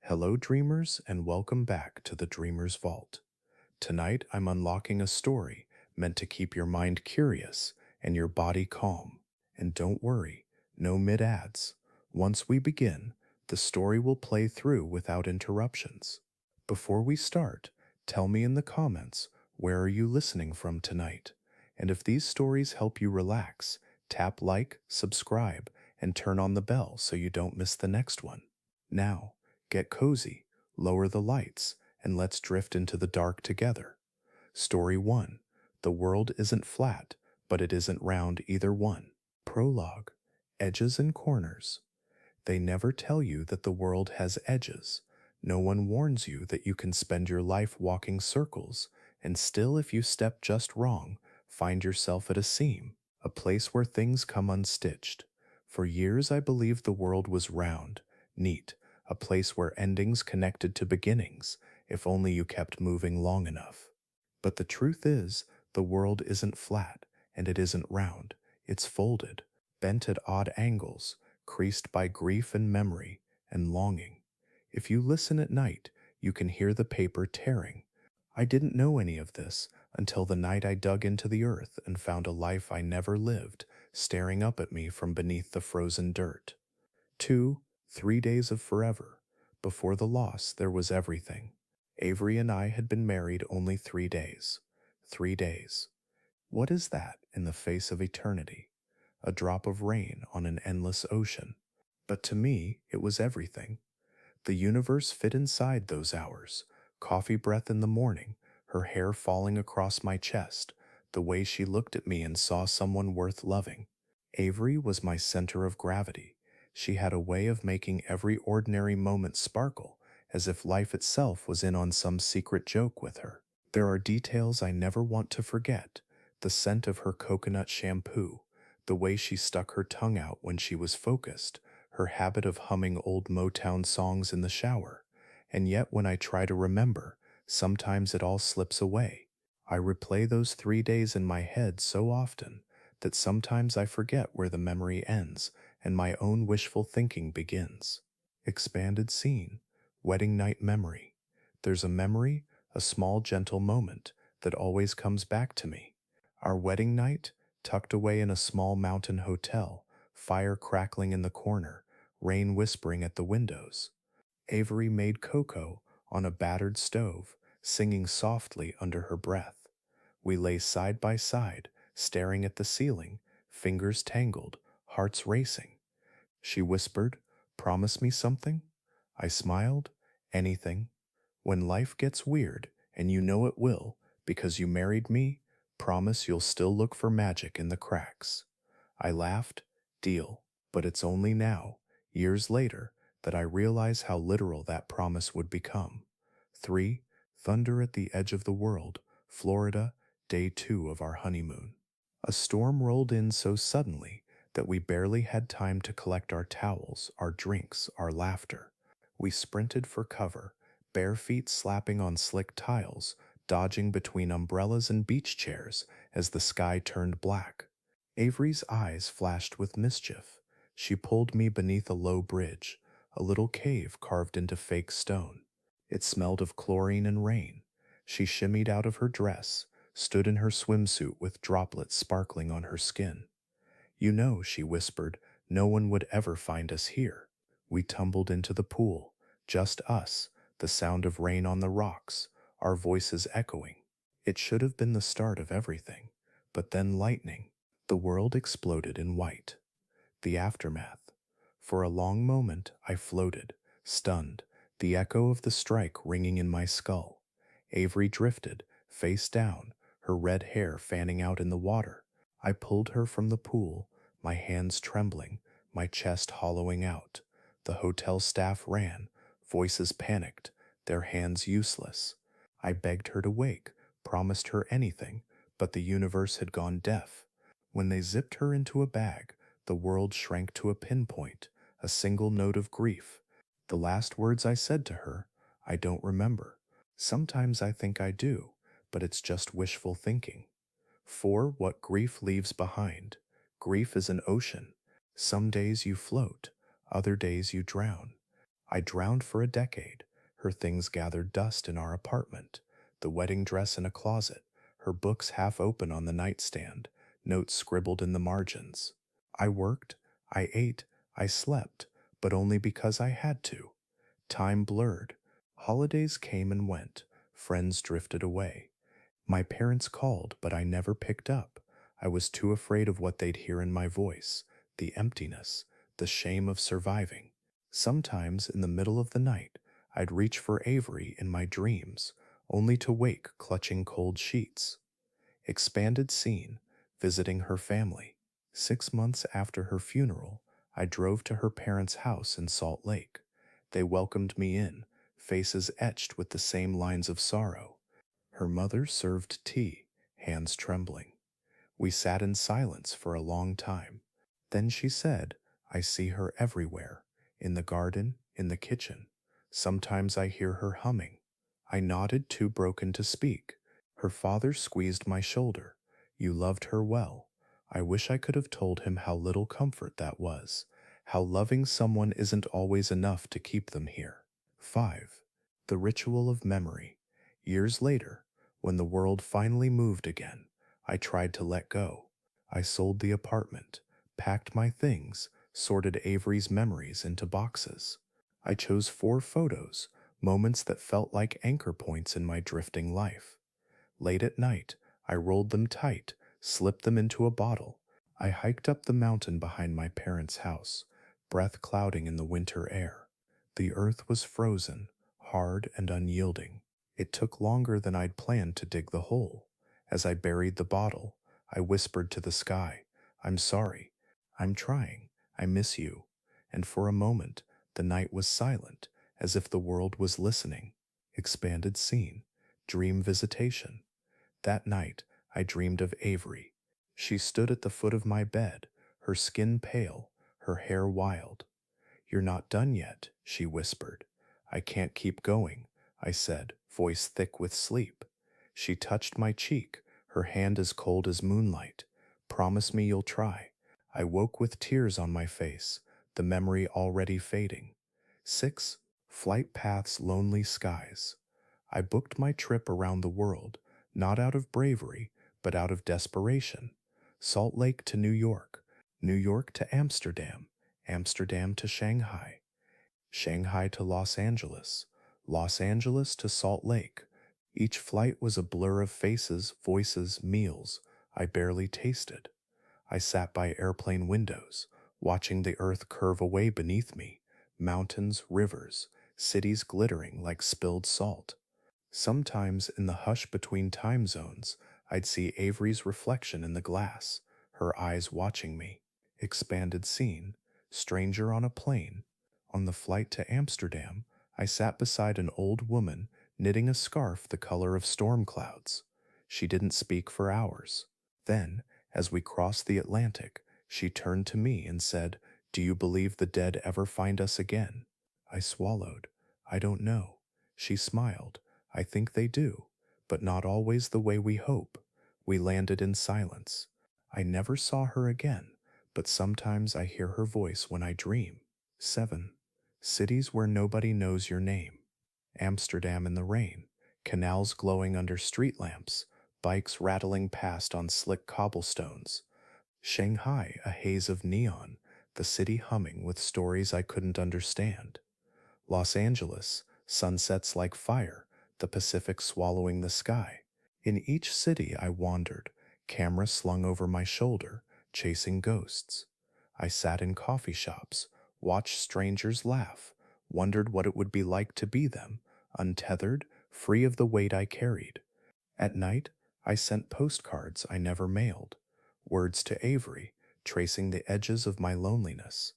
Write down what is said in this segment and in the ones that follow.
Hello, dreamers, and welcome back to the Dreamer's Vault. Tonight, I'm unlocking a story meant to keep your mind curious and your body calm. And don't worry, no mid ads. Once we begin, the story will play through without interruptions. Before we start, tell me in the comments where are you listening from tonight? And if these stories help you relax, tap like, subscribe, and turn on the bell so you don't miss the next one. Now, get cozy, lower the lights, and let's drift into the dark together. Story 1. The world isn't flat, but it isn't round either one. Prologue. Edges and corners. They never tell you that the world has edges. No one warns you that you can spend your life walking circles, and still, if you step just wrong, find yourself at a seam, a place where things come unstitched. For years, I believed the world was round, neat, a place where endings connected to beginnings, if only you kept moving long enough. But the truth is, the world isn't flat, and it isn't round. It's folded, bent at odd angles, creased by grief and memory and longing. If you listen at night, you can hear the paper tearing. I didn't know any of this until the night I dug into the earth and found a life I never lived staring up at me from beneath the frozen dirt. 2, 3 days of forever. Before the loss, there was everything. Avery and I had been married only 3 days. 3 days. What is that in the face of eternity? A drop of rain on an endless ocean. But to me, it was everything. The universe fit inside those hours. Coffee breath in the morning, her hair falling across my chest, the way she looked at me and saw someone worth loving. Avery was my center of gravity. She had a way of making every ordinary moment sparkle, as if life itself was in on some secret joke with her. There are details I never want to forget. The scent of her coconut shampoo, the way she stuck her tongue out when she was focused, her habit of humming old Motown songs in the shower. And yet when I try to remember, sometimes it all slips away. I replay those 3 days in my head so often that sometimes I forget where the memory ends and my own wishful thinking begins. Expanded scene, wedding night memory. There's a memory, a small gentle moment that always comes back to me. Our wedding night, tucked away in a small mountain hotel, fire crackling in the corner, rain whispering at the windows. Avery made cocoa on a battered stove, singing softly under her breath. We lay side by side, staring at the ceiling, fingers tangled, hearts racing. She whispered, "Promise me something?" I smiled, "Anything." When life gets weird, and you know it will, because you married me, promise you'll still look for magic in the cracks. I laughed, "Deal." But it's only now, years later, that I realize how literal that promise would become. 3. Thunder at the edge of the world, Florida, day 2 of our honeymoon. A storm rolled in so suddenly that we barely had time to collect our towels, our drinks, our laughter. We sprinted for cover, bare feet slapping on slick tiles, dodging between umbrellas and beach chairs as the sky turned black. Avery's eyes flashed with mischief. She pulled me beneath a low bridge, a little cave carved into fake stone. It smelled of chlorine and rain. She shimmied out of her dress, stood in her swimsuit with droplets sparkling on her skin. "You know," she whispered, "no one would ever find us here." We tumbled into the pool, just us, the sound of rain on the rocks, our voices echoing. It should have been the start of everything, but then lightning. The world exploded in white. The aftermath. For a long moment, I floated, stunned, the echo of the strike ringing in my skull. Avery drifted, face down, her red hair fanning out in the water. I pulled her from the pool, my hands trembling, my chest hollowing out. The hotel staff ran, voices panicked, their hands useless. I begged her to wake, promised her anything, but the universe had gone deaf. When they zipped her into a bag, the world shrank to a pinpoint, a single note of grief. The last words I said to her, "I don't remember. Sometimes I think I do, but it's just wishful thinking." 4. What grief leaves behind. Grief is an ocean. Some days you float, other days you drown. I drowned for a decade. Her things gathered dust in our apartment, the wedding dress in a closet, her books half open on the nightstand, notes scribbled in the margins. I worked, I ate, I slept, but only because I had to. Time blurred. Holidays came and went. Friends drifted away. My parents called, but I never picked up. I was too afraid of what they'd hear in my voice, the emptiness, the shame of surviving. Sometimes, in the middle of the night, I'd reach for Avery in my dreams, only to wake clutching cold sheets. Expanded scene, visiting her family. 6 months after her funeral, I drove to her parents' house in Salt Lake. They welcomed me in, faces etched with the same lines of sorrow. Her mother served tea, hands trembling. We sat in silence for a long time. Then she said, I see her everywhere, in the garden, in the kitchen. Sometimes I hear her humming. I nodded, too broken to speak. Her father squeezed my shoulder. You loved her well. I wish I could have told him how little comfort that was, how loving someone isn't always enough to keep them here. 5. The ritual of memory. Years later, when the world finally moved again, I tried to let go. I sold the apartment, packed my things, sorted Avery's memories into boxes. I chose 4 photos, moments that felt like anchor points in my drifting life. Late at night, I rolled them tight, slipped them into a bottle. I hiked up the mountain behind my parents' house, breath clouding in the winter air. The earth was frozen, hard and unyielding. It took longer than I'd planned to dig the hole. As I buried the bottle, I whispered to the sky, I'm sorry. I'm trying. I miss you. And for a moment, the night was silent, as if the world was listening. Expanded scene. Dream visitation. That night, I dreamed of Avery. She stood at the foot of my bed, her skin pale, her hair wild. You're not done yet, she whispered. I can't keep going, I said, voice thick with sleep. She touched my cheek, her hand as cold as moonlight. Promise me you'll try. I woke with tears on my face, the memory already fading. 6. Flight paths, lonely skies. I booked my trip around the world, not out of bravery, but out of desperation. Salt Lake to New York, New York to Amsterdam, Amsterdam to Shanghai, Shanghai to Los Angeles, Los Angeles to Salt Lake. Each flight was a blur of faces, voices, meals I barely tasted. I sat by airplane windows, watching the earth curve away beneath me, mountains, rivers, cities glittering like spilled salt. Sometimes, in the hush between time zones, I'd see Avery's reflection in the glass, her eyes watching me. Expanded scene, stranger on a plane. On the flight to Amsterdam, I sat beside an old woman knitting a scarf the color of storm clouds. She didn't speak for hours. Then, as we crossed the Atlantic, she turned to me and said, Do you believe the dead ever find us again? I swallowed. I don't know. She smiled. I think they do, but not always the way we hope. We landed in silence. I never saw her again, but sometimes I hear her voice when I dream. 7. Cities where nobody knows your name. Amsterdam in the rain, canals glowing under street lamps, bikes rattling past on slick cobblestones. Shanghai, a haze of neon, the city humming with stories I couldn't understand. Los Angeles, sunsets like fire, the Pacific swallowing the sky. In each city I wandered, camera slung over my shoulder, chasing ghosts. I sat in coffee shops, watched strangers laugh, wondered what it would be like to be them, untethered, free of the weight I carried. At night, I sent postcards I never mailed, words to Avery, tracing the edges of my loneliness.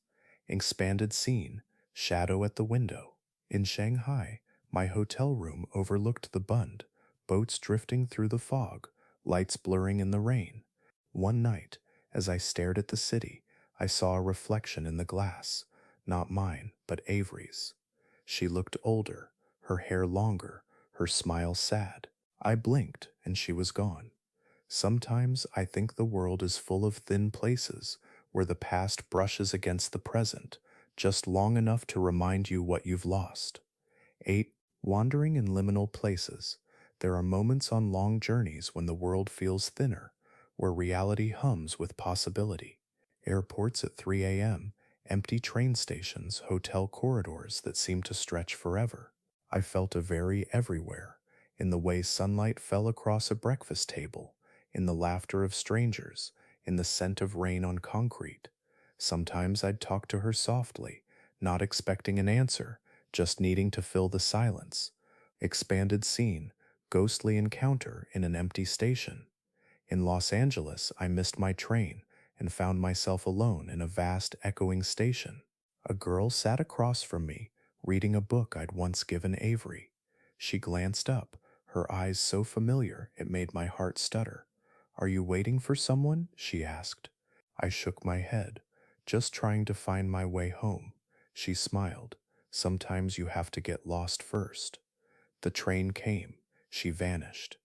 Expanded scene, shadow at the window. In Shanghai, my hotel room overlooked the Bund, boats drifting through the fog, lights blurring in the rain. One night, as I stared at the city, I saw a reflection in the glass, not mine, but Avery's. She looked older, her hair longer, her smile sad. I blinked, and she was gone. Sometimes I think the world is full of thin places where the past brushes against the present, just long enough to remind you what you've lost. 8. Wandering in liminal places. There are moments on long journeys when the world feels thinner, where reality hums with possibility. Airports at 3 a.m., empty train stations, hotel corridors that seem to stretch forever. I felt a very everywhere, in the way sunlight fell across a breakfast table, in the laughter of strangers, in the scent of rain on concrete. Sometimes I'd talk to her softly, not expecting an answer, just needing to fill the silence. Expanded scene, ghostly encounter in an empty station. In Los Angeles, I missed my train and found myself alone in a vast, echoing station. A girl sat across from me, reading a book I'd once given Avery. She glanced up, her eyes so familiar it made my heart stutter. "Are you waiting for someone?" she asked. I shook my head, just trying to find my way home. She smiled. "Sometimes you have to get lost first." The train came. She vanished.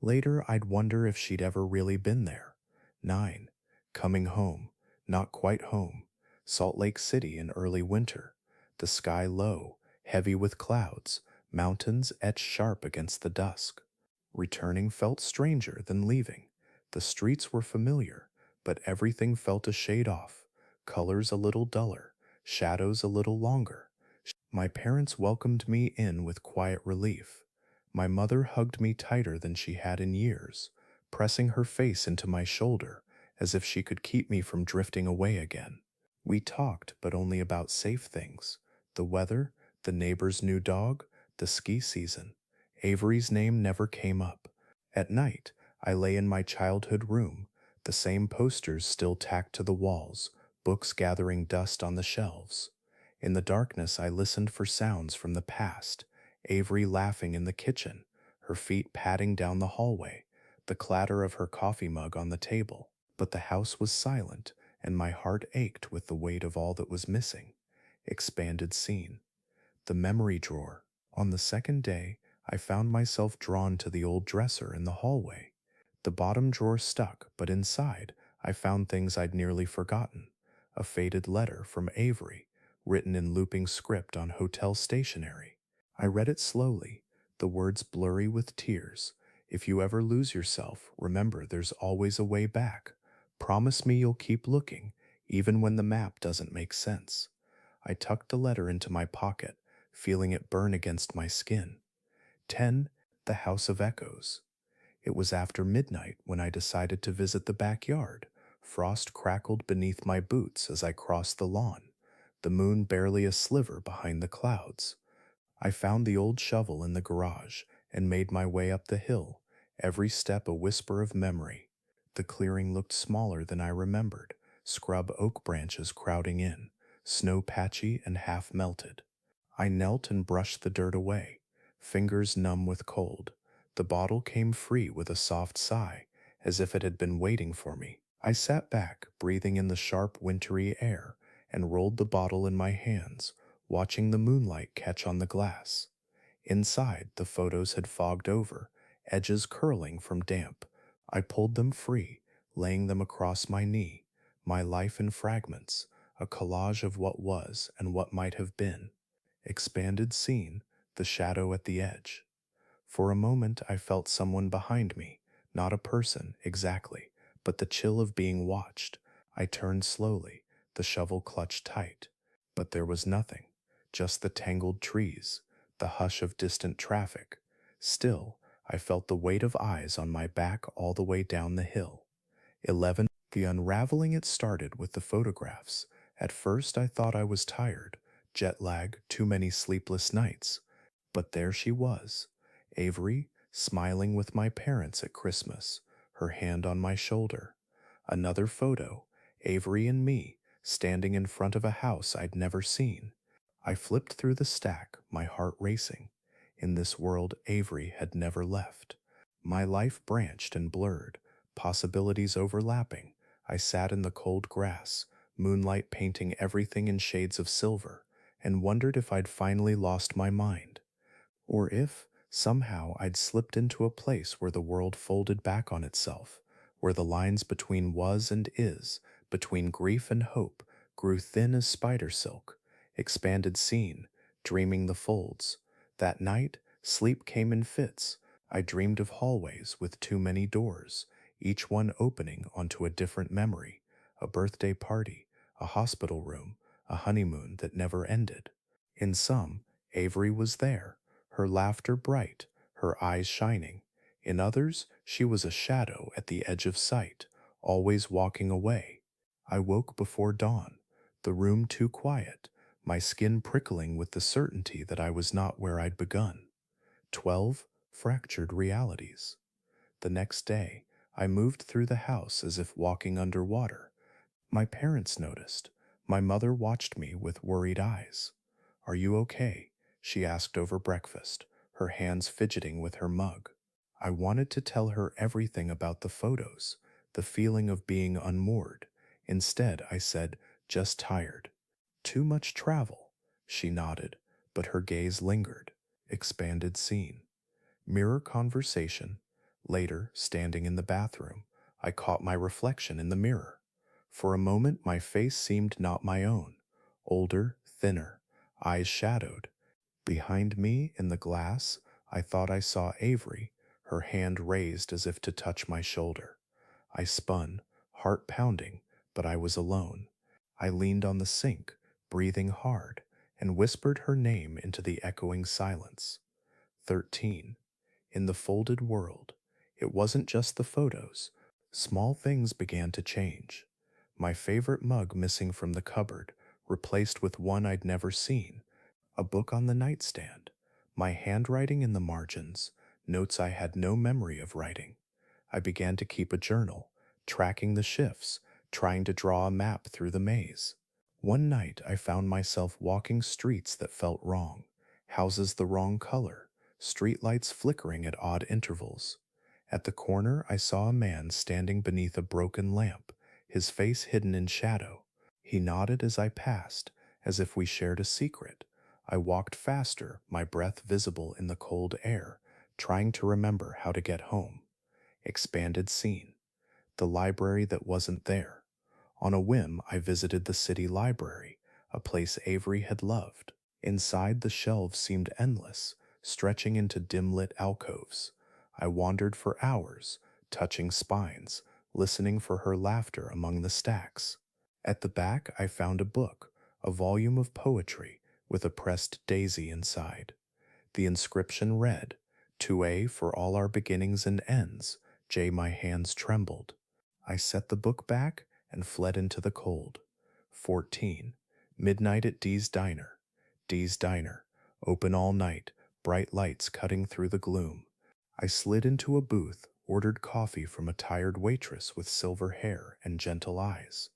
Later, I'd wonder if she'd ever really been there. 9. Coming home. Not quite home. Salt Lake City in early winter. The sky low, heavy with clouds, mountains etched sharp against the dusk. Returning felt stranger than leaving. The streets were familiar, but everything felt a shade off. Colors a little duller, shadows a little longer. My parents welcomed me in with quiet relief. My mother hugged me tighter than she had in years, pressing her face into my shoulder as if she could keep me from drifting away again. We talked, but only about safe things: the weather, the neighbor's new dog, the ski season. Avery's name never came up. At night, I lay in my childhood room, the same posters still tacked to the walls, books gathering dust on the shelves. In the darkness, I listened for sounds from the past: Avery laughing in the kitchen, her feet padding down the hallway, the clatter of her coffee mug on the table. But the house was silent, and my heart ached with the weight of all that was missing. Expanded scene. The memory drawer. On the second day, I found myself drawn to the old dresser in the hallway. The bottom drawer stuck, but inside, I found things I'd nearly forgotten. A faded letter from Avery, written in looping script on hotel stationery. I read it slowly, the words blurry with tears. "If you ever lose yourself, remember there's always a way back. Promise me you'll keep looking, even when the map doesn't make sense." I tucked the letter into my pocket, feeling it burn against my skin. 10. The House of Echoes. It was after midnight when I decided to visit the backyard. Frost crackled beneath my boots as I crossed the lawn, the moon barely a sliver behind the clouds. I found the old shovel in the garage and made my way up the hill, every step a whisper of memory. The clearing looked smaller than I remembered, scrub oak branches crowding in, snow patchy and half melted. I knelt and brushed the dirt away, fingers numb with cold. The bottle came free with a soft sigh, as if it had been waiting for me. I sat back, breathing in the sharp, wintry air, and rolled the bottle in my hands, watching the moonlight catch on the glass. Inside, the photos had fogged over, edges curling from damp. I pulled them free, laying them across my knee, my life in fragments, a collage of what was and what might have been. Expanded scene, the shadow at the edge. For a moment, I felt someone behind me, not a person, exactly, but the chill of being watched. I turned slowly, the shovel clutched tight. But there was nothing, just the tangled trees, the hush of distant traffic. Still, I felt the weight of eyes on my back all the way down the hill. 11. The unraveling it started with the photographs. At first, I thought I was tired, jet lag, too many sleepless nights. But there she was, Avery, smiling with my parents at Christmas, her hand on my shoulder. Another photo, Avery and me, standing in front of a house I'd never seen. I flipped through the stack, my heart racing. In this world Avery had never left. My life branched and blurred, possibilities overlapping. I sat in the cold grass, moonlight painting everything in shades of silver, and wondered if I'd finally lost my mind. Or if, somehow, I'd slipped into a place where the world folded back on itself, where the lines between was and is, between grief and hope, grew thin as spider silk. Expanded scene, dreaming the folds. That night, sleep came in fits. I dreamed of hallways with too many doors, each one opening onto a different memory, a birthday party, a hospital room, a honeymoon that never ended. In some, Avery was there, her laughter bright, her eyes shining. In others, she was a shadow at the edge of sight, always walking away. I woke before dawn, the room too quiet, my skin prickling with the certainty that I was not where I'd begun. 12 fractured realities. The next day, I moved through the house as if walking underwater. My parents noticed. My mother watched me with worried eyes. "Are you okay?" she asked over breakfast, her hands fidgeting with her mug. I wanted to tell her everything about the photos, the feeling of being unmoored. Instead, I said, "Just tired." "Too much travel." She nodded, but her gaze lingered. Expanded scene. Mirror conversation. Later, standing in the bathroom, I caught my reflection in the mirror. For a moment, my face seemed not my own. Older, thinner, eyes shadowed. Behind me, in the glass, I thought I saw Avery, her hand raised as if to touch my shoulder. I spun, heart pounding, but I was alone. I leaned on the sink, breathing hard, and whispered her name into the echoing silence. 13. In the folded world, it wasn't just the photos. Small things began to change. My favorite mug missing from the cupboard, replaced with one I'd never seen, a book on the nightstand, my handwriting in the margins, notes I had no memory of writing. I began to keep a journal, tracking the shifts, trying to draw a map through the maze. One night I found myself walking streets that felt wrong, houses the wrong color, streetlights flickering at odd intervals. At the corner, I saw a man standing beneath a broken lamp, his face hidden in shadow. He nodded as I passed, as if we shared a secret. I walked faster, my breath visible in the cold air, trying to remember how to get home. Expanded scene. The library that wasn't there. On a whim, I visited the city library, a place Avery had loved. Inside, the shelves seemed endless, stretching into dim-lit alcoves. I wandered for hours, touching spines, listening for her laughter among the stacks. At the back, I found a book, a volume of poetry, with a pressed daisy inside. The inscription read, "To A for all our beginnings and ends." J. My hands trembled. I set the book back and fled into the cold. 14. Midnight at Dee's Diner. Dee's Diner. Open all night, bright lights cutting through the gloom. I slid into a booth, ordered coffee from a tired waitress with silver hair and gentle eyes.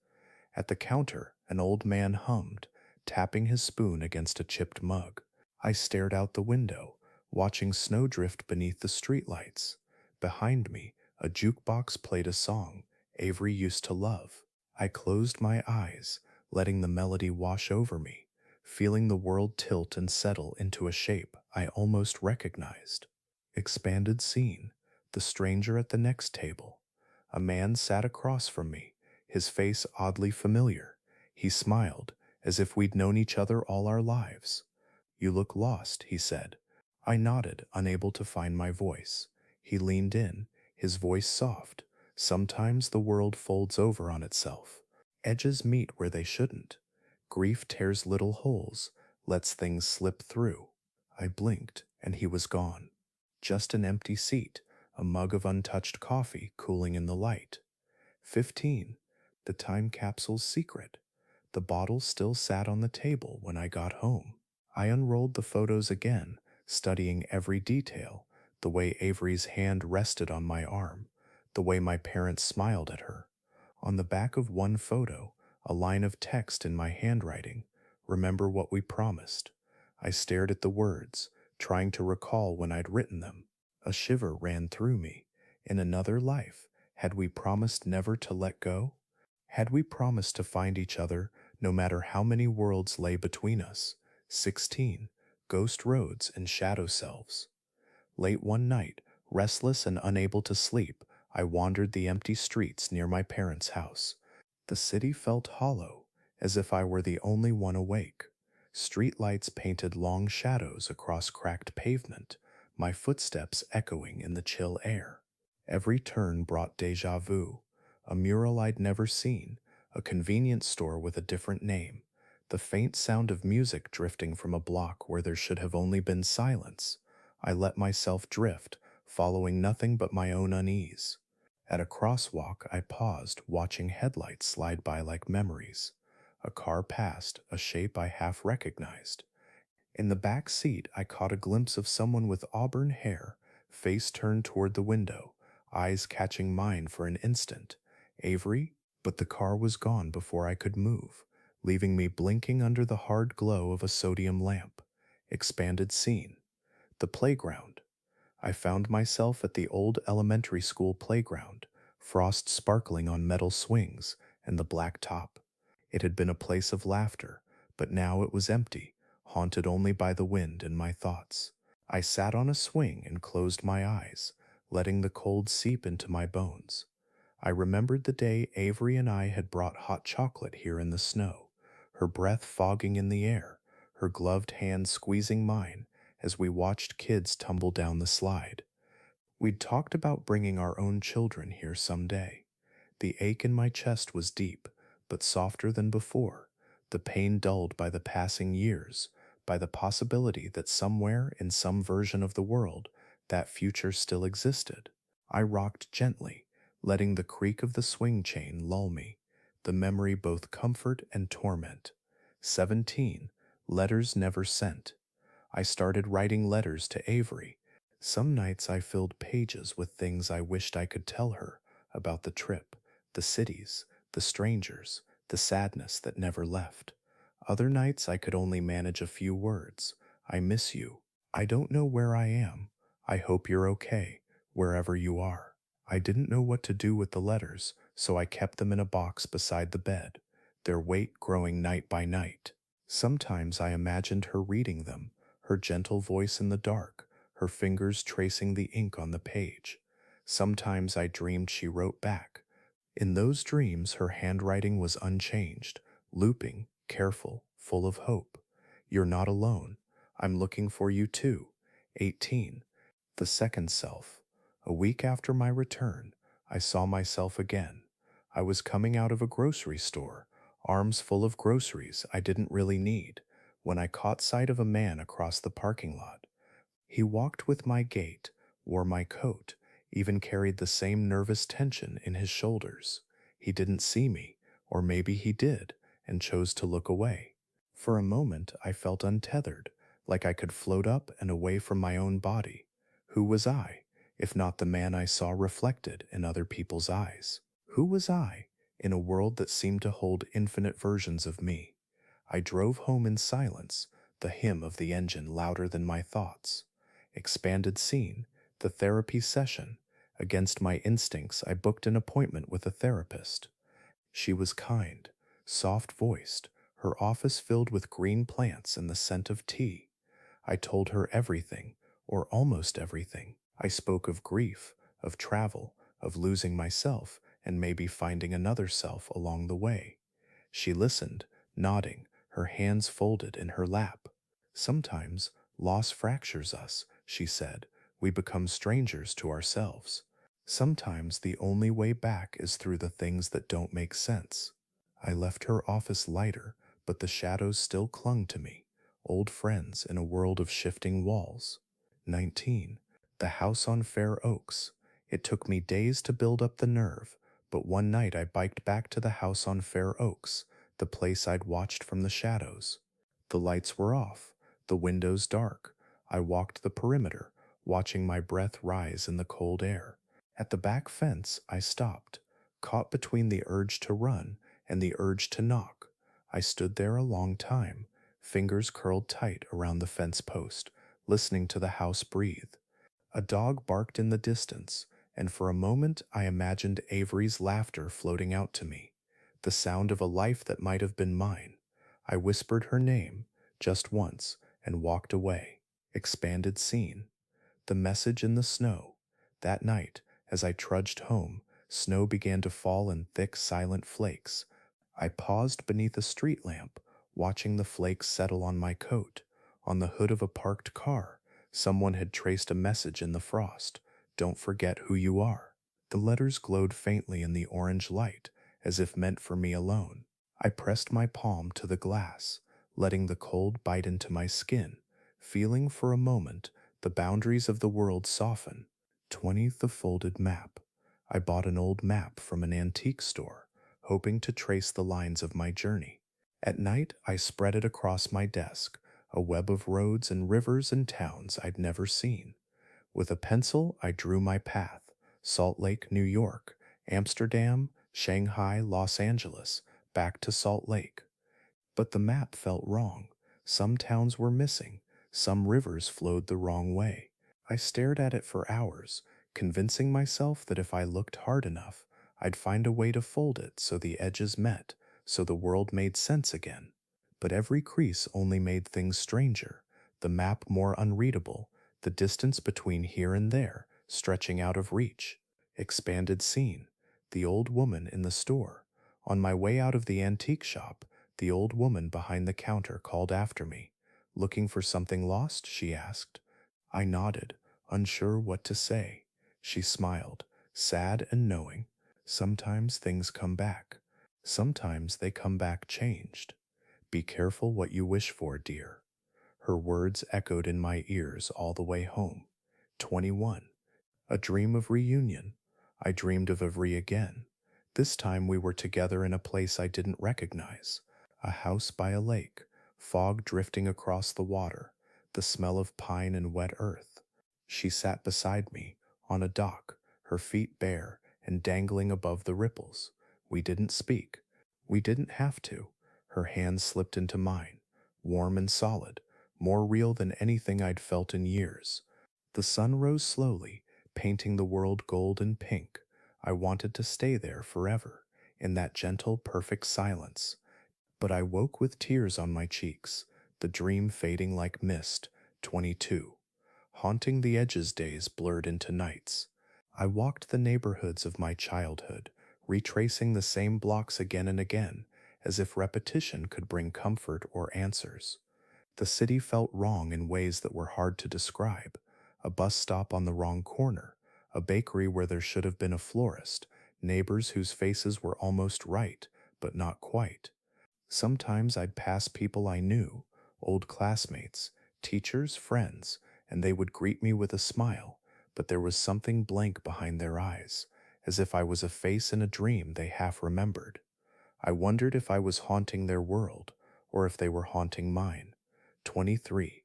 At the counter, an old man hummed, tapping his spoon against a chipped mug. I stared out the window, watching snowdrift beneath the streetlights. Behind me, a jukebox played a song Avery used to love. I closed my eyes, letting the melody wash over me, feeling the world tilt and settle into a shape I almost recognized. Expanded scene. The stranger at the next table. A man sat across from me, his face oddly familiar. He smiled, as if we'd known each other all our lives. "You look lost," he said. I nodded, unable to find my voice. He leaned in, his voice soft. "Sometimes the world folds over on itself. Edges meet where they shouldn't. Grief tears little holes, lets things slip through." I blinked, and he was gone. Just an empty seat, a mug of untouched coffee cooling in the light. 15. The time capsule's secret. The bottle still sat on the table when I got home. I unrolled the photos again, studying every detail, the way Avery's hand rested on my arm, the way my parents smiled at her. On the back of one photo, a line of text in my handwriting, "Remember what we promised." I stared at the words, trying to recall when I'd written them. A shiver ran through me. In another life, had we promised never to let go? Had we promised to find each other no matter how many worlds lay between us? 16. Ghost roads and shadow selves. Late one night, restless and unable to sleep, I wandered the empty streets near my parents' house. The city felt hollow, as if I were the only one awake. Streetlights painted long shadows across cracked pavement, my footsteps echoing in the chill air. Every turn brought deja vu, a mural I'd never seen, a convenience store with a different name, the faint sound of music drifting from a block where there should have only been silence. I let myself drift, following nothing but my own unease. At a crosswalk, I paused, watching headlights slide by like memories. A car passed, a shape I half recognized. In the back seat, I caught a glimpse of someone with auburn hair, face turned toward the window, eyes catching mine for an instant. Avery? But the car was gone before I could move, leaving me blinking under the hard glow of a sodium lamp. Expanded scene. The playground. I found myself at the old elementary school playground, frost sparkling on metal swings and the black top. It had been a place of laughter, but now it was empty, haunted only by the wind and my thoughts. I sat on a swing and closed my eyes, letting the cold seep into my bones. I remembered the day Avery and I had brought hot chocolate here in the snow, her breath fogging in the air, her gloved hand squeezing mine as we watched kids tumble down the slide. We'd talked about bringing our own children here someday. The ache in my chest was deep, but softer than before, the pain dulled by the passing years, by the possibility that somewhere in some version of the world, that future still existed. I rocked gently, letting the creak of the swing chain lull me, the memory both comfort and torment. 17. Letters never sent. I started writing letters to Avery. Some nights I filled pages with things I wished I could tell her about the trip, the cities, the strangers, the sadness that never left. Other nights I could only manage a few words. I miss you. I don't know where I am. I hope you're okay, wherever you are. I didn't know what to do with the letters, so I kept them in a box beside the bed, their weight growing night by night. Sometimes I imagined her reading them, her gentle voice in the dark, her fingers tracing the ink on the page. Sometimes I dreamed she wrote back. In those dreams, her handwriting was unchanged, looping, careful, full of hope. You're not alone. I'm looking for you too. 18. The second self. A week after my return, I saw myself again. I was coming out of a grocery store, arms full of groceries I didn't really need, when I caught sight of a man across the parking lot. He walked with my gait, wore my coat, even carried the same nervous tension in his shoulders. He didn't see me, or maybe he did, and chose to look away. For a moment, I felt untethered, like I could float up and away from my own body. Who was I, if not the man I saw reflected in other people's eyes? Who was I, in a world that seemed to hold infinite versions of me? I drove home in silence, the hum of the engine louder than my thoughts. Expanded scene, the therapy session. Against my instincts, I booked an appointment with a therapist. She was kind, soft-voiced, her office filled with green plants and the scent of tea. I told her everything, or almost everything. I spoke of grief, of travel, of losing myself, and maybe finding another self along the way. She listened, nodding, her hands folded in her lap. Sometimes loss fractures us, she said. We become strangers to ourselves. Sometimes the only way back is through the things that don't make sense. I left her office lighter, but the shadows still clung to me, old friends in a world of shifting walls. 19. The house on Fair Oaks. It took me days to build up the nerve, but one night I biked back to the house on Fair Oaks, the place I'd watched from the shadows. The lights were off, the windows dark. I walked the perimeter, watching my breath rise in the cold air. At the back fence, I stopped, caught between the urge to run and the urge to knock. I stood there a long time, fingers curled tight around the fence post, listening to the house breathe. A dog barked in the distance, and for a moment I imagined Avery's laughter floating out to me, the sound of a life that might have been mine. I whispered her name, just once, and walked away. Expanded scene. The message in the snow. That night, as I trudged home, snow began to fall in thick, silent flakes. I paused beneath a street lamp, watching the flakes settle on my coat. On the hood of a parked car, someone had traced a message in the frost: "Don't forget who you are." The letters glowed faintly in the orange light, as if meant for me alone. I pressed my palm to the glass, letting the cold bite into my skin, feeling for a moment the boundaries of the world soften. 20th, the folded map. I bought an old map from an antique store, hoping to trace the lines of my journey. At night, I spread it across my desk, a web of roads and rivers and towns I'd never seen. With a pencil, I drew my path: Salt Lake, New York, Amsterdam, Shanghai, Los Angeles, back to Salt Lake. But the map felt wrong. Some towns were missing, some rivers flowed the wrong way. I stared at it for hours, convincing myself that if I looked hard enough, I'd find a way to fold it so the edges met, so the world made sense again. But every crease only made things stranger, the map more unreadable, the distance between here and there stretching out of reach. Expanded scene: the old woman in the store. On my way out of the antique shop, the old woman behind the counter called after me. "Looking for something lost?" she asked. I nodded, unsure what to say. She smiled, sad and knowing. "Sometimes things come back. Sometimes they come back changed. Be careful what you wish for, dear." Her words echoed in my ears all the way home. 21. A dream of reunion. I dreamed of Ivry again. This time we were together in a place I didn't recognize. A house by a lake, fog drifting across the water, the smell of pine and wet earth. She sat beside me, on a dock, her feet bare and dangling above the ripples. We didn't speak. We didn't have to. Her hand slipped into mine, warm and solid, more real than anything I'd felt in years. The sun rose slowly, painting the world gold and pink. I wanted to stay there forever, in that gentle, perfect silence. But I woke with tears on my cheeks, the dream fading like mist. 22. Haunting the edges days blurred into nights. I walked the neighborhoods of my childhood, retracing the same blocks again and again, as if repetition could bring comfort or answers. The city felt wrong in ways that were hard to describe. A bus stop on the wrong corner, a bakery where there should have been a florist, neighbors whose faces were almost right, but not quite. Sometimes I'd pass people I knew, old classmates, teachers, friends, and they would greet me with a smile, but there was something blank behind their eyes, as if I was a face in a dream they half remembered. I wondered if I was haunting their world, or if they were haunting mine. 23.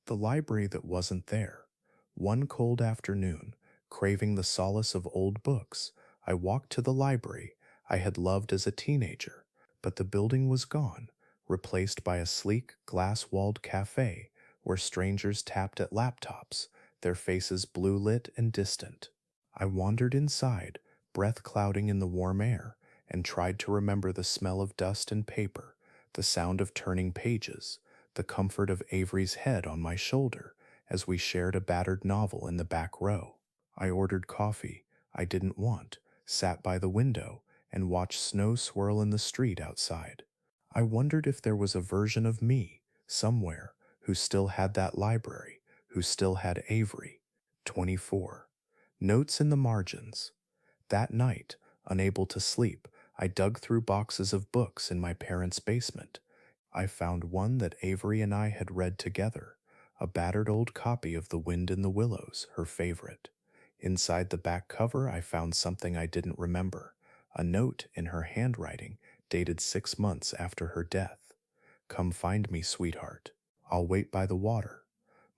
The library that wasn't there. One cold afternoon, craving the solace of old books, I walked to the library I had loved as a teenager, but the building was gone, replaced by a sleek, glass-walled cafe where strangers tapped at laptops, their faces blue-lit and distant. I wandered inside, breath clouding in the warm air, and tried to remember the smell of dust and paper, the sound of turning pages, the comfort of Avery's head on my shoulder as we shared a battered novel in the back row. I ordered coffee I didn't want, sat by the window, and watched snow swirl in the street outside. I wondered if there was a version of me, somewhere, who still had that library, who still had Avery. 24. Notes in the margins. That night, unable to sleep, I dug through boxes of books in my parents' basement. I found one that Avery and I had read together, a battered old copy of The Wind in the Willows, her favorite. Inside the back cover, I found something I didn't remember, a note in her handwriting dated 6 months after her death. "Come find me, sweetheart. I'll wait by the water."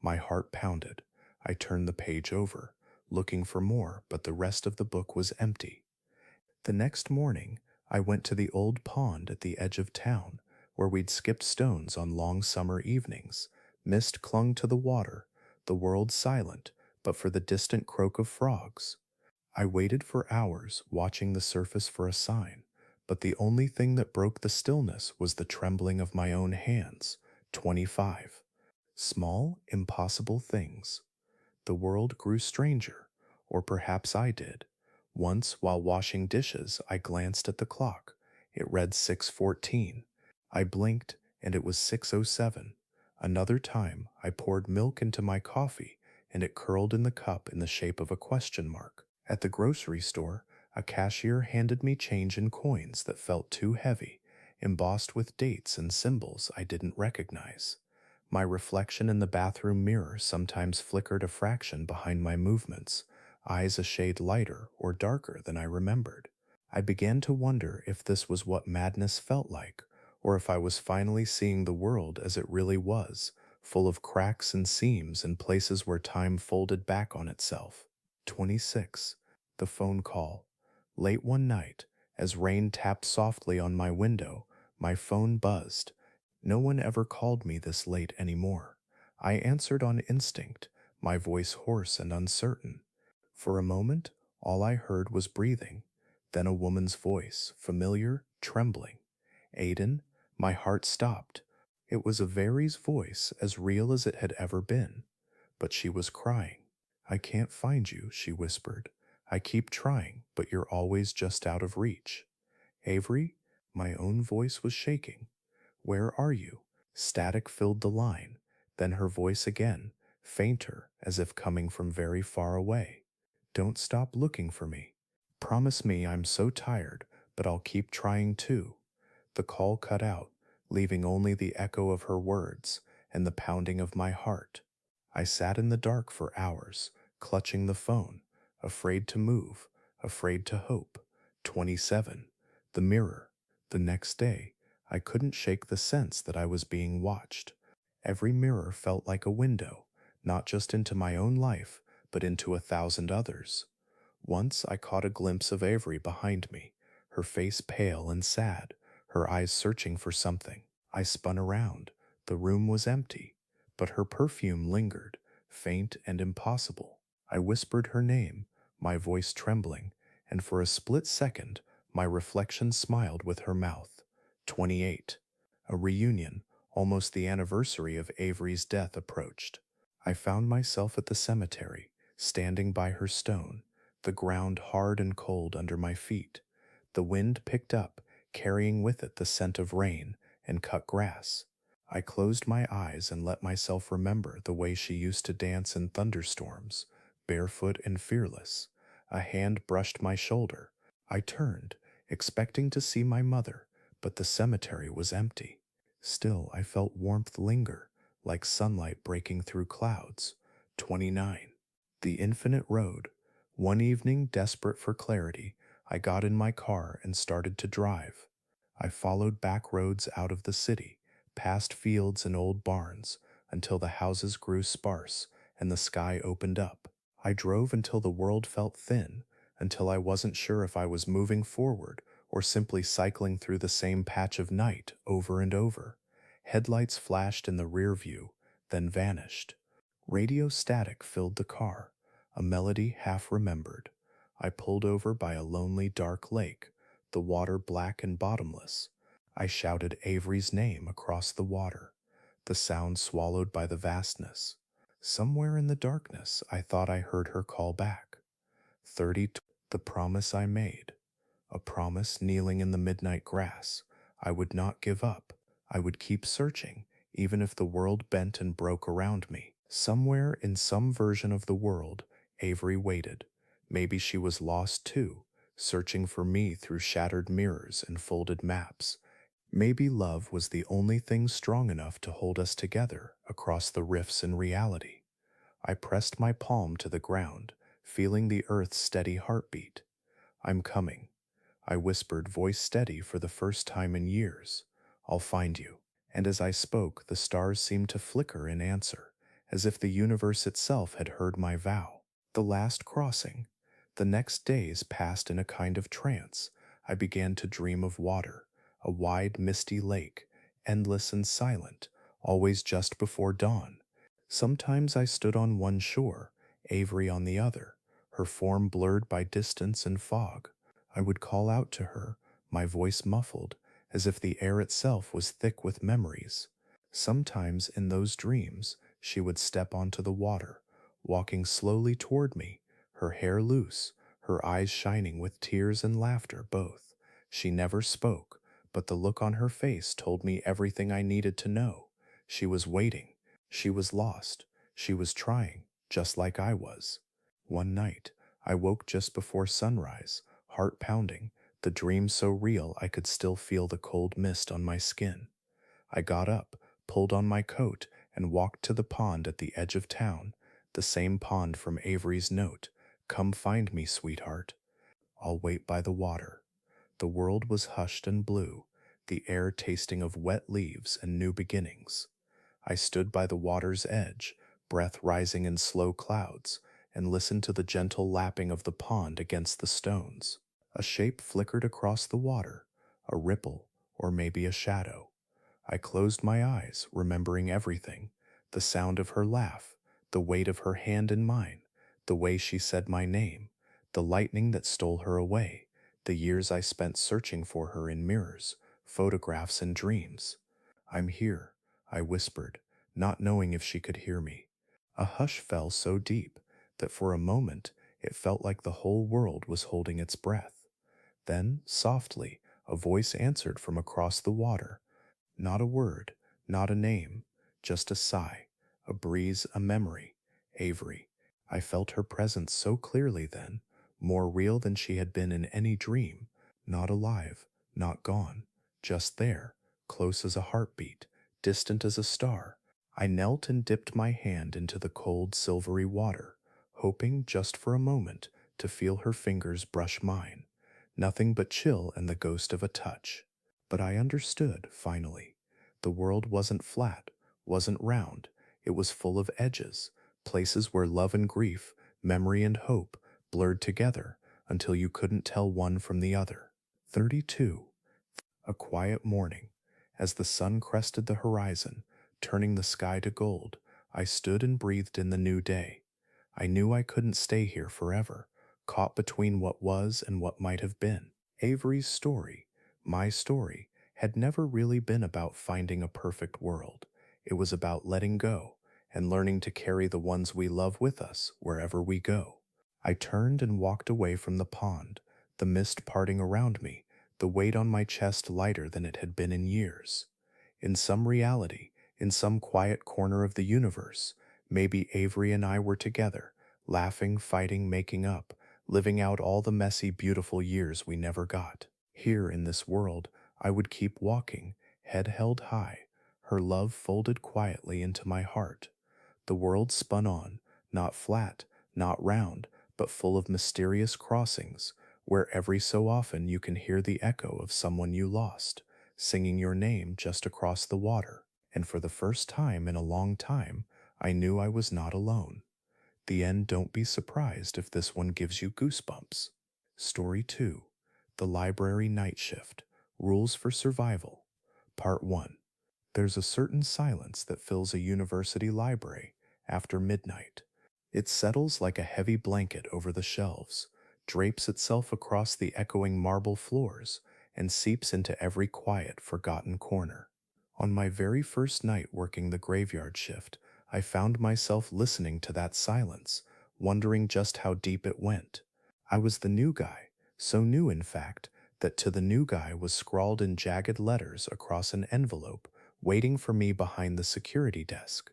My heart pounded. I turned the page over, looking for more, but the rest of the book was empty. The next morning, I went to the old pond at the edge of town, where we'd skipped stones on long summer evenings. Mist clung to the water, the world silent, but for the distant croak of frogs. I waited for hours, watching the surface for a sign, but the only thing that broke the stillness was the trembling of my own hands. 25. Small, impossible things. The world grew stranger, or perhaps I did. Once, while washing dishes, I glanced at the clock. It read 6:14. I blinked, and it was 6:07. Another time, I poured milk into my coffee, and it curled in the cup in the shape of a question mark. At the grocery store, a cashier handed me change in coins that felt too heavy, embossed with dates and symbols I didn't recognize. My reflection in the bathroom mirror sometimes flickered a fraction behind my movements, eyes a shade lighter or darker than I remembered. I began to wonder if this was what madness felt like, or if I was finally seeing the world as it really was, full of cracks and seams and places where time folded back on itself. 26. The phone call. Late one night, as rain tapped softly on my window, my phone buzzed. No one ever called me this late anymore. I answered on instinct, my voice hoarse and uncertain. For a moment, all I heard was breathing, then a woman's voice, familiar, trembling. Aiden, my heart stopped. It was Avery's voice, as real as it had ever been. But she was crying. I can't find you, she whispered. I keep trying, but you're always just out of reach. Avery, my own voice was shaking. Where are you? Static filled the line, then her voice again, fainter, as if coming from very far away. Don't stop looking for me. Promise me I'm so tired, but I'll keep trying too. The call cut out, leaving only the echo of her words and the pounding of my heart. I sat in the dark for hours, clutching the phone, afraid to move, afraid to hope. 27. The mirror. The next day, I couldn't shake the sense that I was being watched. Every mirror felt like a window, not just into my own life, but into 1,000 others. Once I caught a glimpse of Avery behind me, her face pale and sad, her eyes searching for something. I spun around. The room was empty, but her perfume lingered, faint and impossible. I whispered her name, my voice trembling, and for a split second, my reflection smiled with her mouth. 28. A reunion, almost the anniversary of Avery's death, approached. I found myself at the cemetery, standing by her stone, the ground hard and cold under my feet. The wind picked up, carrying with it the scent of rain and cut grass. I closed my eyes and let myself remember the way she used to dance in thunderstorms, barefoot and fearless. A hand brushed my shoulder. I turned, expecting to see my mother, but the cemetery was empty. Still, I felt warmth linger, like sunlight breaking through clouds. 29. The Infinite Road. One evening, desperate for clarity, I got in my car and started to drive. I followed back roads out of the city, past fields and old barns, until the houses grew sparse and the sky opened up. I drove until the world felt thin, until I wasn't sure if I was moving forward or simply cycling through the same patch of night over and over. Headlights flashed in the rear view, then vanished. Radio static filled the car, a melody half remembered. I pulled over by a lonely dark lake, the water black and bottomless. I shouted Avery's name across the water, the sound swallowed by the vastness. Somewhere in the darkness, I thought I heard her call back. 30. The promise I made. A promise kneeling in the midnight grass. I would not give up. I would keep searching, even if the world bent and broke around me. Somewhere in some version of the world, Avery waited. Maybe she was lost too, searching for me through shattered mirrors and folded maps. Maybe love was the only thing strong enough to hold us together across the rifts in reality. I pressed my palm to the ground, feeling the earth's steady heartbeat. I'm coming, I whispered, voice steady for the first time in years. I'll find you. And as I spoke, the stars seemed to flicker in answer, as if the universe itself had heard my vow. The last crossing. The next days passed in a kind of trance. I began to dream of water, a wide, misty lake, endless and silent, always just before dawn. Sometimes I stood on one shore, Avery on the other, her form blurred by distance and fog. I would call out to her, my voice muffled, as if the air itself was thick with memories. Sometimes in those dreams, she would step onto the water, walking slowly toward me, her hair loose, her eyes shining with tears and laughter both. She never spoke, but the look on her face told me everything I needed to know. She was waiting. She was lost. She was trying, just like I was. One night, I woke just before sunrise, heart pounding, the dream so real I could still feel the cold mist on my skin. I got up, pulled on my coat, and walked to the pond at the edge of town, the same pond from Avery's note. "Come find me, sweetheart. I'll wait by the water." The world was hushed and blue, the air tasting of wet leaves and new beginnings. I stood by the water's edge, breath rising in slow clouds, and listened to the gentle lapping of the pond against the stones. A shape flickered across the water, a ripple, or maybe a shadow. I closed my eyes, remembering everything: the sound of her laugh, the weight of her hand in mine, the way she said my name, the lightning that stole her away, the years I spent searching for her in mirrors, photographs, and dreams. "I'm here," I whispered, not knowing if she could hear me. A hush fell so deep that for a moment it felt like the whole world was holding its breath. Then, softly, a voice answered from across the water. Not a word, not a name, just a sigh, a breeze, a memory. Avery. I felt her presence so clearly then, more real than she had been in any dream. Not alive, not gone, just there, close as a heartbeat, distant as a star. I knelt and dipped my hand into the cold, silvery water, hoping just for a moment to feel her fingers brush mine. Nothing but chill and the ghost of a touch. But I understood, finally. The world wasn't flat, wasn't round. It was full of edges, places where love and grief, memory and hope blurred together until you couldn't tell one from the other. 32. A quiet morning. As the sun crested the horizon, turning the sky to gold, I stood and breathed in the new day. I knew I couldn't stay here forever, caught between what was and what might have been. Avery's story, my story, had never really been about finding a perfect world. It was about letting go and learning to carry the ones we love with us wherever we go. I turned and walked away from the pond, the mist parting around me, the weight on my chest lighter than it had been in years. In some reality, in some quiet corner of the universe, maybe Avery and I were together, laughing, fighting, making up, living out all the messy, beautiful years we never got. Here in this world, I would keep walking, head held high, her love folded quietly into my heart. The world spun on, not flat, not round, but full of mysterious crossings, where every so often you can hear the echo of someone you lost, singing your name just across the water. And for the first time in a long time, I knew I was not alone. The end. Don't be surprised if this one gives you goosebumps. Story 2. The Library Night Shift. Rules for Survival. Part 1. There's a certain silence that fills a university library after midnight. It settles like a heavy blanket over the shelves, drapes itself across the echoing marble floors, and seeps into every quiet, forgotten corner. On my very first night working the graveyard shift, I found myself listening to that silence, wondering just how deep it went. I was the new guy, so new in fact, that "to the new guy" was scrawled in jagged letters across an envelope, waiting for me behind the security desk.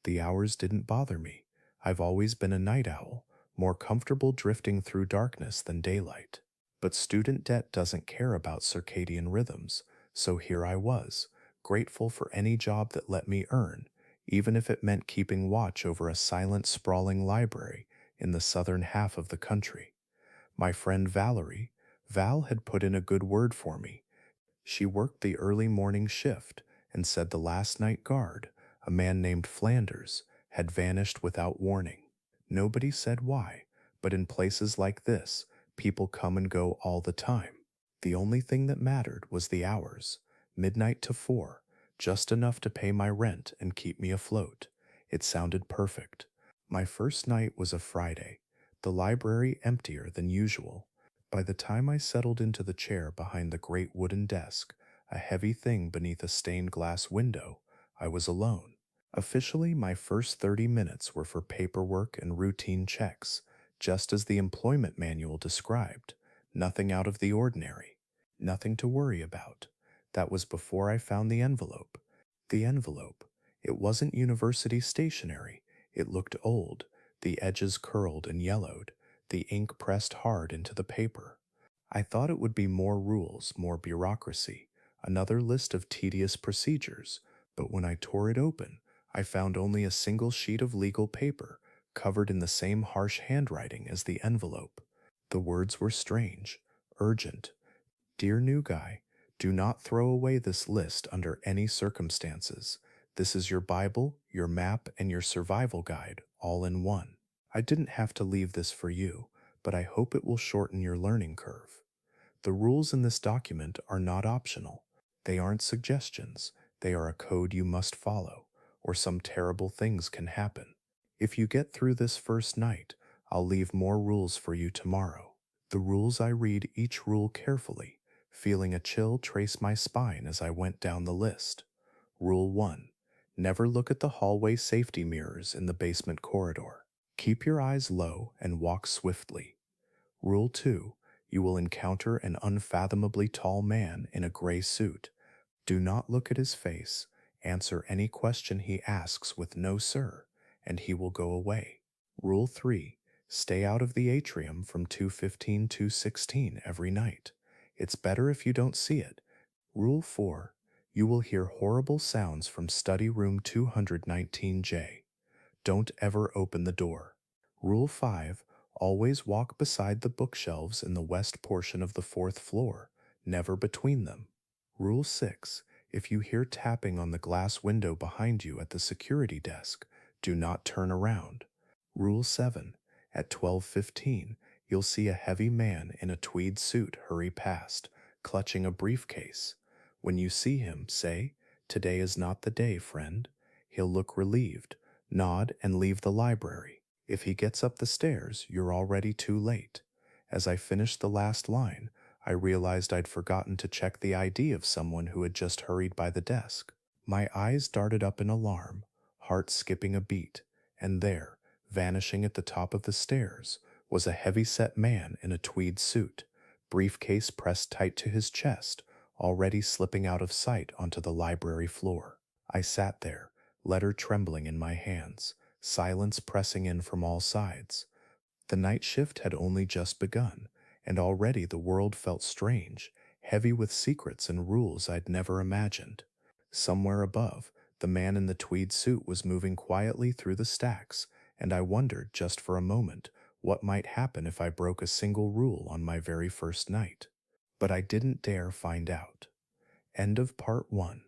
The hours didn't bother me. I've always been a night owl, more comfortable drifting through darkness than daylight. But student debt doesn't care about circadian rhythms, so here I was, grateful for any job that let me earn, even if it meant keeping watch over a silent, sprawling library in the southern half of the country. My friend Valerie, Val, had put in a good word for me. She worked the early morning shift and said the last night guard, a man named Flanders, had vanished without warning. Nobody said why, but in places like this, people come and go all the time. The only thing that mattered was the hours, midnight to 4, just enough to pay my rent and keep me afloat. It sounded perfect. My first night was a Friday, the library emptier than usual. By the time I settled into the chair behind the great wooden desk, a heavy thing beneath a stained glass window, I was alone. Officially, my first 30 minutes were for paperwork and routine checks, just as the employment manual described. Nothing out of the ordinary. Nothing to worry about. That was before I found the envelope. The envelope. It wasn't university stationery. It looked old, the edges curled and yellowed, the ink pressed hard into the paper. I thought it would be more rules, more bureaucracy, another list of tedious procedures, but when I tore it open, I found only a single sheet of legal paper, covered in the same harsh handwriting as the envelope. The words were strange, urgent. Dear new guy, do not throw away this list under any circumstances. This is your Bible, your map, and your survival guide, all in one. I didn't have to leave this for you, but I hope it will shorten your learning curve. The rules in this document are not optional. They aren't suggestions. They are a code you must follow, or some terrible things can happen. If you get through this first night, I'll leave more rules for you tomorrow. The rules I read each rule carefully, feeling a chill trace my spine as I went down the list. Rule 1. Never look at the hallway safety mirrors in the basement corridor. Keep your eyes low and walk swiftly. Rule 2. You will encounter an unfathomably tall man in a gray suit. Do not look at his face. Answer any question he asks with "No, sir," and he will go away. Rule 3. Stay out of the atrium from 2:15 to 16 every night. It's better if you don't see it. Rule 4. You will hear horrible sounds from study room 219J. Don't ever open the door. Rule 5. Always walk beside the bookshelves in the west portion of the fourth floor, never between them. Rule 6. If you hear tapping on the glass window behind you at the security desk, do not turn around. Rule 7. At 12:15, you'll see a heavy man in a tweed suit hurry past, clutching a briefcase. When you see him, say, "Today is not the day, friend." He'll look relieved, nod, and leave the library. If he gets up the stairs, you're already too late. As I finished the last line, I realized I'd forgotten to check the ID of someone who had just hurried by the desk. My eyes darted up in alarm, heart skipping a beat, and there, vanishing at the top of the stairs, was a heavy-set man in a tweed suit, briefcase pressed tight to his chest, already slipping out of sight onto the library floor. I sat there, letter trembling in my hands, silence pressing in from all sides. The night shift had only just begun, and already the world felt strange, heavy with secrets and rules I'd never imagined. Somewhere above, the man in the tweed suit was moving quietly through the stacks, and I wondered just for a moment what might happen if I broke a single rule on my very first night. But I didn't dare find out. End of Part 1.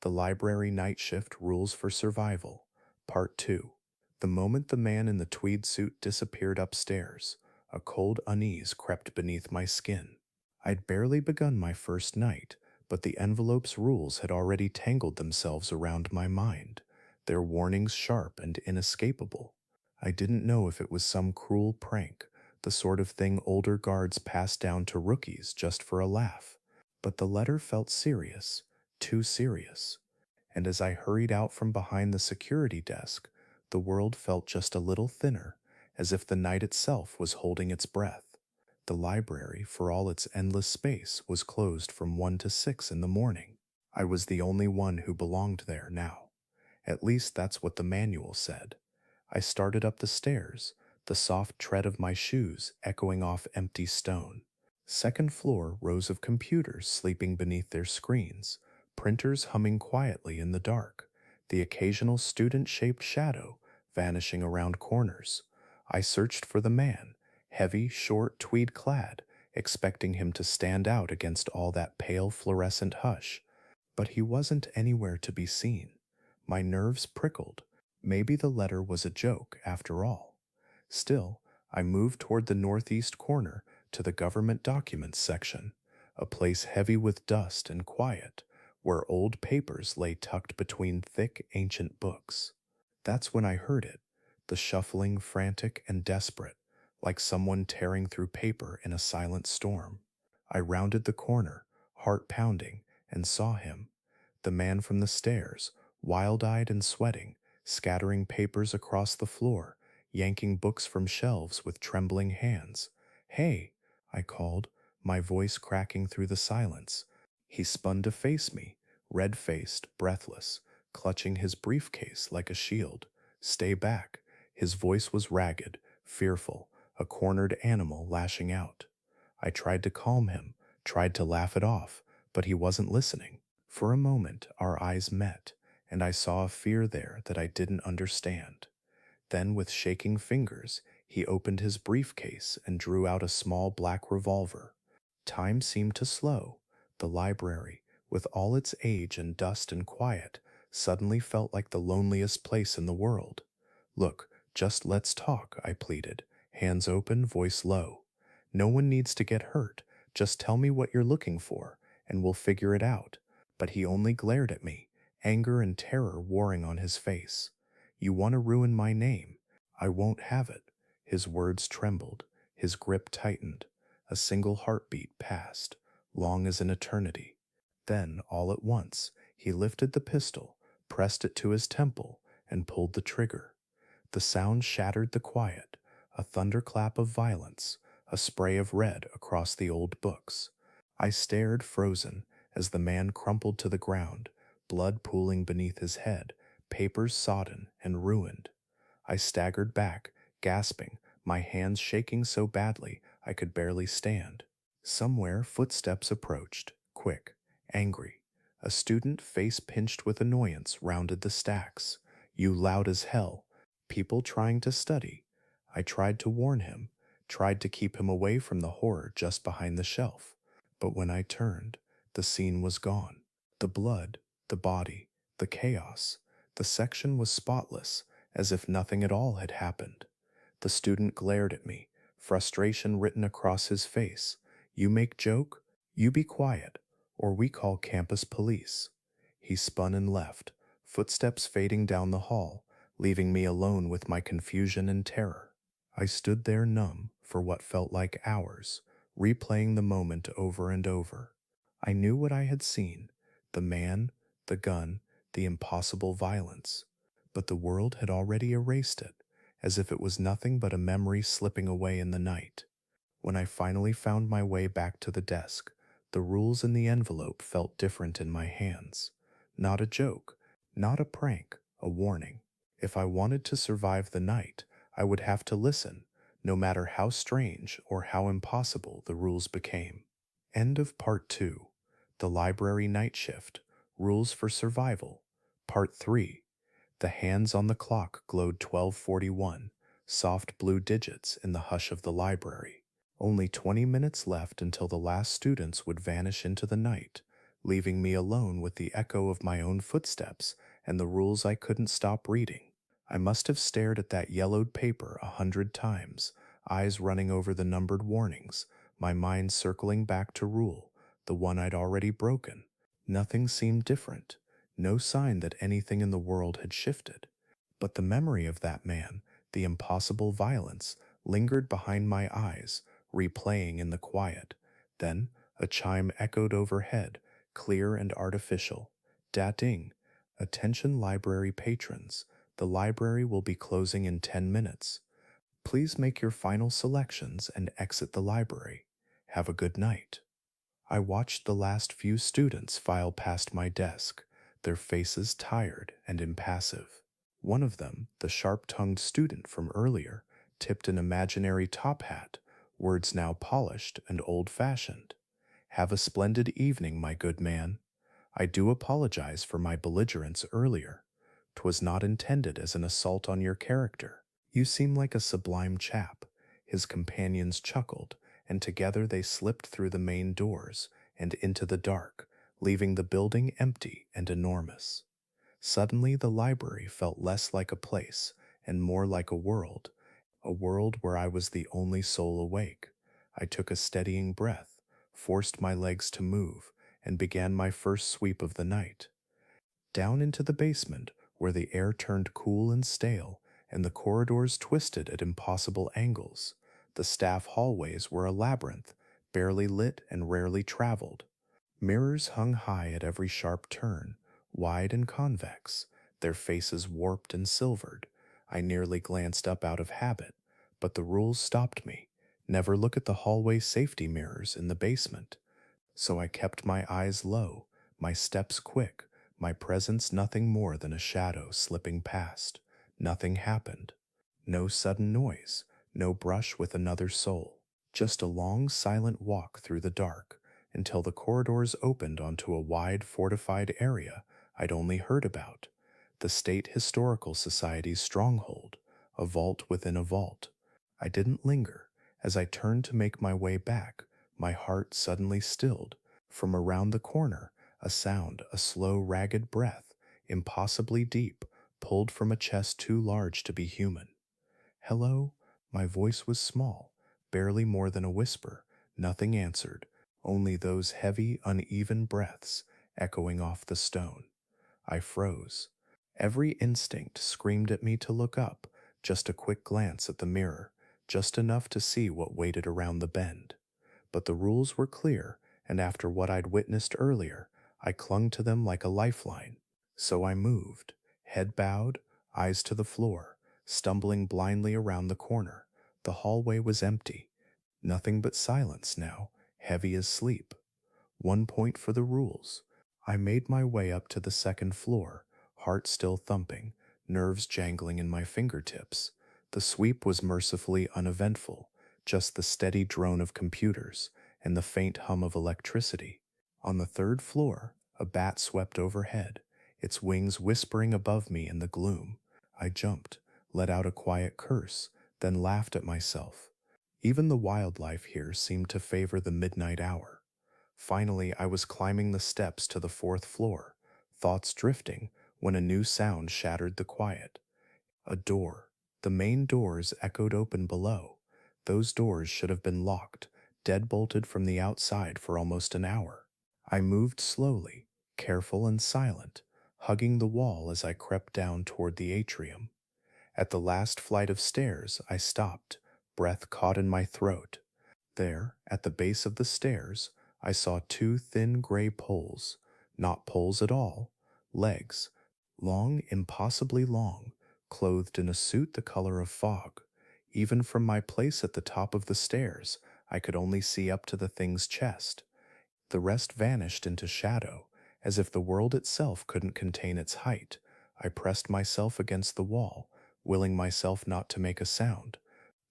The Library Night Shift Rules for Survival. Part 2. The moment the man in the tweed suit disappeared upstairs, a cold unease crept beneath my skin. I'd barely begun my first night, but the envelope's rules had already tangled themselves around my mind, their warnings sharp and inescapable. I didn't know if it was some cruel prank, the sort of thing older guards passed down to rookies just for a laugh, but the letter felt serious, too serious. And as I hurried out from behind the security desk, the world felt just a little thinner, as if the night itself was holding its breath. The library, for all its endless space, was closed from 1 to 6 in the morning. I was the only one who belonged there now. At least that's what the manual said. I started up the stairs, the soft tread of my shoes echoing off empty stone. Second floor, rows of computers sleeping beneath their screens, printers humming quietly in the dark, the occasional student-shaped shadow vanishing around corners. I searched for the man, heavy, short, tweed-clad, expecting him to stand out against all that pale fluorescent hush, but he wasn't anywhere to be seen. My nerves prickled. Maybe the letter was a joke, after all. Still, I moved toward the northeast corner to the government documents section, a place heavy with dust and quiet, where old papers lay tucked between thick, ancient books. That's when I heard it, the shuffling, frantic, and desperate, like someone tearing through paper in a silent storm. I rounded the corner, heart pounding, and saw him, the man from the stairs, wild-eyed and sweating, scattering papers across the floor, yanking books from shelves with trembling hands. "Hey," I called, my voice cracking through the silence. He spun to face me, red-faced, breathless, clutching his briefcase like a shield. "Stay back." His voice was ragged, fearful, a cornered animal lashing out. I tried to calm him, tried to laugh it off, but he wasn't listening. For a moment, our eyes met, and I saw a fear there that I didn't understand. Then, with shaking fingers, he opened his briefcase and drew out a small black revolver. Time seemed to slow. The library, with all its age and dust and quiet, suddenly felt like the loneliest place in the world. "Look, just let's talk," I pleaded, hands open, voice low. "No one needs to get hurt. Just tell me what you're looking for, and we'll figure it out." But he only glared at me, anger and terror warring on his face. "You want to ruin my name? I won't have it." His words trembled, his grip tightened. A single heartbeat passed, long as an eternity. Then, all at once, he lifted the pistol, pressed it to his temple, and pulled the trigger. The sound shattered the quiet, a thunderclap of violence, a spray of red across the old books. I stared frozen as the man crumpled to the ground, blood pooling beneath his head, papers sodden and ruined. I staggered back, gasping, my hands shaking so badly I could barely stand. Somewhere footsteps approached, quick, angry. A student, face pinched with annoyance, rounded the stacks. "You loud as hell." People trying to study. I tried to warn him, tried to keep him away from the horror just behind the shelf. But when I turned, the scene was gone. The blood, the body, the chaos. The section was spotless, as if nothing at all had happened. The student glared at me, frustration written across his face. "You make joke? You be quiet, or we call campus police." He spun and left, footsteps fading down the hall, leaving me alone with my confusion and terror. I stood there numb for what felt like hours, replaying the moment over and over. I knew what I had seen, the man, the gun, the impossible violence. But the world had already erased it, as if it was nothing but a memory slipping away in the night. When I finally found my way back to the desk, the rules in the envelope felt different in my hands. Not a joke, not a prank, a warning. If I wanted to survive the night, I would have to listen, no matter how strange or how impossible the rules became. End of Part 2. The Library Night Shift. Rules for Survival. Part 3. The hands on the clock glowed 12:41, soft blue digits in the hush of the library. Only 20 minutes left until the last students would vanish into the night, leaving me alone with the echo of my own footsteps and the rules I couldn't stop reading. I must have stared at that yellowed paper 100 times, eyes running over the numbered warnings, my mind circling back to rule, the one I'd already broken. Nothing seemed different, no sign that anything in the world had shifted. But the memory of that man, the impossible violence, lingered behind my eyes, replaying in the quiet. Then a chime echoed overhead, clear and artificial. "Da-ding. Attention library patrons. The library will be closing in 10 minutes. Please make your final selections and exit the library. Have a good night." I watched the last few students file past my desk, their faces tired and impassive. One of them, the sharp-tongued student from earlier, tipped an imaginary top hat, words now polished and old-fashioned. "Have a splendid evening, my good man. I do apologize for my belligerence earlier. 'Twas not intended as an assault on your character. You seem like a sublime chap." His companions chuckled, and together they slipped through the main doors and into the dark, leaving the building empty and enormous. Suddenly the library felt less like a place and more like a world where I was the only soul awake. I took a steadying breath, forced my legs to move, and began my first sweep of the night. Down into the basement, where the air turned cool and stale, and the corridors twisted at impossible angles. The staff hallways were a labyrinth, barely lit and rarely traveled. Mirrors hung high at every sharp turn, wide and convex, their faces warped and silvered. I nearly glanced up out of habit, but the rules stopped me. Never look at the hallway safety mirrors in the basement. So I kept my eyes low, my steps quick, my presence nothing more than a shadow slipping past. Nothing happened. No sudden noise, no brush with another soul. Just a long, silent walk through the dark until the corridors opened onto a wide, fortified area I'd only heard about. The State Historical Society's stronghold, a vault within a vault. I didn't linger. As I turned to make my way back, my heart suddenly stilled. From around the corner, a sound, a slow, ragged breath, impossibly deep, pulled from a chest too large to be human. Hello? My voice was small, barely more than a whisper. Nothing answered, only those heavy, uneven breaths echoing off the stone. I froze. Every instinct screamed at me to look up, just a quick glance at the mirror, just enough to see what waited around the bend. But the rules were clear, and after what I'd witnessed earlier, I clung to them like a lifeline. So I moved, head bowed, eyes to the floor, stumbling blindly around the corner. The hallway was empty. Nothing but silence now, heavy as sleep. 1 point for the rules. I made my way up to the second floor, heart still thumping, nerves jangling in my fingertips. The sweep was mercifully uneventful, just the steady drone of computers and the faint hum of electricity. On the third floor, a bat swept overhead, its wings whispering above me in the gloom. I jumped, let out a quiet curse, then laughed at myself. Even the wildlife here seemed to favor the midnight hour. Finally, I was climbing the steps to the fourth floor, thoughts drifting, when a new sound shattered the quiet. A door. The main doors echoed open below. Those doors should have been locked, deadbolted from the outside for almost an hour. I moved slowly, careful and silent, hugging the wall as I crept down toward the atrium. At the last flight of stairs, I stopped, breath caught in my throat. There, at the base of the stairs, I saw two thin gray poles, not poles at all, legs, long, impossibly long, clothed in a suit the color of fog. Even from my place at the top of the stairs, I could only see up to the thing's chest. The rest vanished into shadow, as if the world itself couldn't contain its height. I pressed myself against the wall, willing myself not to make a sound.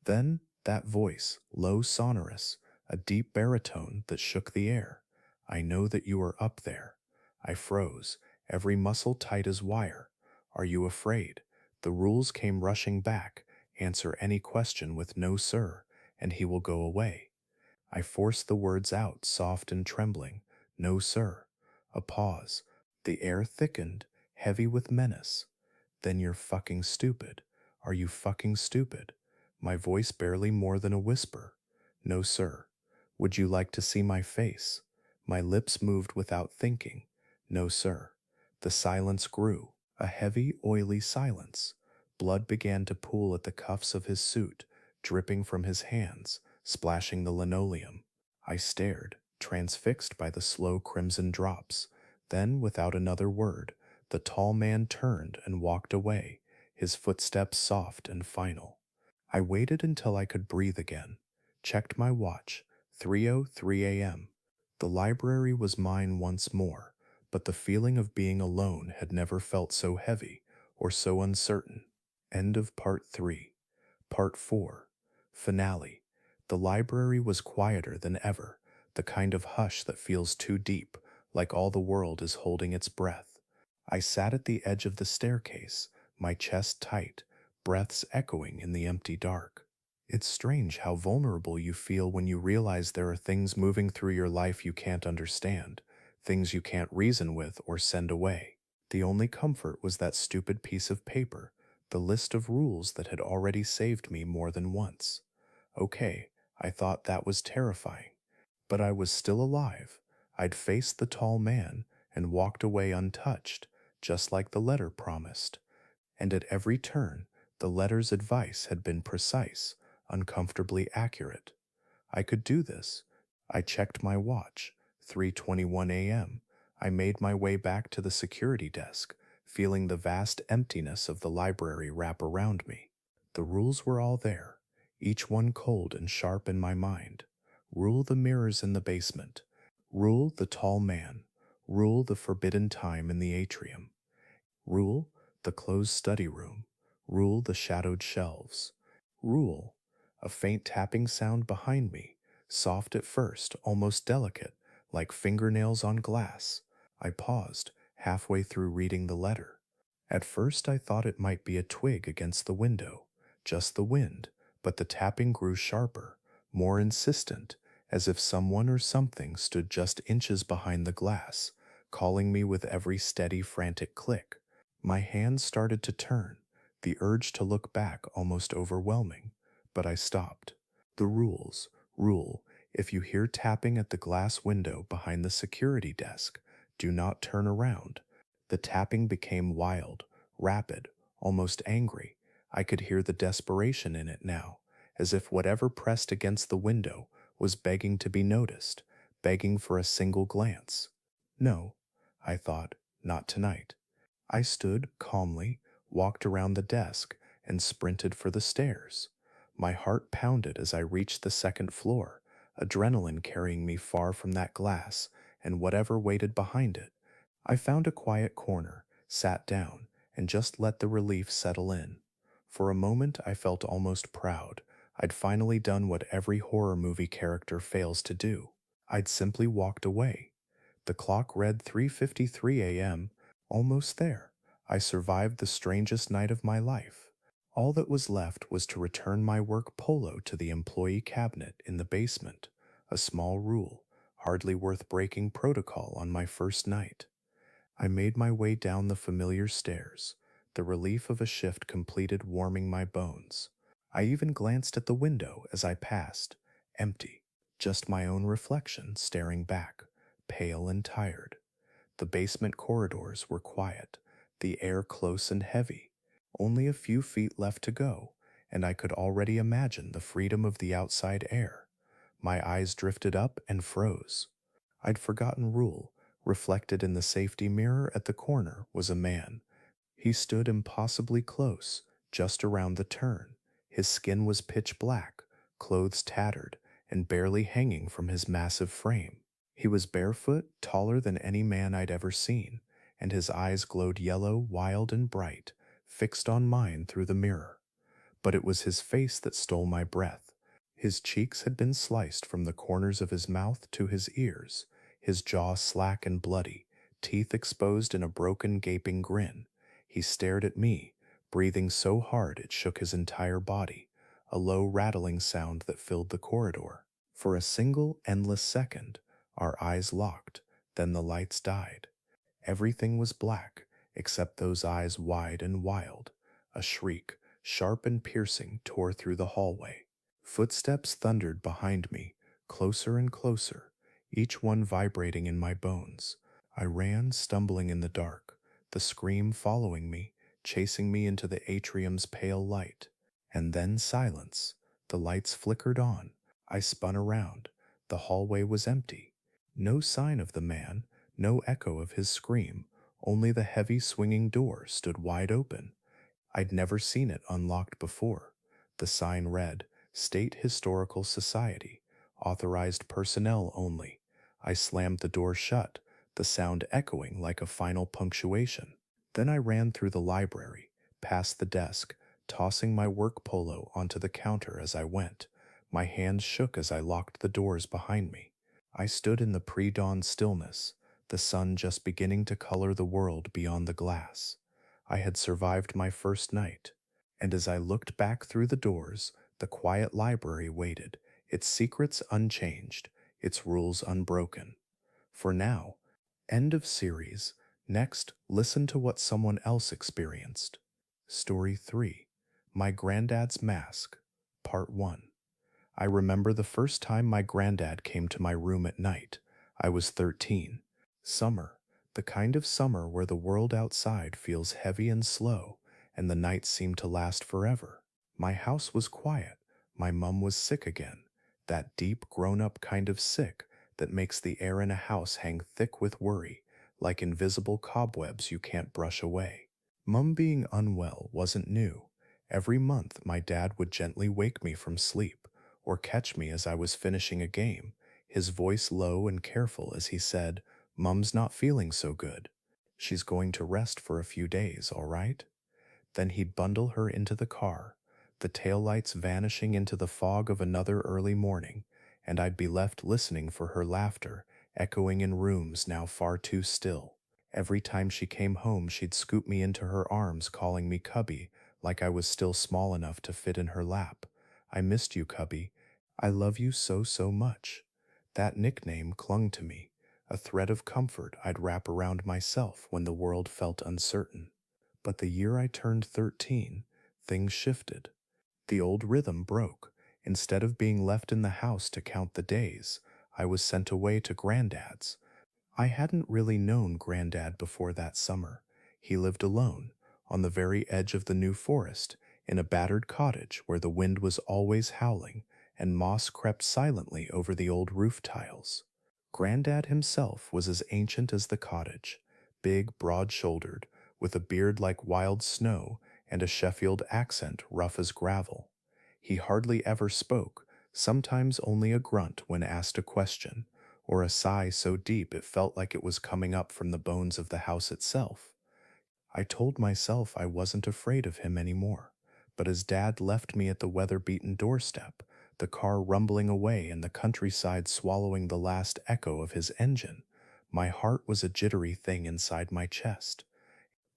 Then that voice, low sonorous, a deep baritone that shook the air. I know that you are up there. I froze, every muscle tight as wire. Are you afraid? The rules came rushing back. Answer any question with no sir, and he will go away. I forced the words out, soft and trembling. No sir. A pause. The air thickened, heavy with menace. Then you're fucking stupid. Are you fucking stupid? My voice barely more than a whisper. No, sir. Would you like to see my face? My lips moved without thinking. No, sir. The silence grew, a heavy, oily silence. Blood began to pool at the cuffs of his suit, dripping from his hands, splashing the linoleum. I stared, transfixed by the slow crimson drops. Then, without another word, the tall man turned and walked away, his footsteps soft and final. I waited until I could breathe again, checked my watch, 3:03 a.m. The library was mine once more, but the feeling of being alone had never felt so heavy or so uncertain. End of Part 3. Part 4. Finale. The library was quieter than ever, the kind of hush that feels too deep, like all the world is holding its breath. I sat at the edge of the staircase, my chest tight, breaths echoing in the empty dark. It's strange how vulnerable you feel when you realize there are things moving through your life you can't understand, things you can't reason with or send away. The only comfort was that stupid piece of paper, the list of rules that had already saved me more than once. Okay, I thought that was terrifying. But I was still alive. I'd faced the tall man and walked away untouched, just like the letter promised. And at every turn, the letter's advice had been precise, uncomfortably accurate. I could do this. I checked my watch, 3:21 a.m. I made my way back to the security desk, feeling the vast emptiness of the library wrap around me. The rules were all there, each one cold and sharp in my mind. Rule the mirrors in the basement. Rule the tall man. Rule the forbidden time in the atrium. Rule the closed study room. Rule the shadowed shelves. Rule a faint tapping sound behind me, soft at first, almost delicate, like fingernails on glass. I paused, halfway through reading the letter. At first, I thought it might be a twig against the window, just the wind, but the tapping grew sharper, more insistent, as if someone or something stood just inches behind the glass, calling me with every steady, frantic click. My hands started to turn, the urge to look back almost overwhelming, but I stopped. The rules rule if you hear tapping at the glass window behind the security desk, do not turn around. The tapping became wild, rapid, almost angry. I could hear the desperation in it now, as if whatever pressed against the window was begging to be noticed, begging for a single glance. No, I thought, not tonight. I stood calmly, walked around the desk, and sprinted for the stairs. My heart pounded as I reached the second floor, adrenaline carrying me far from that glass and whatever waited behind it. I found a quiet corner, sat down, and just let the relief settle in. For a moment, I felt almost proud. I'd finally done what every horror movie character fails to do. I'd simply walked away. The clock read 3:53 a.m., almost there. I survived the strangest night of my life. All that was left was to return my work polo to the employee cabinet in the basement, a small rule, hardly worth breaking protocol on my first night. I made my way down the familiar stairs, the relief of a shift completed warming my bones. I even glanced at the window as I passed, empty, just my own reflection staring back, pale and tired. The basement corridors were quiet, the air close and heavy. Only a few feet left to go, and I could already imagine the freedom of the outside air. My eyes drifted up and froze. I'd forgotten Rule. Reflected in the safety mirror at the corner was a man. He stood impossibly close, just around the turn. His skin was pitch black, clothes tattered, and barely hanging from his massive frame. He was barefoot, taller than any man I'd ever seen, and his eyes glowed yellow, wild, and bright, fixed on mine through the mirror. But it was his face that stole my breath. His cheeks had been sliced from the corners of his mouth to his ears, his jaw slack and bloody, teeth exposed in a broken, gaping grin. He stared at me, breathing so hard it shook his entire body, a low rattling sound that filled the corridor. For a single, endless second, our eyes locked, then the lights died. Everything was black, except those eyes wide and wild. A shriek, sharp and piercing, tore through the hallway. Footsteps thundered behind me, closer and closer, each one vibrating in my bones. I ran, stumbling in the dark, the scream following me, chasing me into the atrium's pale light. And then silence. The lights flickered on. I spun around. The hallway was empty. No sign of the man, no echo of his scream, only the heavy swinging door stood wide open. I'd never seen it unlocked before. The sign read, State Historical Society, authorized personnel only. I slammed the door shut, the sound echoing like a final punctuation. Then I ran through the library, past the desk, tossing my work polo onto the counter as I went. My hands shook as I locked the doors behind me. I stood in the pre-dawn stillness, the sun just beginning to color the world beyond the glass. I had survived my first night, and as I looked back through the doors, the quiet library waited, its secrets unchanged, its rules unbroken. For now, end of series. Next, listen to what someone else experienced. Story 3, My Granddad's Mask, Part 1. I remember the first time my granddad came to my room at night. I was 13. Summer, the kind of summer where the world outside feels heavy and slow, and the nights seem to last forever. My house was quiet. My mum was sick again, that deep, grown-up kind of sick that makes the air in a house hang thick with worry, like invisible cobwebs you can't brush away. Mum being unwell wasn't new. Every month, my dad would gently wake me from sleep, or catch me as I was finishing a game, his voice low and careful as he said, "Mum's not feeling so good. She's going to rest for a few days, all right?" Then he'd bundle her into the car, the taillights vanishing into the fog of another early morning, and I'd be left listening for her laughter, echoing in rooms now far too still. Every time she came home, she'd scoop me into her arms, calling me Cubby, like I was still small enough to fit in her lap. "I missed you, Cubby. I love you so, so much." That nickname clung to me, a thread of comfort I'd wrap around myself when the world felt uncertain. But the year I turned 13, things shifted. The old rhythm broke. Instead of being left in the house to count the days, I was sent away to Granddad's. I hadn't really known Granddad before that summer. He lived alone, on the very edge of the new forest, in a battered cottage where the wind was always howling and moss crept silently over the old roof tiles. Granddad himself was as ancient as the cottage, big, broad-shouldered, with a beard like wild snow and a Sheffield accent rough as gravel. He hardly ever spoke, sometimes only a grunt when asked a question, or a sigh so deep it felt like it was coming up from the bones of the house itself. I told myself I wasn't afraid of him anymore, but as Dad left me at the weather-beaten doorstep, the car rumbling away and the countryside swallowing the last echo of his engine, my heart was a jittery thing inside my chest.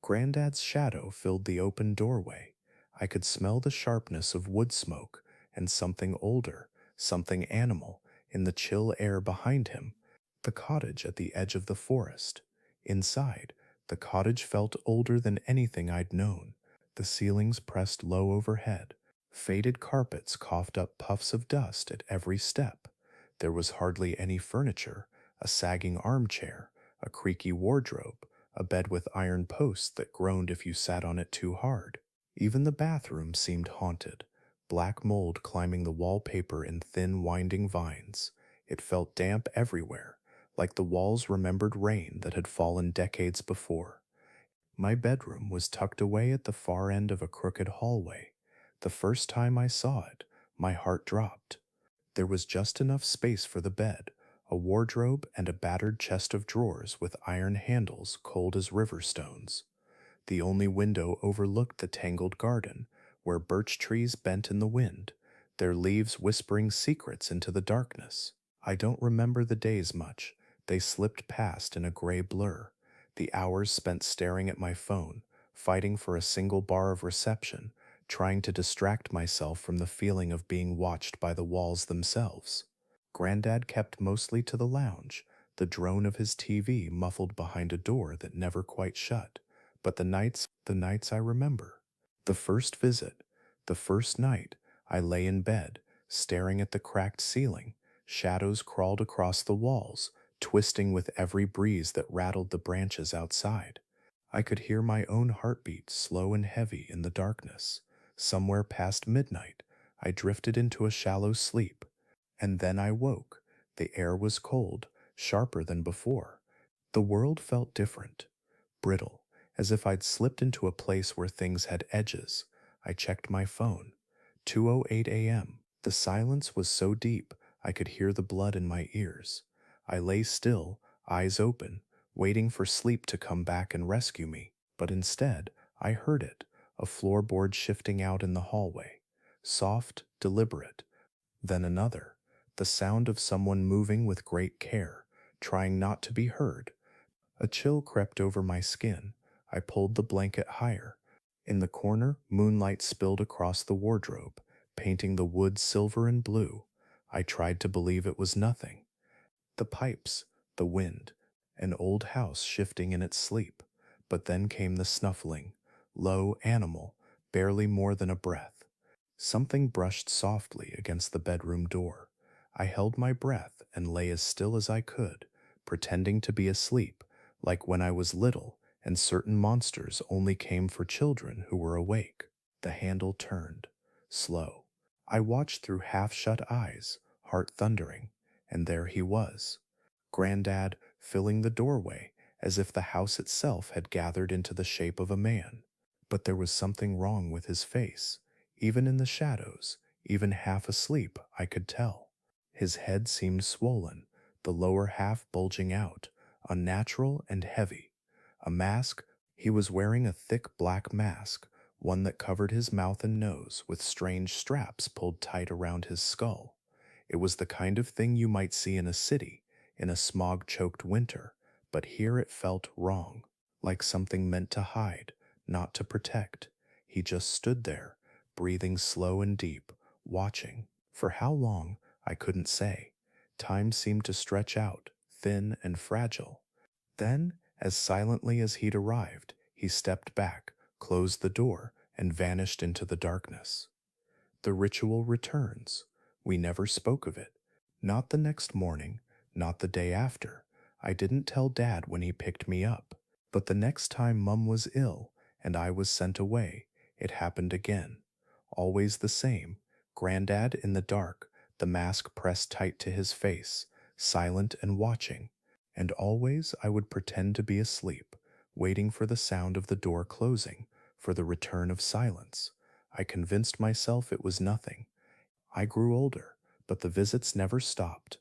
Granddad's shadow filled the open doorway. I could smell the sharpness of wood smoke and something older, something animal, in the chill air behind him. The cottage at the edge of the forest. Inside, the cottage felt older than anything I'd known. The ceilings pressed low overhead. Faded carpets coughed up puffs of dust at every step. There was hardly any furniture, a sagging armchair, a creaky wardrobe, a bed with iron posts that groaned if you sat on it too hard. Even the bathroom seemed haunted, black mold climbing the wallpaper in thin, winding vines. It felt damp everywhere, like the walls remembered rain that had fallen decades before. My bedroom was tucked away at the far end of a crooked hallway. The first time I saw it, my heart dropped. There was just enough space for the bed, a wardrobe, and a battered chest of drawers with iron handles cold as river stones. The only window overlooked the tangled garden, where birch trees bent in the wind, their leaves whispering secrets into the darkness. I don't remember the days much. They slipped past in a gray blur. The hours spent staring at my phone, fighting for a single bar of reception, trying to distract myself from the feeling of being watched by the walls themselves. Granddad kept mostly to the lounge, the drone of his TV muffled behind a door that never quite shut. But the nights I remember. The first visit, the first night, I lay in bed, staring at the cracked ceiling. Shadows crawled across the walls, twisting with every breeze that rattled the branches outside. I could hear my own heartbeat slow and heavy in the darkness. Somewhere past midnight, I drifted into a shallow sleep. And then I woke. The air was cold, sharper than before. The world felt different, brittle, as if I'd slipped into a place where things had edges. I checked my phone. 2:08 a.m. The silence was so deep I could hear the blood in my ears. I lay still, eyes open, waiting for sleep to come back and rescue me. But instead, I heard it, a floorboard shifting out in the hallway. Soft, deliberate. Then another, the sound of someone moving with great care, trying not to be heard. A chill crept over my skin. I pulled the blanket higher. In the corner, moonlight spilled across the wardrobe, painting the wood silver and blue. I tried to believe it was nothing. The pipes, the wind, an old house shifting in its sleep. But then came the snuffling, low, animal, barely more than a breath. Something brushed softly against the bedroom door. I held my breath and lay as still as I could, pretending to be asleep, like when I was little and certain monsters only came for children who were awake. The handle turned, slow. I watched through half-shut eyes, heart thundering, and there he was. Granddad filling the doorway as if the house itself had gathered into the shape of a man. But there was something wrong with his face. Even in the shadows, even half asleep, I could tell. His head seemed swollen, the lower half bulging out, unnatural and heavy. A mask, he was wearing a thick black mask, one that covered his mouth and nose with strange straps pulled tight around his skull. It was the kind of thing you might see in a city, in a smog-choked winter, but here it felt wrong, like something meant to hide, not to protect. He just stood there, breathing slow and deep, watching. For how long, I couldn't say. Time seemed to stretch out, thin and fragile. Then, as silently as he'd arrived, he stepped back, closed the door, and vanished into the darkness. The ritual returns. We never spoke of it. Not the next morning, not the day after. I didn't tell Dad when he picked me up. But the next time Mum was ill and I was sent away, it happened again. Always the same. Granddad in the dark, the mask pressed tight to his face, silent and watching. And always I would pretend to be asleep, waiting for the sound of the door closing, for the return of silence. I convinced myself it was nothing. I grew older, but the visits never stopped.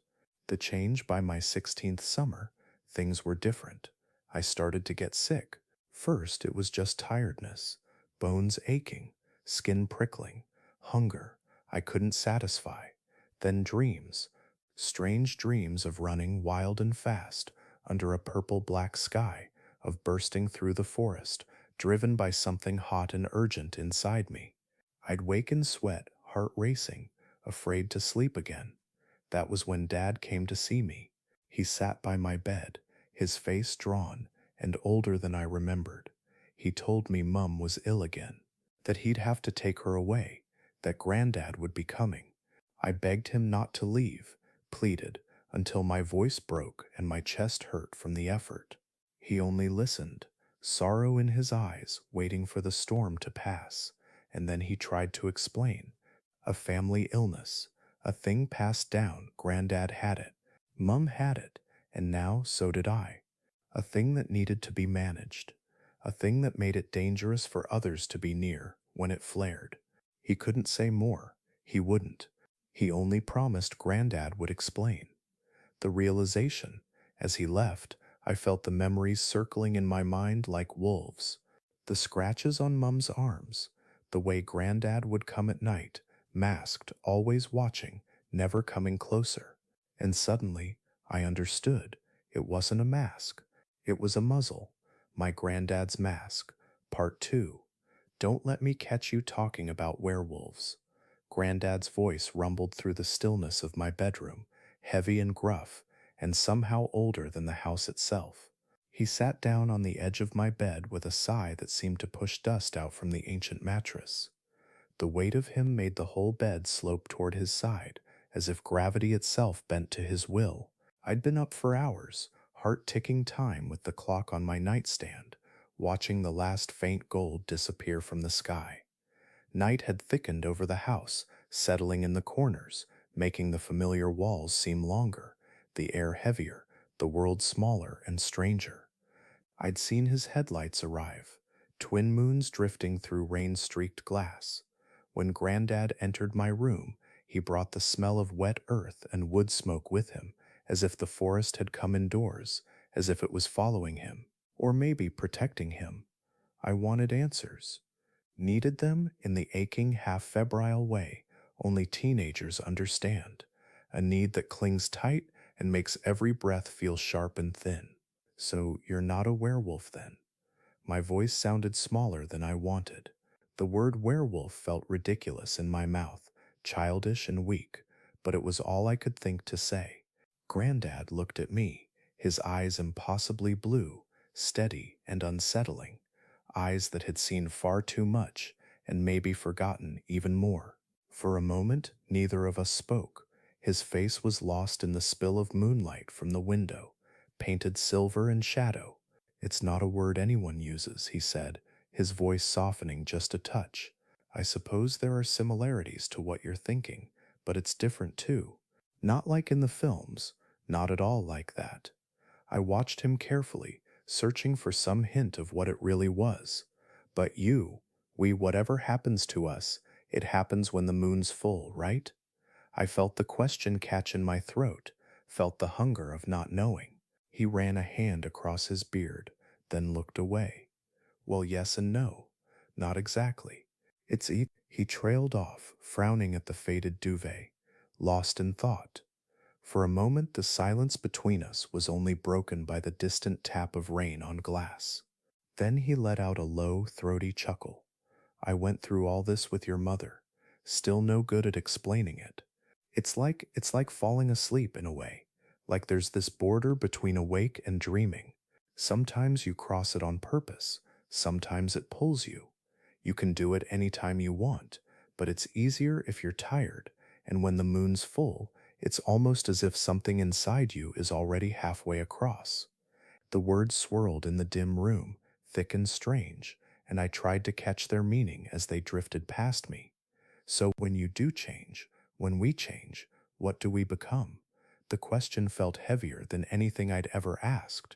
The change by my 16th summer, things were different. I started to get sick. First, it was just tiredness, bones aching, skin prickling, hunger I couldn't satisfy. Then dreams, strange dreams of running wild and fast under a purple-black sky, of bursting through the forest, driven by something hot and urgent inside me. I'd wake in sweat, heart racing, afraid to sleep again. That was when Dad came to see me. He sat by my bed, his face drawn and older than I remembered. He told me Mum was ill again, that he'd have to take her away, that Granddad would be coming. I begged him not to leave, pleaded, until my voice broke and my chest hurt from the effort. He only listened, sorrow in his eyes, waiting for the storm to pass, and then he tried to explain. A family illness, a thing passed down, Granddad had it, Mum had it, and now so did I. A thing that needed to be managed, a thing that made it dangerous for others to be near when it flared. He couldn't say more, he wouldn't. He only promised Granddad would explain. The realization, as he left, I felt the memories circling in my mind like wolves. The scratches on Mum's arms, the way Granddad would come at night, masked, always watching, never coming closer. And suddenly, I understood. It wasn't a mask. It was a muzzle. My granddad's mask. Part 2. Don't let me catch you talking about werewolves. Granddad's voice rumbled through the stillness of my bedroom, heavy and gruff, and somehow older than the house itself. He sat down on the edge of my bed with a sigh that seemed to push dust out from the ancient mattress. The weight of him made the whole bed slope toward his side, as if gravity itself bent to his will. I'd been up for hours, heart ticking time with the clock on my nightstand, watching the last faint gold disappear from the sky. Night had thickened over the house, settling in the corners, making the familiar walls seem longer, the air heavier, the world smaller and stranger. I'd seen his headlights arrive, twin moons drifting through rain-streaked glass. When Granddad entered my room, he brought the smell of wet earth and wood smoke with him, as if the forest had come indoors, as if it was following him, or maybe protecting him. I wanted answers. Needed them in the aching, half-febrile way only teenagers understand, a need that clings tight and makes every breath feel sharp and thin. So you're not a werewolf then? My voice sounded smaller than I wanted. The word werewolf felt ridiculous in my mouth, childish and weak, but it was all I could think to say. Granddad looked at me, his eyes impossibly blue, steady and unsettling, eyes that had seen far too much and maybe forgotten even more. For a moment, neither of us spoke. His face was lost in the spill of moonlight from the window, painted silver and shadow. It's not a word anyone uses, he said, his voice softening just a touch. I suppose there are similarities to what you're thinking, but it's different too. Not like in the films, not at all like that. I watched him carefully, searching for some hint of what it really was. But whatever happens to us, it happens when the moon's full, right? I felt the question catch in my throat, felt the hunger of not knowing. He ran a hand across his beard, then looked away. Well, yes and no. Not exactly. He trailed off, frowning at the faded duvet, lost in thought. For a moment, the silence between us was only broken by the distant tap of rain on glass. Then he let out a low, throaty chuckle. I went through all this with your mother, still no good at explaining it. It's like falling asleep in a way. Like there's this border between awake and dreaming. Sometimes you cross it on purpose, sometimes it pulls you. You can do it anytime you want, but it's easier if you're tired, and when the moon's full, it's almost as if something inside you is already halfway across. The words swirled in the dim room, thick and strange, and I tried to catch their meaning as they drifted past me. So when you do change, when we change, what do we become? The question felt heavier than anything I'd ever asked.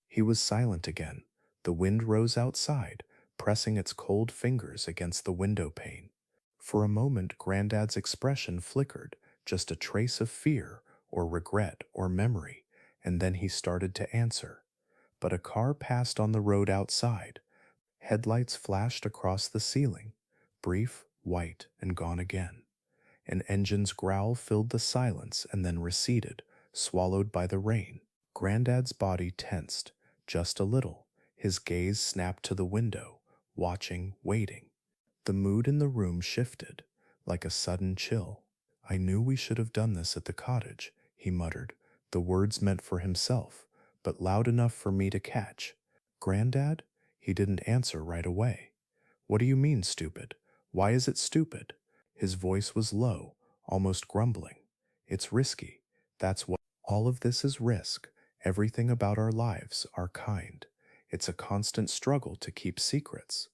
He was silent again. The wind rose outside, pressing its cold fingers against the window pane. For a moment, Grandad's expression flickered, just a trace of fear, or regret, or memory, and then he started to answer. But a car passed on the road outside. Headlights flashed across the ceiling, brief, white, and gone again. An engine's growl filled the silence and then receded, swallowed by the rain. Grandad's body tensed, just a little. His gaze snapped to the window, watching, waiting. The mood in the room shifted, like a sudden chill. I knew we should have done this at the cottage, he muttered, the words meant for himself, but loud enough for me to catch. Grandad? He didn't answer right away. What do you mean, stupid? Why is it stupid? His voice was low, almost grumbling. It's risky. That's what. All of this is risk. Everything about our lives, our kind. It's a constant struggle to keep secrets.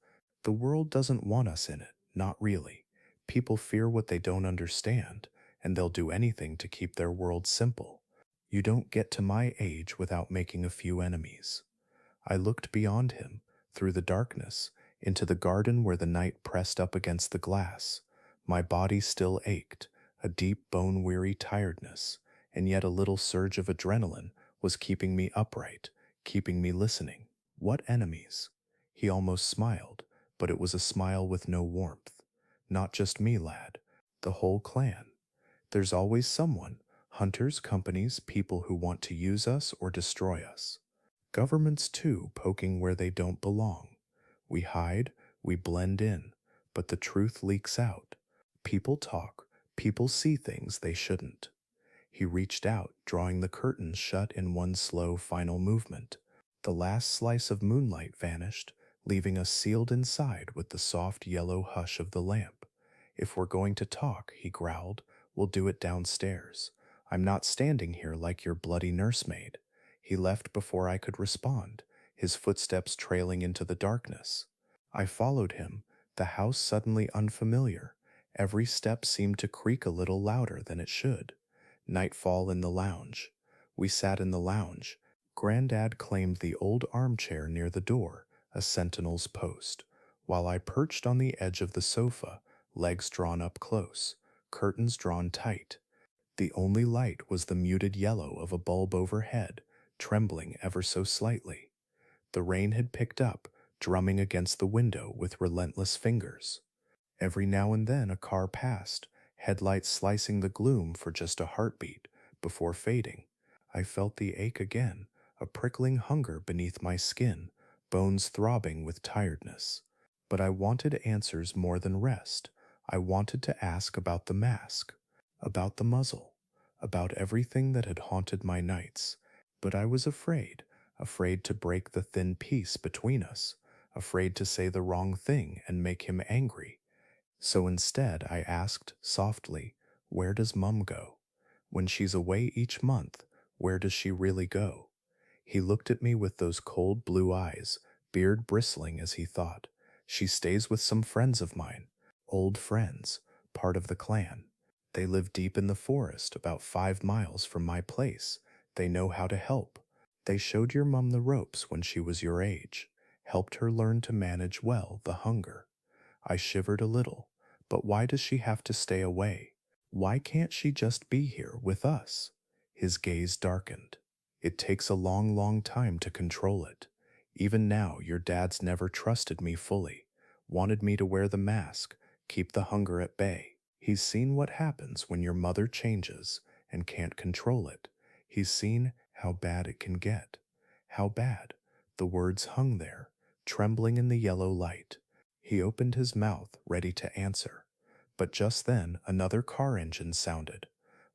The world doesn't want us in it, not really. People fear what they don't understand, and they'll do anything to keep their world simple. You don't get to my age without making a few enemies. I looked beyond him, through the darkness, into the garden where the night pressed up against the glass. My body still ached, a deep bone-weary tiredness, and yet a little surge of adrenaline was keeping me upright, keeping me listening. What enemies? He almost smiled, but it was a smile with no warmth. Not just me, lad. The whole clan. There's always someone, hunters, companies, people who want to use us or destroy us. Governments, too, poking where they don't belong. We hide, we blend in, but the truth leaks out. People talk, people see things they shouldn't. He reached out, drawing the curtains shut in one slow, final movement. The last slice of moonlight vanished, leaving us sealed inside with the soft yellow hush of the lamp. If we're going to talk, he growled, we'll do it downstairs. I'm not standing here like your bloody nursemaid. He left before I could respond, his footsteps trailing into the darkness. I followed him, the house suddenly unfamiliar. Every step seemed to creak a little louder than it should. Nightfall in the lounge. We sat in the lounge. Grandad claimed the old armchair near the door, a sentinel's post, while I perched on the edge of the sofa, legs drawn up close, curtains drawn tight. The only light was the muted yellow of a bulb overhead, trembling ever so slightly. The rain had picked up, drumming against the window with relentless fingers. Every now and then a car passed, headlights slicing the gloom for just a heartbeat, before fading. I felt the ache again, a prickling hunger beneath my skin, bones throbbing with tiredness. But I wanted answers more than rest. I wanted to ask about the mask, about the muzzle, about everything that had haunted my nights. But I was afraid, afraid to break the thin peace between us, afraid to say the wrong thing and make him angry. So instead, I asked softly, where does Mum go? When she's away each month, where does she really go? He looked at me with those cold blue eyes, beard bristling as he thought. She stays with some friends of mine, old friends, part of the clan. They live deep in the forest, about 5 miles from my place. They know how to help. They showed your mum the ropes when she was your age, helped her learn to manage well the hunger. I shivered a little. But why does she have to stay away? Why can't she just be here with us? His gaze darkened. It takes a long, long time to control it. Even now, your dad's never trusted me fully, wanted me to wear the mask, keep the hunger at bay. He's seen what happens when your mother changes and can't control it. He's seen how bad it can get. How bad? The words hung there, trembling in the yellow light. He opened his mouth, ready to answer. But just then, another car engine sounded.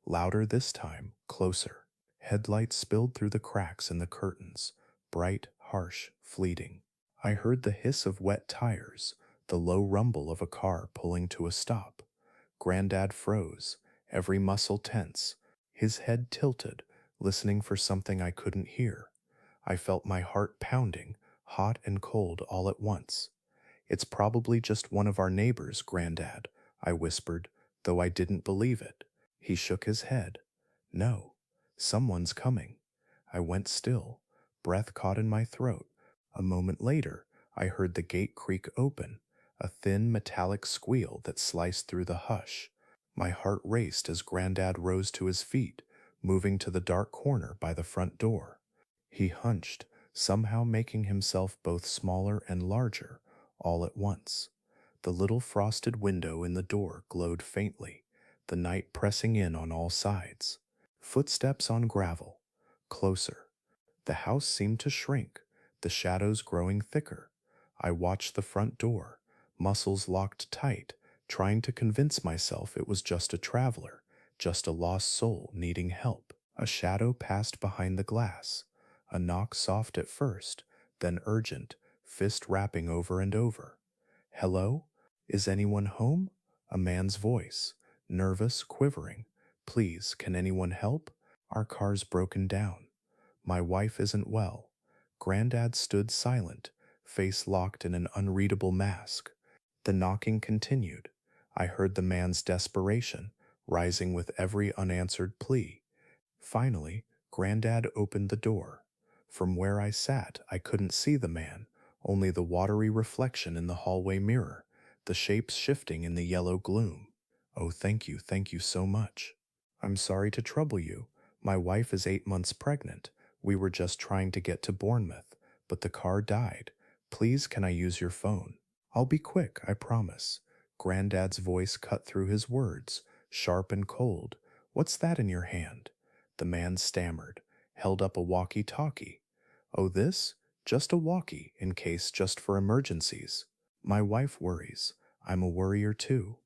Louder this time, closer. Headlights spilled through the cracks in the curtains, bright, harsh, fleeting. I heard the hiss of wet tires, the low rumble of a car pulling to a stop. Granddad froze, every muscle tense, his head tilted, listening for something I couldn't hear. I felt my heart pounding, hot and cold all at once. "It's probably just one of our neighbors, Granddad," I whispered, though I didn't believe it. He shook his head. "No, someone's coming." I went still, breath caught in my throat. A moment later, I heard the gate creak open, a thin metallic squeal that sliced through the hush. My heart raced as Granddad rose to his feet, moving to the dark corner by the front door. He hunched, somehow making himself both smaller and larger, all at once. The little frosted window in the door glowed faintly, the night pressing in on all sides. Footsteps on gravel. Closer. The house seemed to shrink, the shadows growing thicker. I watched the front door, muscles locked tight, trying to convince myself it was just a traveler, just a lost soul needing help. A shadow passed behind the glass, a knock soft at first, then urgent, fist rapping over and over. "Hello? Is anyone home?" A man's voice, nervous, quivering. "Please, can anyone help? Our car's broken down. My wife isn't well." Granddad stood silent, face locked in an unreadable mask. The knocking continued. I heard the man's desperation, rising with every unanswered plea. Finally, Granddad opened the door. From where I sat, I couldn't see the man, only the watery reflection in the hallway mirror, the shapes shifting in the yellow gloom. "Oh, thank you so much. I'm sorry to trouble you. My wife is 8 months pregnant. We were just trying to get to Bournemouth, but the car died. Please, can I use your phone?" "I'll be quick, I promise." Granddad's voice cut through his words, sharp and cold. "What's that in your hand?" The man stammered, held up a walkie-talkie. "Oh, this? Just a walkie, in case, just for emergencies. My wife worries. I'm a worrier too."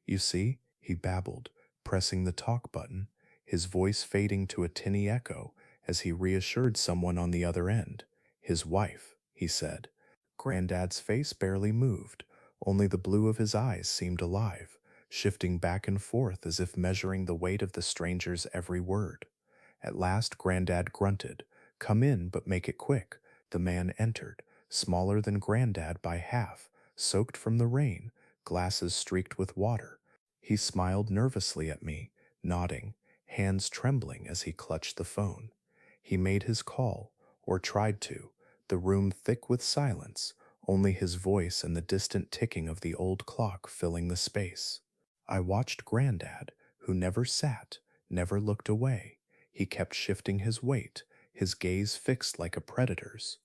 "You see," he babbled, pressing the talk button, his voice fading to a tinny echo as he reassured someone on the other end. "His wife," he said. Granddad's face barely moved, only the blue of his eyes seemed alive, shifting back and forth as if measuring the weight of the stranger's every word. At last Granddad grunted, "Come in, but make it quick." The man entered, smaller than Granddad by half, soaked from the rain, glasses streaked with water. He smiled nervously at me, nodding, hands trembling as he clutched the phone. He made his call, or tried to, the room thick with silence, only his voice and the distant ticking of the old clock filling the space. I watched Granddad, who never sat, never looked away. He kept shifting his weight, his gaze fixed like a predator's.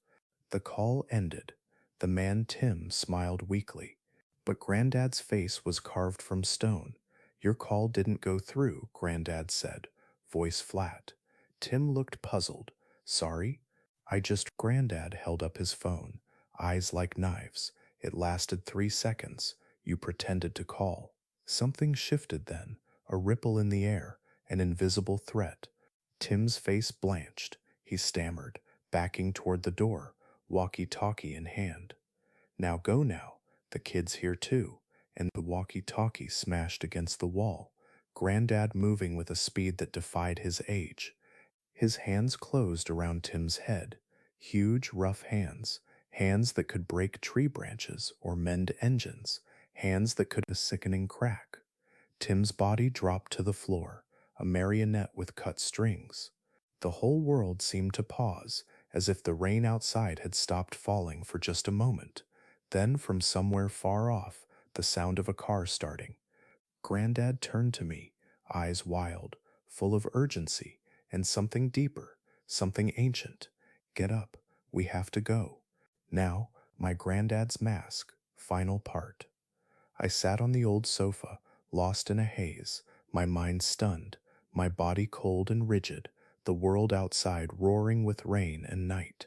The call ended. The man Tim smiled weakly, but Granddad's face was carved from stone. "Your call didn't go through," Granddad said, voice flat. Tim looked puzzled. "Sorry?" Granddad held up his phone, eyes like knives. "It lasted 3 seconds. You pretended to call." Something shifted then, a ripple in the air, an invisible threat. Tim's face blanched. He stammered, backing toward the door, walkie-talkie in hand. "Now go now. The kid's here too." And the walkie-talkie smashed against the wall, Granddad moving with a speed that defied his age. His hands closed around Tim's head, huge, rough hands, hands that could break tree branches or mend engines, hands that could a sickening crack. Tim's body dropped to the floor, a marionette with cut strings. The whole world seemed to pause, as if the rain outside had stopped falling for just a moment. Then, from somewhere far off, the sound of a car starting. Granddad turned to me, eyes wild, full of urgency, and something deeper, something ancient. Get up, we have to go. Now, my granddad's mask, final part. I sat on the old sofa, lost in a haze, my mind stunned, my body cold and rigid, the world outside roaring with rain and night.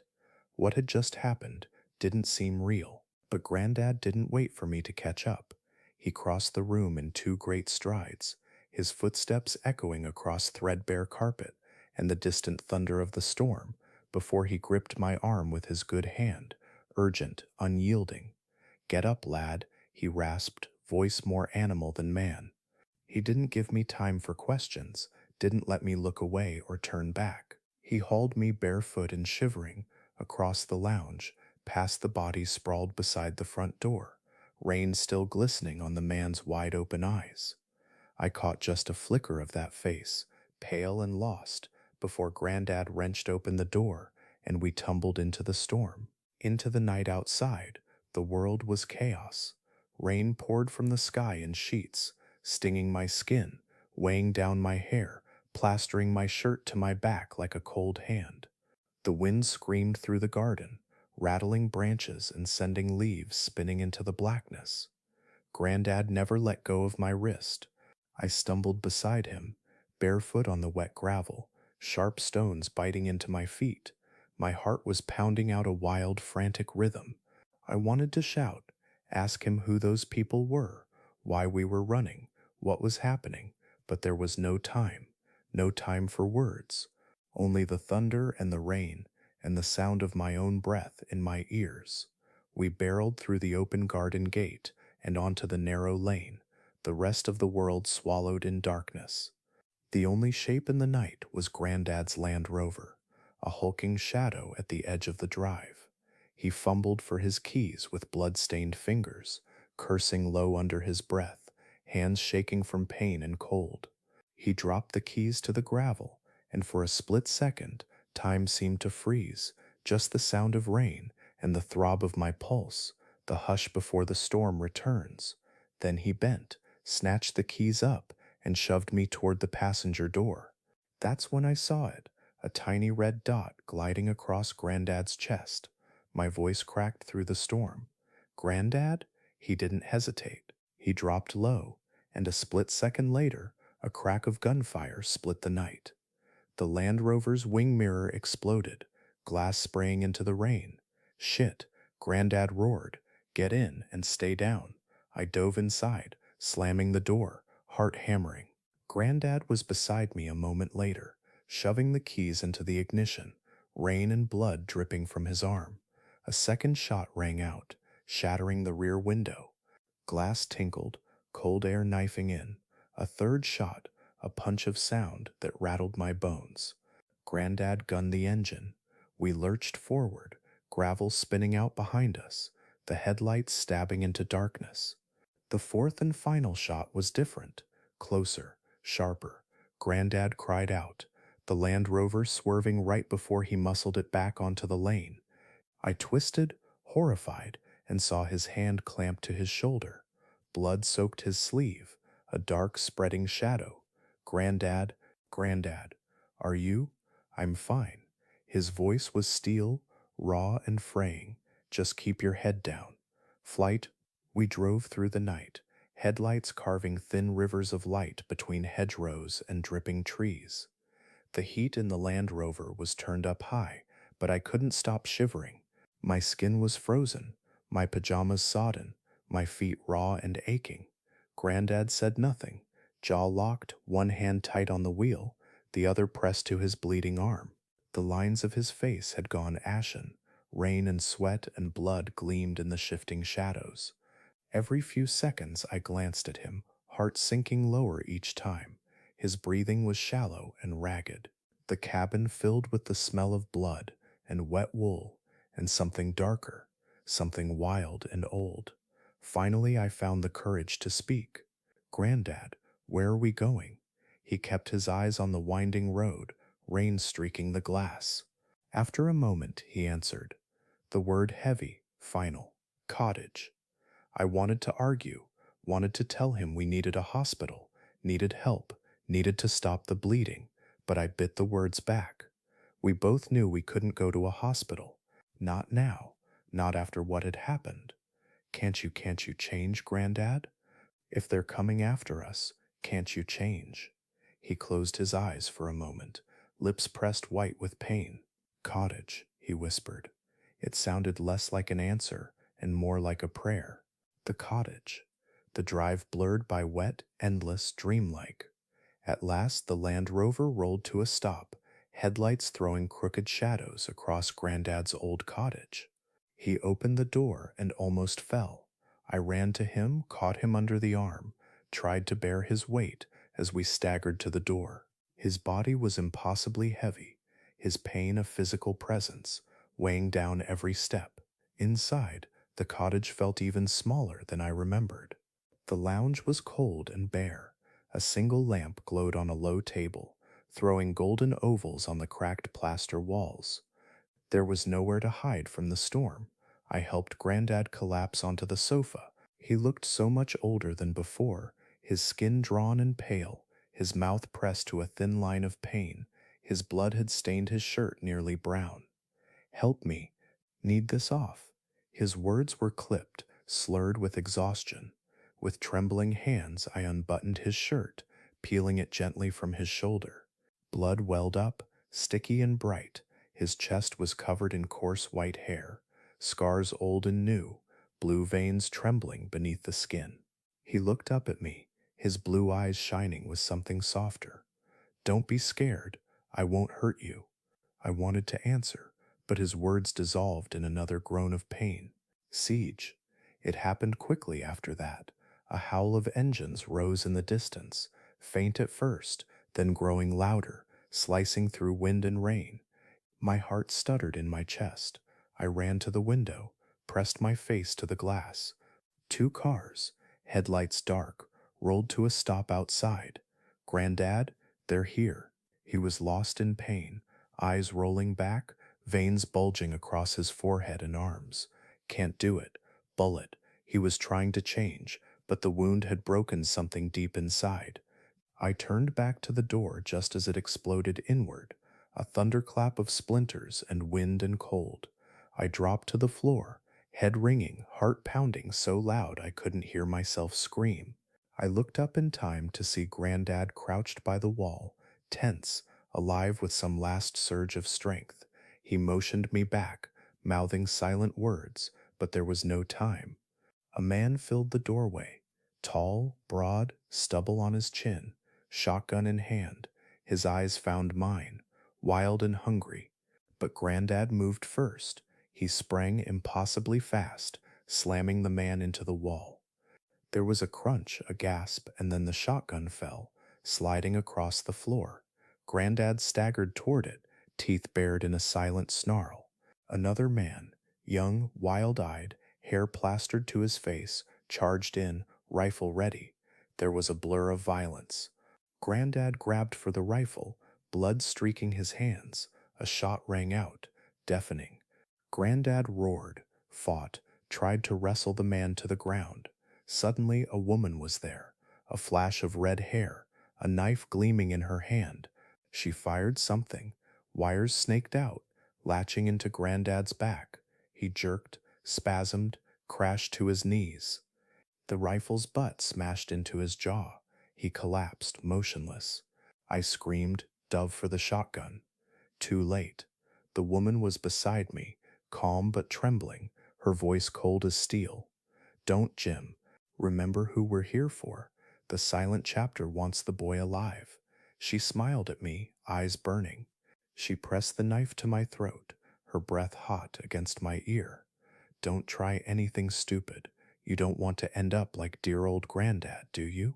What had just happened didn't seem real, but Granddad didn't wait for me to catch up. He crossed the room in two great strides, his footsteps echoing across threadbare carpet and the distant thunder of the storm, before he gripped my arm with his good hand, urgent, unyielding. Get up, lad, he rasped, voice more animal than man. He didn't give me time for questions, didn't let me look away or turn back. He hauled me barefoot and shivering across the lounge, past the body sprawled beside the front door, rain still glistening on the man's wide open eyes. I caught just a flicker of that face, pale and lost, before Grandad wrenched open the door and we tumbled into the storm. Into the night outside, the world was chaos. Rain poured from the sky in sheets, stinging my skin, weighing down my hair, plastering my shirt to my back like a cold hand. The wind screamed through the garden, rattling branches and sending leaves spinning into the blackness. Grandad never let go of my wrist. I stumbled beside him, barefoot on the wet gravel, sharp stones biting into my feet. My heart was pounding out a wild, frantic rhythm. I wanted to shout, ask him who those people were, why we were running, what was happening, but there was no time, no time for words, only the thunder and the rain and the sound of my own breath in my ears. We barreled through the open garden gate and onto the narrow lane, the rest of the world swallowed in darkness. The only shape in the night was Grandad's Land Rover, a hulking shadow at the edge of the drive. He fumbled for his keys with blood-stained fingers, cursing low under his breath, hands shaking from pain and cold. He dropped the keys to the gravel, and for a split second, time seemed to freeze, just the sound of rain and the throb of my pulse, the hush before the storm returns. Then he bent, snatched the keys up, and shoved me toward the passenger door. That's when I saw it, a tiny red dot gliding across Grandad's chest. My voice cracked through the storm. Grandad? He didn't hesitate. He dropped low, and a split second later, a crack of gunfire split the night. The Land Rover's wing mirror exploded, glass spraying into the rain. Shit, Grandad roared. Get in and stay down. I dove inside, slamming the door, heart hammering. Grandad was beside me a moment later, shoving the keys into the ignition, rain and blood dripping from his arm. A second shot rang out, shattering the rear window. Glass tinkled, cold air knifing in. A third shot, a punch of sound that rattled my bones. Grandad gunned the engine. We lurched forward, gravel spinning out behind us, the headlights stabbing into darkness. The fourth and final shot was different, closer, sharper. Grandad cried out, the Land Rover swerving right before he muscled it back onto the lane. I twisted, horrified, and saw his hand clamped to his shoulder. Blood soaked his sleeve, a dark spreading shadow. Grandad, Grandad, are you? I'm fine. His voice was steel, raw and fraying. Just keep your head down. Flight. We drove through the night, headlights carving thin rivers of light between hedgerows and dripping trees. The heat in the Land Rover was turned up high, but I couldn't stop shivering. My skin was frozen, my pajamas sodden, my feet raw and aching. Grandad said nothing, jaw locked, one hand tight on the wheel, the other pressed to his bleeding arm. The lines of his face had gone ashen, rain and sweat and blood gleamed in the shifting shadows. Every few seconds I glanced at him, heart sinking lower each time. His breathing was shallow and ragged. The cabin filled with the smell of blood and wet wool and something darker, something wild and old. Finally I found the courage to speak. Grandad, where are we going? He kept his eyes on the winding road, rain streaking the glass. After a moment he answered, the word heavy, final, cottage. I wanted to argue, wanted to tell him we needed a hospital, needed help, needed to stop the bleeding, but I bit the words back. We both knew we couldn't go to a hospital. Not now, not after what had happened. Can't you change, Grandad? If they're coming after us, can't you change? He closed his eyes for a moment, lips pressed white with pain. Cottage, he whispered. It sounded less like an answer and more like a prayer. The cottage. The drive blurred by wet, endless, dreamlike. At last the Land Rover rolled to a stop, headlights throwing crooked shadows across Grandad's old cottage. He opened the door and almost fell. I ran to him, caught him under the arm, tried to bear his weight as we staggered to the door. His body was impossibly heavy, his pain a physical presence, weighing down every step. Inside, the cottage felt even smaller than I remembered. The lounge was cold and bare. A single lamp glowed on a low table, throwing golden ovals on the cracked plaster walls. There was nowhere to hide from the storm. I helped Grandad collapse onto the sofa. He looked so much older than before, his skin drawn and pale, his mouth pressed to a thin line of pain. His blood had stained his shirt nearly brown. Help me. Need this off. His words were clipped, slurred with exhaustion. With trembling hands, I unbuttoned his shirt, peeling it gently from his shoulder. Blood welled up, sticky and bright. His chest was covered in coarse white hair, scars old and new, blue veins trembling beneath the skin. He looked up at me, his blue eyes shining with something softer. Don't be scared. I won't hurt you. I wanted to answer, but his words dissolved in another groan of pain. Siege. It happened quickly after that. A howl of engines rose in the distance, faint at first, then growing louder, slicing through wind and rain. My heart stuttered in my chest. I ran to the window, pressed my face to the glass. Two cars, headlights dark, rolled to a stop outside. Grandad, they're here. He was lost in pain, eyes rolling back, veins bulging across his forehead and arms. Can't do it. Bullet. He was trying to change, but the wound had broken something deep inside. I turned back to the door just as it exploded inward, a thunderclap of splinters and wind and cold. I dropped to the floor, head ringing, heart pounding so loud I couldn't hear myself scream. I looked up in time to see Grandad crouched by the wall, tense, alive with some last surge of strength. He motioned me back, mouthing silent words, but there was no time. A man filled the doorway, tall, broad, stubble on his chin, shotgun in hand. His eyes found mine, wild and hungry. But Grandad moved first. He sprang impossibly fast, slamming the man into the wall. There was a crunch, a gasp, and then the shotgun fell, sliding across the floor. Grandad staggered toward it, teeth bared in a silent snarl. Another man, young, wild-eyed, hair plastered to his face, charged in, rifle ready. There was a blur of violence. Grandad grabbed for the rifle, blood streaking his hands. A shot rang out, deafening. Grandad roared, fought, tried to wrestle the man to the ground. Suddenly a woman was there, a flash of red hair, a knife gleaming in her hand. She fired something. Wires snaked out, latching into Grandad's back. He jerked, spasmed, crashed to his knees. The rifle's butt smashed into his jaw. He collapsed, motionless. I screamed, dove for the shotgun. Too late. The woman was beside me, calm but trembling, her voice cold as steel. Don't, Jim. Remember who we're here for. The silent chapter wants the boy alive. She smiled at me, eyes burning. She pressed the knife to my throat, her breath hot against my ear. Don't try anything stupid. You don't want to end up like dear old Grandad, do you?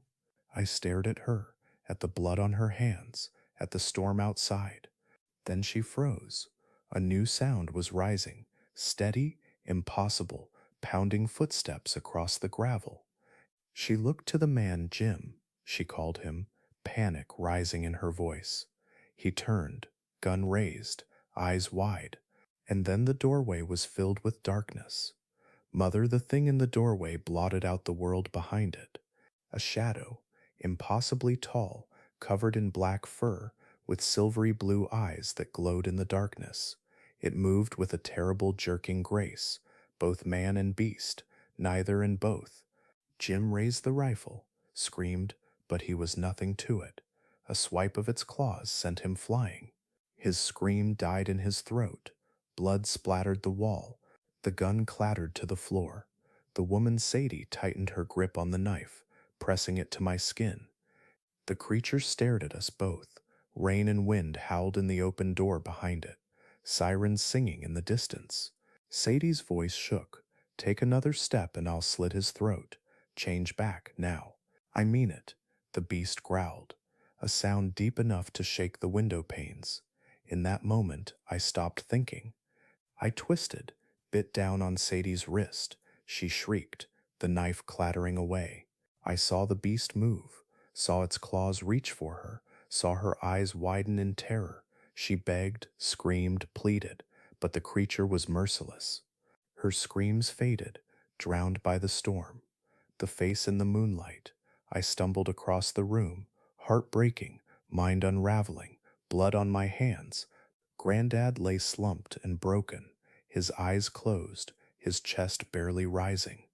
I stared at her, at the blood on her hands, at the storm outside. Then she froze. A new sound was rising, steady, impossible, pounding footsteps across the gravel. She looked to the man Jim, she called him, panic rising in her voice. He turned, gun raised, eyes wide, and then the doorway was filled with darkness. Mother, the thing in the doorway blotted out the world behind it. A shadow, impossibly tall, covered in black fur, with silvery blue eyes that glowed in the darkness. It moved with a terrible jerking grace, both man and beast, neither and both. Jim raised the rifle, screamed, but he was nothing to it. A swipe of its claws sent him flying. His scream died in his throat. Blood splattered the wall. The gun clattered to the floor. The woman Sadie tightened her grip on the knife, pressing it to my skin. The creature stared at us both. Rain and wind howled in the open door behind it, sirens singing in the distance. Sadie's voice shook. "Take another step and I'll slit his throat. Change back, now." "I mean it," the beast growled, a sound deep enough to shake the window panes. In that moment, I stopped thinking. I twisted, bit down on Sadie's wrist. She shrieked, the knife clattering away. I saw the beast move, saw its claws reach for her, saw her eyes widen in terror. She begged, screamed, pleaded, but the creature was merciless. Her screams faded, drowned by the storm. The face in the moonlight. I stumbled across the room, heart breaking, mind unraveling, blood on my hands. Grandad lay slumped and broken, his eyes closed, his chest barely rising.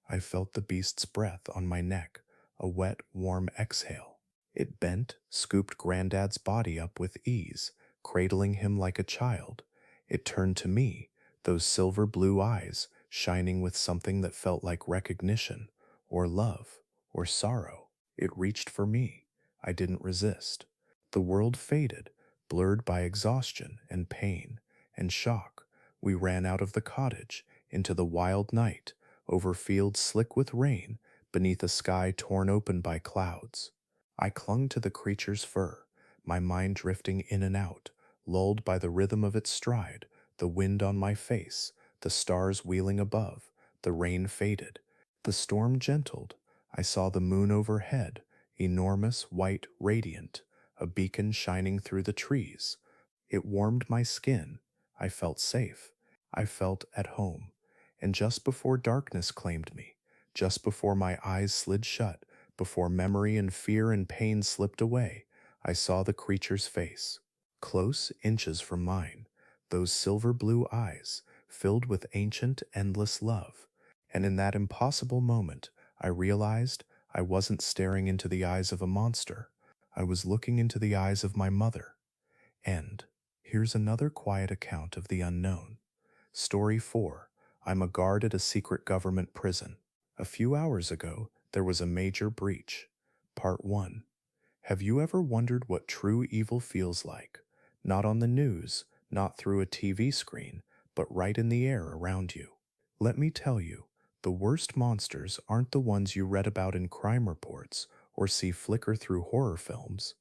I felt the beast's breath on my neck, a wet, warm exhale. It bent, scooped Grandad's body up with ease, cradling him like a child. It turned to me, those silver blue eyes shining with something that felt like recognition, or love, or sorrow. It reached for me. I didn't resist. The world faded, blurred by exhaustion and pain and shock. We ran out of the cottage, into the wild night, over fields slick with rain, beneath a sky torn open by clouds. I clung to the creature's fur, my mind drifting in and out, lulled by the rhythm of its stride, the wind on my face, the stars wheeling above. The rain faded. The storm gentled. I saw the moon overhead, enormous, white, radiant, a beacon shining through the trees. It warmed my skin. I felt safe. I felt at home. And just before darkness claimed me, just before my eyes slid shut, before memory and fear and pain slipped away, I saw the creature's face, close, inches from mine, those silver blue eyes, filled with ancient, endless love. And in that impossible moment, I realized I wasn't staring into the eyes of a monster. I was looking into the eyes of my mother. And here's another quiet account of the unknown. Story 4. I'm a guard at a secret government prison. A few hours ago, there was a major breach. Part 1. Have you ever wondered what true evil feels like? Not on the news, not through a TV screen, but right in the air around you. Let me tell you, the worst monsters aren't the ones you read about in crime reports or see flicker through horror films.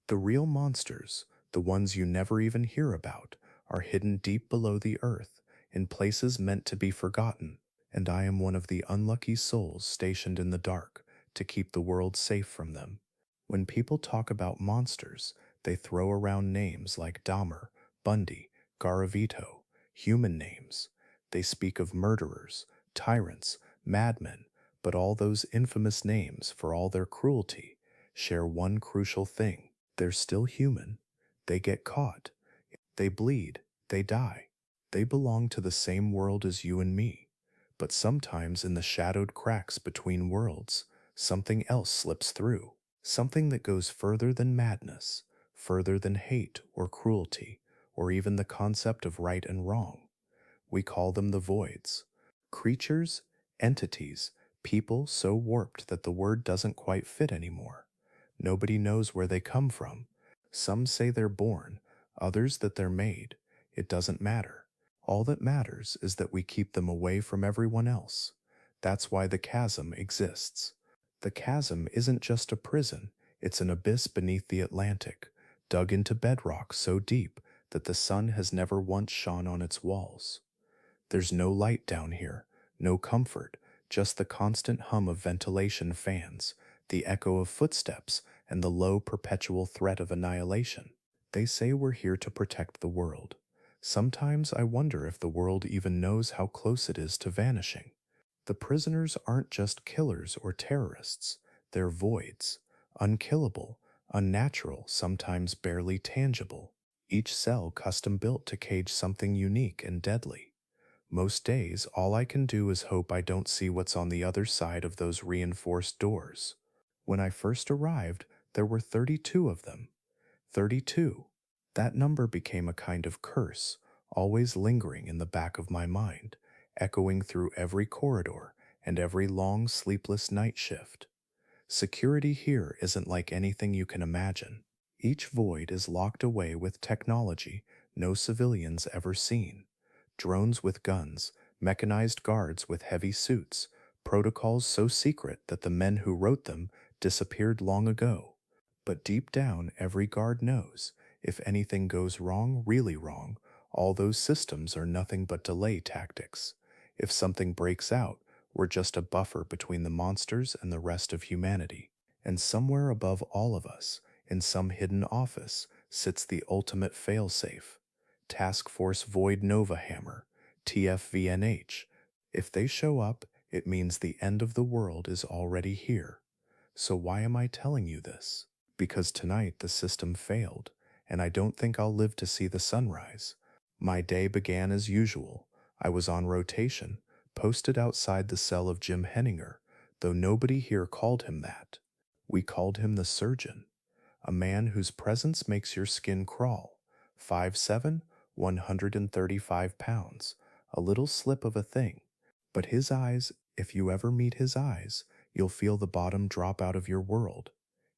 The real monsters, the ones you never even hear about, are hidden deep below the earth, in places meant to be forgotten, and I am one of the unlucky souls stationed in the dark to keep the world safe from them. When people talk about monsters, they throw around names like Dahmer, Bundy, Garavito, human names. They speak of murderers, tyrants, madmen, but all those infamous names, for all their cruelty, share one crucial thing. They're still human. They get caught. They bleed. They die. They belong to the same world as you and me. But sometimes in the shadowed cracks between worlds, something else slips through. Something that goes further than madness, further than hate or cruelty, or even the concept of right and wrong. We call them the voids. Creatures, entities, people so warped that the word doesn't quite fit anymore. Nobody knows where they come from. Some say they're born, others that they're made. It doesn't matter. All that matters is that we keep them away from everyone else. That's why the chasm exists. The chasm isn't just a prison, it's an abyss beneath the Atlantic, dug into bedrock so deep that the sun has never once shone on its walls. There's no light down here, no comfort, just the constant hum of ventilation fans, the echo of footsteps, and the low perpetual threat of annihilation. They say we're here to protect the world. Sometimes I wonder if the world even knows how close it is to vanishing. The prisoners aren't just killers or terrorists. They're voids, unkillable, Unnatural, sometimes barely tangible. Each cell custom built to cage something unique and deadly. Most days, all I can do is hope I don't see what's on the other side of those reinforced doors. When I first arrived, there were 32 of them. 32. That number became a kind of curse, always lingering in the back of my mind, echoing through every corridor and every long, sleepless night shift. Security here isn't like anything you can imagine. Each void is locked away with technology no civilians ever seen. Drones with guns, mechanized guards with heavy suits, protocols so secret that the men who wrote them disappeared long ago. But deep down, every guard knows if anything goes wrong, really wrong, all those systems are nothing but delay tactics. If something breaks out, we're just a buffer between the monsters and the rest of humanity. And somewhere above all of us, in some hidden office, sits the ultimate failsafe. Task Force Void Nova Hammer, TFVNH. If they show up, it means the end of the world is already here. So why am I telling you this? Because tonight the system failed, and I don't think I'll live to see the sunrise. My day began as usual. I was on rotation, posted outside the cell of Jim Henninger, though nobody here called him that. We called him the surgeon, a man whose presence makes your skin crawl. 5'7", 135 pounds, a little slip of a thing. But his eyes, if you ever meet his eyes, you'll feel the bottom drop out of your world.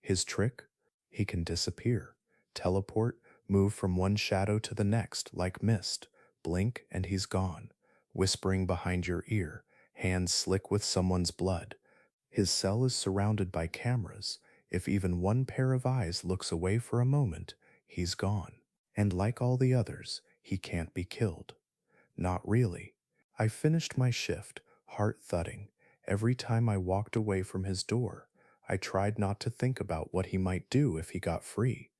His trick? He can disappear, teleport, move from one shadow to the next like mist, blink and he's gone, whispering behind your ear, hands slick with someone's blood. His cell is surrounded by cameras. If even one pair of eyes looks away for a moment, he's gone. And like all the others, he can't be killed. Not really. I finished my shift, heart thudding. Every time I walked away from his door, I tried not to think about what he might do if he got free.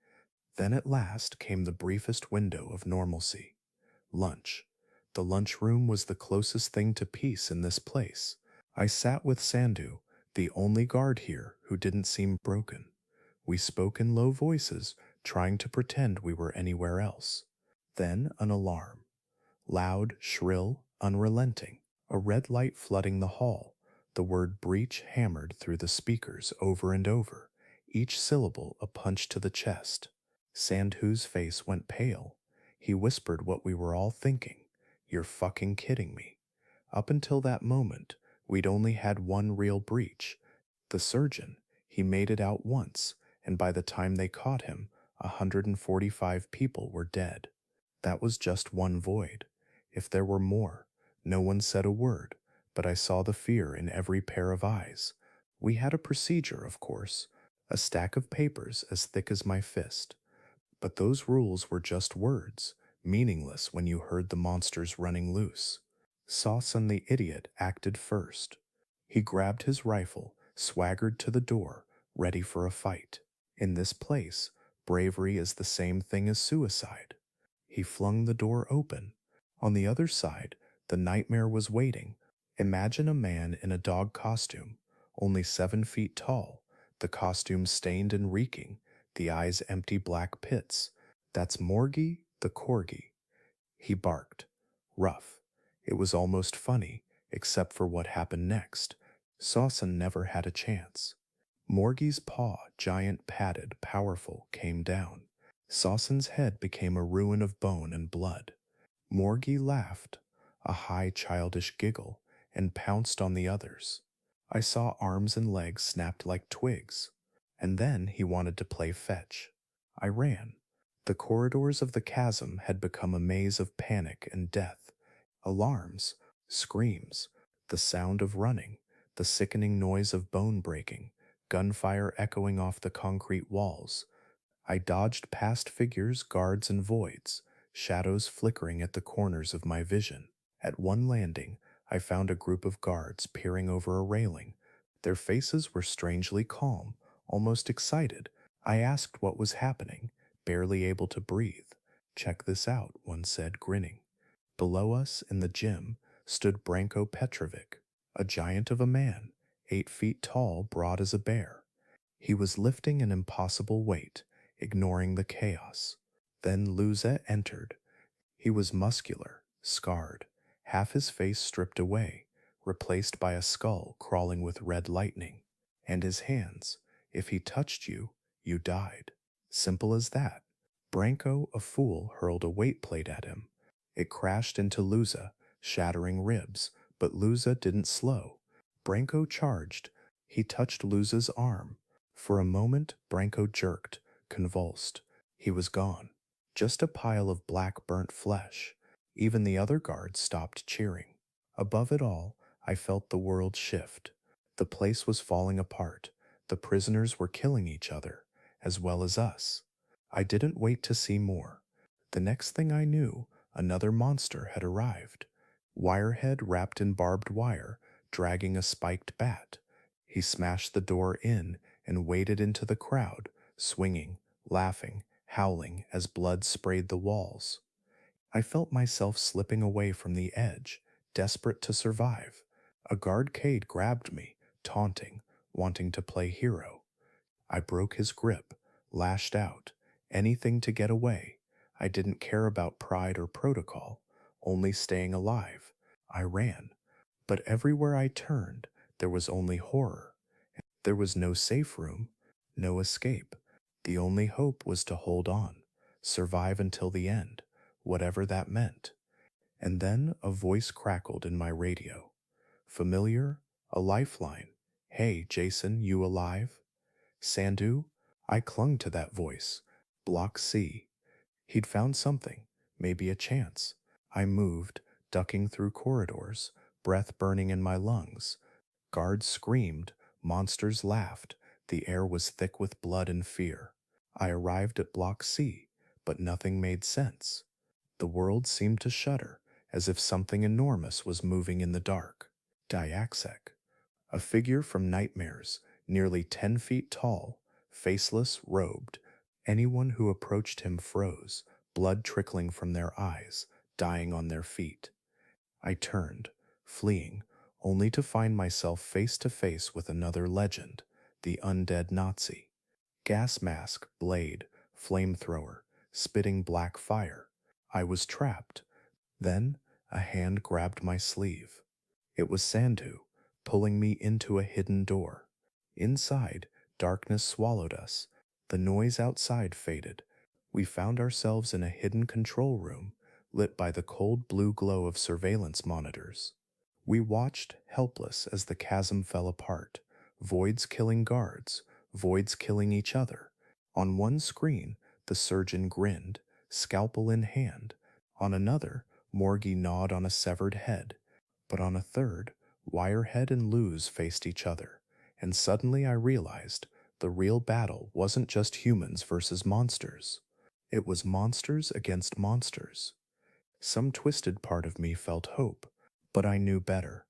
Then at last came the briefest window of normalcy. Lunch. The lunchroom was the closest thing to peace in this place. I sat with Sandhu, the only guard here who didn't seem broken. We spoke in low voices, trying to pretend we were anywhere else. Then an alarm. Loud, shrill, unrelenting. A red light flooding the hall. The word breach hammered through the speakers over and over, each syllable a punch to the chest. Sandhu's face went pale. He whispered what we were all thinking. You're fucking kidding me. Up until that moment, we'd only had one real breach. The surgeon. He made it out once, and by the time they caught him, 145 people were dead. That was just one void. If there were more, no one said a word, but I saw the fear in every pair of eyes. We had a procedure, of course, a stack of papers as thick as my fist. But those rules were just words, meaningless when you heard the monsters running loose. Sawson the idiot acted first. He grabbed his rifle, swaggered to the door, ready for a fight. In this place, bravery is the same thing as suicide. He flung the door open. On the other side, the nightmare was waiting. Imagine a man in a dog costume, only 7 feet tall, the costume stained and reeking, the eyes empty black pits. That's Morgie the corgi. He barked. Rough. It was almost funny, except for what happened next. Sawson never had a chance. Morgie's paw, giant, padded, powerful, came down. Sawson's head became a ruin of bone and blood. Morgie laughed, a high childish giggle, and pounced on the others. I saw arms and legs snapped like twigs. And then he wanted to play fetch. I ran. The corridors of the chasm had become a maze of panic and death. Alarms, screams, the sound of running, the sickening noise of bone breaking, gunfire echoing off the concrete walls. I dodged past figures, guards, and voids, shadows flickering at the corners of my vision. At one landing, I found a group of guards peering over a railing. Their faces were strangely calm, almost excited. I asked what was happening, barely able to breathe. Check this out, one said, grinning. Below us, in the gym, stood Branko Petrovic, a giant of a man, 8 feet tall, broad as a bear. He was lifting an impossible weight, ignoring the chaos. Then Luza entered. He was muscular, scarred, half his face stripped away, replaced by a skull crawling with red lightning. And his hands, if he touched you, you died. Simple as that. Branko, a fool, hurled a weight plate at him. It crashed into Luza, shattering ribs, but Luza didn't slow. Branko charged. He touched Luza's arm. For a moment, Branko jerked, convulsed. He was gone. Just a pile of black burnt flesh. Even the other guards stopped cheering. Above it all, I felt the world shift. The place was falling apart. The prisoners were killing each other, as well as us. I didn't wait to see more. The next thing I knew, another monster had arrived. Wirehead wrapped in barbed wire, dragging a spiked bat. He smashed the door in and waded into the crowd, swinging, laughing, howling as blood sprayed the walls. I felt myself slipping away from the edge, desperate to survive. A guardcade grabbed me, taunting, wanting to play hero. I broke his grip, lashed out, anything to get away. I didn't care about pride or protocol, only staying alive. I ran, but everywhere I turned, there was only horror. There was no safe room, no escape. The only hope was to hold on, survive until the end, whatever that meant. And then a voice crackled in my radio. Familiar, a lifeline. Hey, Jason, you alive? Sandu? I clung to that voice. Block C. He'd found something, maybe a chance. I moved, ducking through corridors, breath burning in my lungs. Guards screamed, monsters laughed, the air was thick with blood and fear. I arrived at Block C, but nothing made sense. The world seemed to shudder, as if something enormous was moving in the dark. Diaxek, a figure from nightmares, nearly 10 feet tall, faceless, robed. Anyone who approached him froze, blood trickling from their eyes, dying on their feet. I turned, fleeing, only to find myself face to face with another legend, the undead Nazi. Gas mask, blade, flamethrower, spitting black fire. I was trapped. Then a hand grabbed my sleeve. It was Sandu, pulling me into a hidden door. Inside, darkness swallowed us. The noise outside faded. We found ourselves in a hidden control room, lit by the cold blue glow of surveillance monitors. We watched, helpless, as the chasm fell apart, voids killing guards, voids killing each other. On one screen, the surgeon grinned, scalpel in hand. On another, Morgie gnawed on a severed head. But on a third, Wirehead and Luz faced each other, and suddenly I realized the real battle wasn't just humans versus monsters. It was monsters against monsters. Some twisted part of me felt hope, but I knew better.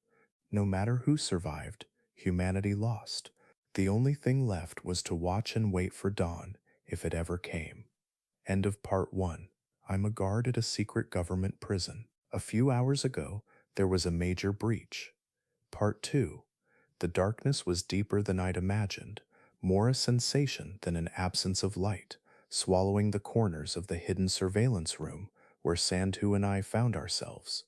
No matter who survived, humanity lost. The only thing left was to watch and wait for dawn, if it ever came. End of part 1. I'm a guard at a secret government prison. A few hours ago, there was a major breach. Part 2. The darkness was deeper than I'd imagined, more a sensation than an absence of light, swallowing the corners of the hidden surveillance room where Santu and I found ourselves.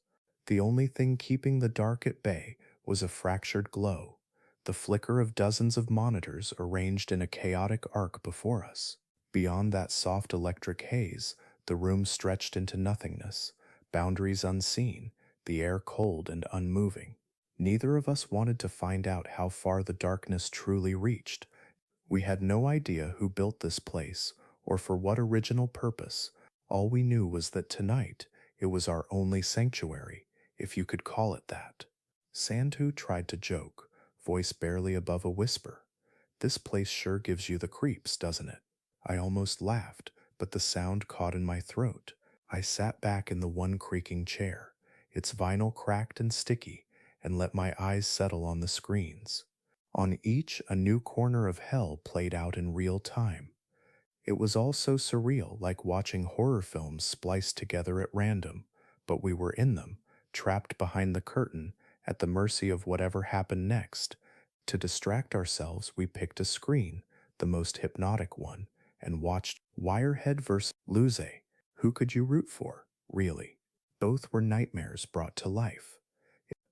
The only thing keeping the dark at bay was a fractured glow, the flicker of dozens of monitors arranged in a chaotic arc before us. Beyond that soft electric haze, the room stretched into nothingness, boundaries unseen, the air cold and unmoving. Neither of us wanted to find out how far the darkness truly reached. We had no idea who built this place, or for what original purpose. All we knew was that tonight, it was our only sanctuary, if you could call it that. Santu tried to joke, voice barely above a whisper. This place sure gives you the creeps, doesn't it? I almost laughed, but the sound caught in my throat. I sat back in the one creaking chair, its vinyl cracked and sticky, and let my eyes settle on the screens. On each, a new corner of hell played out in real time. It was all so surreal, like watching horror films spliced together at random, but we were in them, trapped behind the curtain, at the mercy of whatever happened next. To distract ourselves, we picked a screen, the most hypnotic one, and watched Wirehead vs. Luze. Who could you root for, really? Both were nightmares brought to life.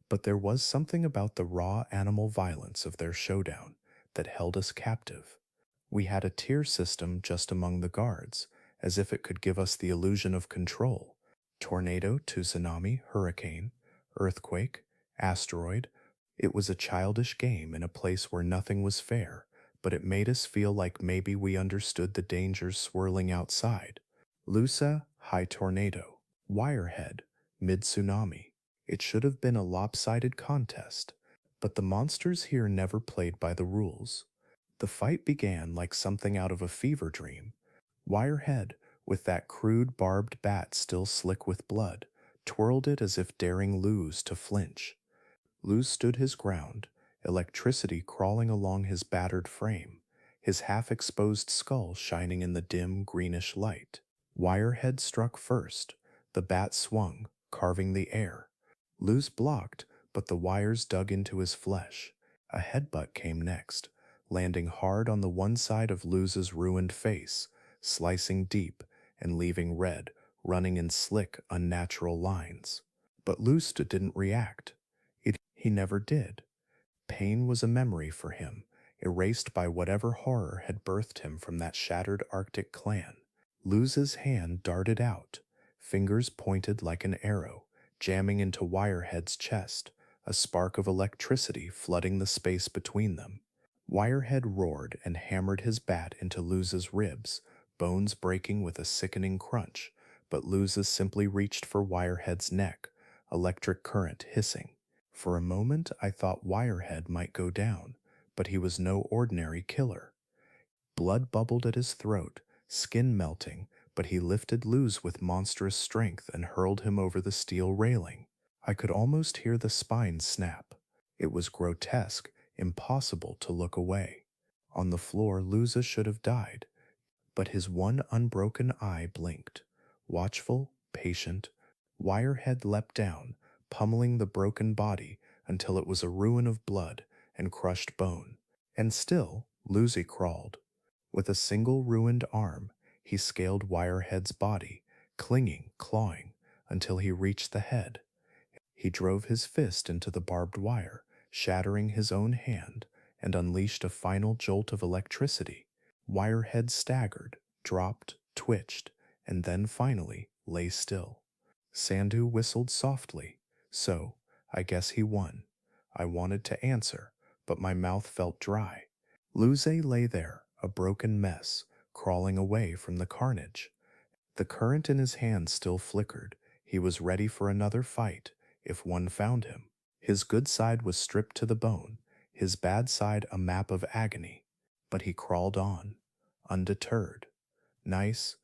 But there was something about the raw animal violence of their showdown that held us captive. We had a tier system just among the guards, as if it could give us the illusion of control. Tornado to tsunami, hurricane, earthquake, asteroid. It was a childish game in a place where nothing was fair, but it made us feel like maybe we understood the dangers swirling outside. Lusa, high tornado. Wirehead, mid tsunami. It should have been a lopsided contest, but the monsters here never played by the rules. The fight began like something out of a fever dream. Wirehead, with that crude barbed bat still slick with blood, twirled it as if daring Luz to flinch. Luz stood his ground, electricity crawling along his battered frame, his half-exposed skull shining in the dim greenish light. Wirehead struck first. The bat swung, carving the air. Luz blocked, but the wires dug into his flesh. A headbutt came next, landing hard on the one side of Luz's ruined face, slicing deep and leaving red, running in slick, unnatural lines. But Luz didn't react. He never did. Pain was a memory for him, erased by whatever horror had birthed him from that shattered Arctic clan. Luz's hand darted out, fingers pointed like an arrow, jamming into Wirehead's chest, a spark of electricity flooding the space between them. Wirehead roared and hammered his bat into Luz's ribs, bones breaking with a sickening crunch, but Luz simply reached for Wirehead's neck, electric current hissing. For a moment I thought Wirehead might go down, but he was no ordinary killer. Blood bubbled at his throat, skin melting, but he lifted Luz with monstrous strength and hurled him over the steel railing. I could almost hear the spine snap. It was grotesque, impossible to look away. On the floor, Luza should have died, but his one unbroken eye blinked. Watchful, patient, Wirehead leapt down, pummeling the broken body until it was a ruin of blood and crushed bone. And still, Lucy crawled. With a single ruined arm, he scaled Wirehead's body, clinging, clawing, until he reached the head. He drove his fist into the barbed wire, shattering his own hand, and unleashed a final jolt of electricity. Wirehead staggered, dropped, twitched, and then finally lay still. Sandhu whistled softly. So, I guess he won. I wanted to answer, but my mouth felt dry. Luze lay there, a broken mess, crawling away from the carnage. The current in his hand still flickered. He was ready for another fight, if one found him. His good side was stripped to the bone, his bad side a map of agony. But he crawled on, undeterred. Nice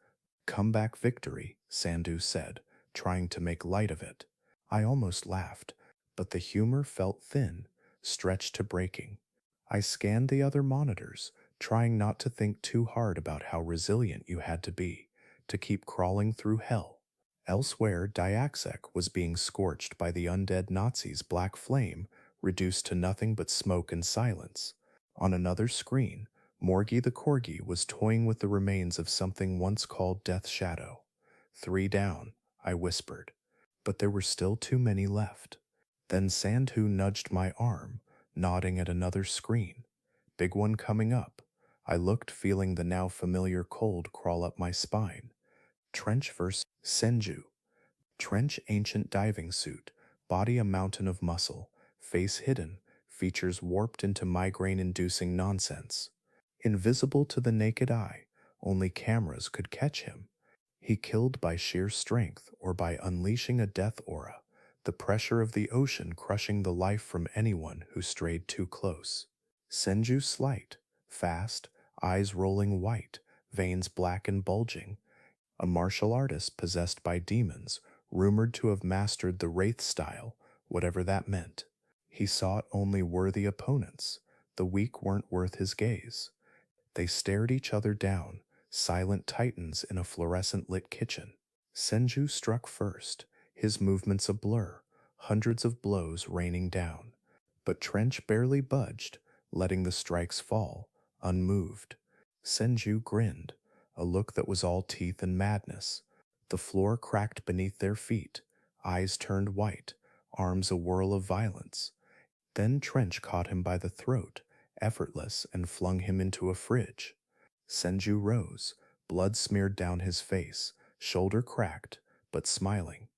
comeback victory, Sandhu said, trying to make light of it. I almost laughed, but the humor felt thin, stretched to breaking. I scanned the other monitors, trying not to think too hard about how resilient you had to be, to keep crawling through hell. Elsewhere, Diaxek was being scorched by the undead Nazis' black flame, reduced to nothing but smoke and silence. On another screen, Morgie the Corgi was toying with the remains of something once called Death Shadow. 3 down, I whispered, but there were still too many left. Then Sandhu nudged my arm, nodding at another screen. Big one coming up. I looked, feeling the now familiar cold crawl up my spine. Trench vs. Senju. Trench ancient diving suit, body a mountain of muscle, face hidden, features warped into migraine-inducing nonsense. Invisible to the naked eye, only cameras could catch him. He killed by sheer strength or by unleashing a death aura, the pressure of the ocean crushing the life from anyone who strayed too close. Senju slight, fast, eyes rolling white, veins black and bulging. A martial artist possessed by demons, rumored to have mastered the Wraith style, whatever that meant. He sought only worthy opponents. The weak weren't worth his gaze. They stared each other down, silent titans in a fluorescent-lit kitchen. Senju struck first, his movements a blur, hundreds of blows raining down. But Trench barely budged, letting the strikes fall, unmoved. Senju grinned, a look that was all teeth and madness. The floor cracked beneath their feet, eyes turned white, arms a whirl of violence. Then Trench caught him by the throat, effortless, and flung him into a fridge. Senju rose, blood smeared down his face, shoulder cracked, but smiling.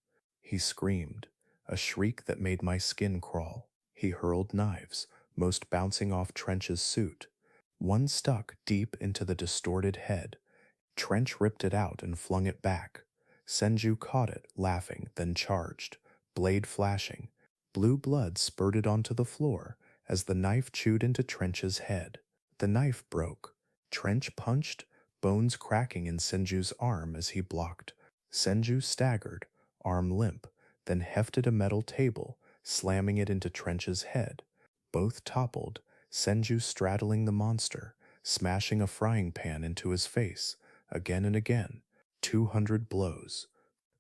He screamed, a shriek that made my skin crawl. He hurled knives, most bouncing off Trench's suit. One stuck deep into the distorted head. Trench ripped it out and flung it back. Senju caught it, laughing, then charged, blade flashing. Blue blood spurted onto the floor as the knife chewed into Trench's head. The knife broke. Trench punched, bones cracking in Senju's arm as he blocked. Senju staggered, arm limp, then hefted a metal table, slamming it into Trench's head. Both toppled, Senju straddling the monster, smashing a frying pan into his face, again and again. 200 blows.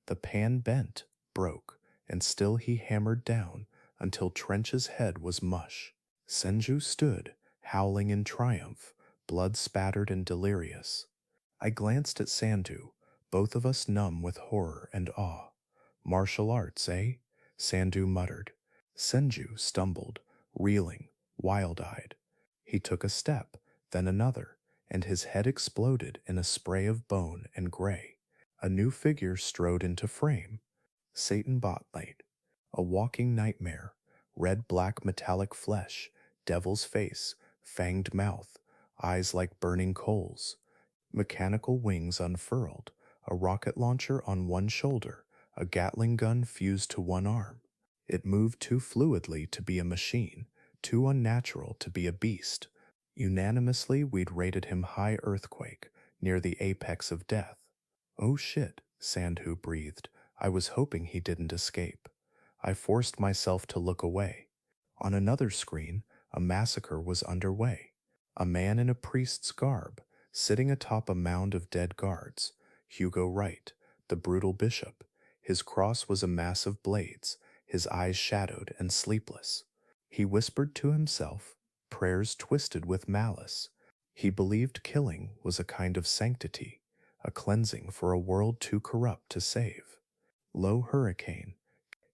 The pan bent, broke, and still he hammered down until Trench's head was mush. Senju stood, howling in triumph, blood spattered and delirious. I glanced at Sandu, both of us numb with horror and awe. Martial arts, eh? Sandu muttered. Senju stumbled, reeling, wild-eyed. He took a step, then another, and his head exploded in a spray of bone and gray. A new figure strode into frame. Satan Botlate, a walking nightmare, red-black metallic flesh, devil's face, fanged mouth, eyes like burning coals. Mechanical wings unfurled, a rocket launcher on one shoulder, a Gatling gun fused to one arm. It moved too fluidly to be a machine, too unnatural to be a beast. Unanimously, we'd rated him high earthquake, near the apex of death. Oh shit, Sandhu breathed. I was hoping he didn't escape. I forced myself to look away. On another screen, a massacre was underway. A man in a priest's garb, sitting atop a mound of dead guards. Hugo Wright, the brutal bishop. His cross was a mass of blades, his eyes shadowed and sleepless. He whispered to himself, prayers twisted with malice. He believed killing was a kind of sanctity, a cleansing for a world too corrupt to save. Low hurricane.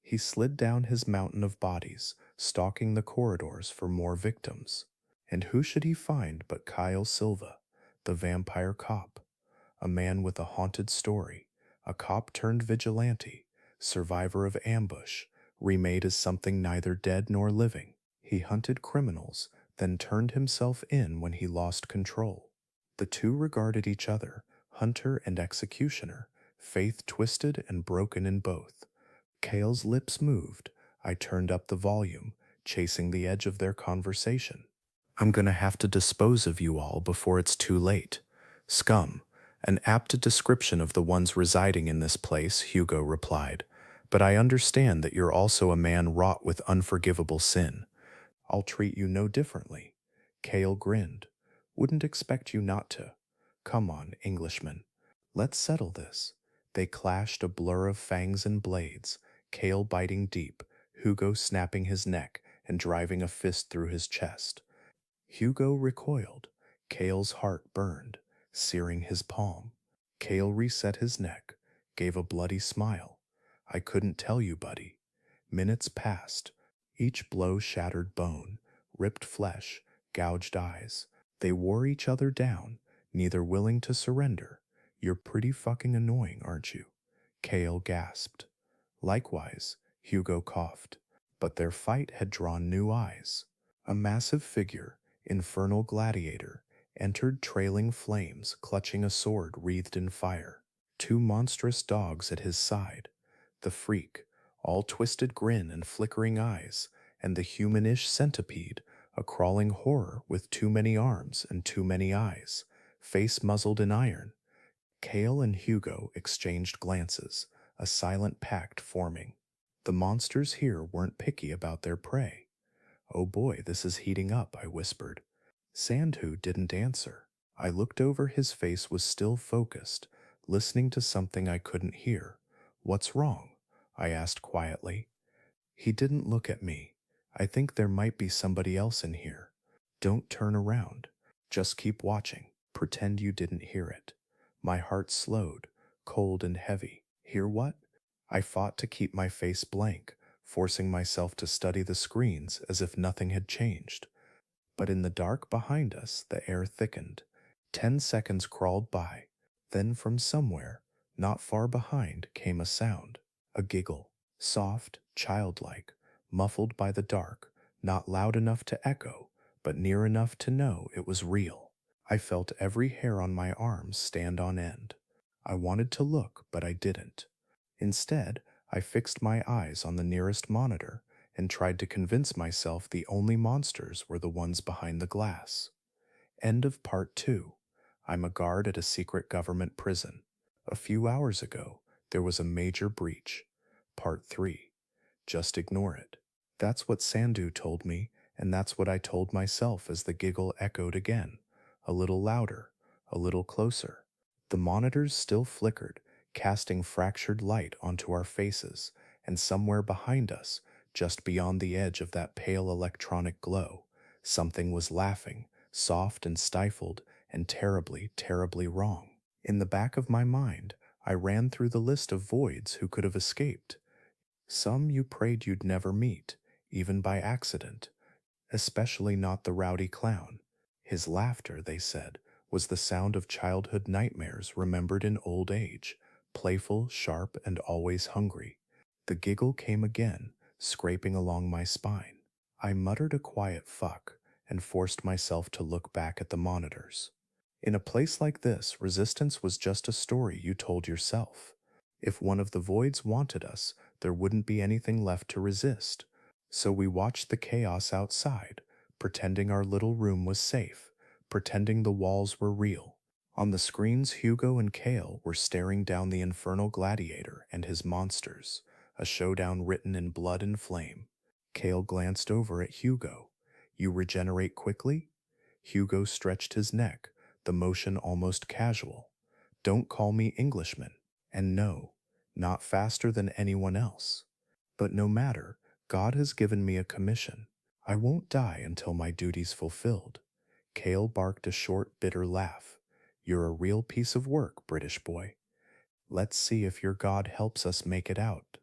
He slid down his mountain of bodies, stalking the corridors for more victims. And who should he find but Kyle Silva, the vampire cop, a man with a haunted story, a cop turned vigilante, survivor of ambush, remade as something neither dead nor living. He hunted criminals, then turned himself in when he lost control. The two regarded each other, hunter and executioner, faith twisted and broken in both. Kale's lips moved. I turned up the volume, chasing the edge of their conversation. I'm gonna have to dispose of you all before it's too late. Scum, an apt description of the ones residing in this place, Hugo replied. But I understand that you're also a man wrought with unforgivable sin. I'll treat you no differently. Kale grinned. Wouldn't expect you not to. Come on, Englishman. Let's settle this. They clashed, a blur of fangs and blades, Kale biting deep, Hugo snapping his neck and driving a fist through his chest. Hugo recoiled. Kale's heart burned, searing his palm. Kale reset his neck, gave a bloody smile. I couldn't tell you, buddy. Minutes passed. Each blow shattered bone, ripped flesh, gouged eyes. They wore each other down, neither willing to surrender. You're pretty fucking annoying, aren't you? Kale gasped. Likewise, Hugo coughed. But their fight had drawn new eyes. A massive figure, infernal gladiator, entered trailing flames, clutching a sword wreathed in fire. Two monstrous dogs at his side. The freak, all twisted grin and flickering eyes, and the humanish centipede, a crawling horror with too many arms and too many eyes, face muzzled in iron. Kale and Hugo exchanged glances, a silent pact forming. The monsters here weren't picky about their prey. Oh boy, this is heating up, I whispered. Sandhu didn't answer. I looked over, his face was still focused, listening to something I couldn't hear. What's wrong? I asked quietly. He didn't look at me. I think there might be somebody else in here. Don't turn around. Just keep watching. Pretend you didn't hear it. My heart slowed, cold and heavy. Hear what? I fought to keep my face blank, forcing myself to study the screens as if nothing had changed. But in the dark behind us, the air thickened. 10 seconds crawled by. Then from somewhere, not far behind, came a sound. A giggle. Soft, childlike, muffled by the dark, not loud enough to echo, but near enough to know it was real. I felt every hair on my arms stand on end. I wanted to look, but I didn't. Instead, I fixed my eyes on the nearest monitor and tried to convince myself the only monsters were the ones behind the glass. End of part 2. I'm a guard at a secret government prison. A few hours ago, there was a major breach. Part 3. Just ignore it. That's what Sandu told me, and that's what I told myself as the giggle echoed again. A little louder, a little closer. The monitors still flickered, casting fractured light onto our faces, and somewhere behind us, just beyond the edge of that pale electronic glow, something was laughing, soft and stifled, and terribly, terribly wrong. In the back of my mind, I ran through the list of voids who could have escaped. Some you prayed you'd never meet, even by accident, especially not the rowdy clown. His laughter, they said, was the sound of childhood nightmares remembered in old age, playful, sharp, and always hungry. The giggle came again, scraping along my spine. I muttered a quiet fuck and forced myself to look back at the monitors. In a place like this, resistance was just a story you told yourself. If one of the voids wanted us, there wouldn't be anything left to resist. So we watched the chaos outside, pretending our little room was safe, pretending the walls were real. On the screens, Hugo and Kale were staring down the infernal gladiator and his monsters, a showdown written in blood and flame. Kale glanced over at Hugo. You regenerate quickly? Hugo stretched his neck, the motion almost casual. Don't call me Englishman. And no, not faster than anyone else. But no matter, God has given me a commission. I won't die until my duty's fulfilled. Kale barked a short, bitter laugh. You're a real piece of work, British boy. Let's see if your God helps us make it out.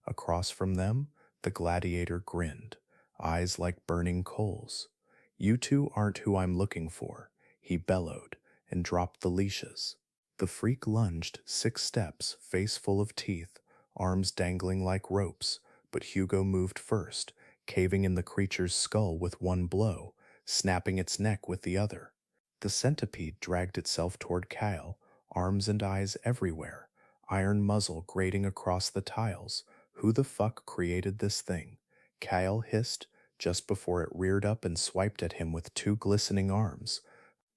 Across from them, the gladiator grinned, eyes like burning coals. You two aren't who I'm looking for, he bellowed, and dropped the leashes. The freak lunged 6 steps, face full of teeth, arms dangling like ropes, but Hugo moved first, caving in the creature's skull with one blow, snapping its neck with the other. The centipede dragged itself toward Kyle, arms and eyes everywhere, iron muzzle grating across the tiles. Who the fuck created this thing? Kyle hissed, just before it reared up and swiped at him with 2 glistening arms.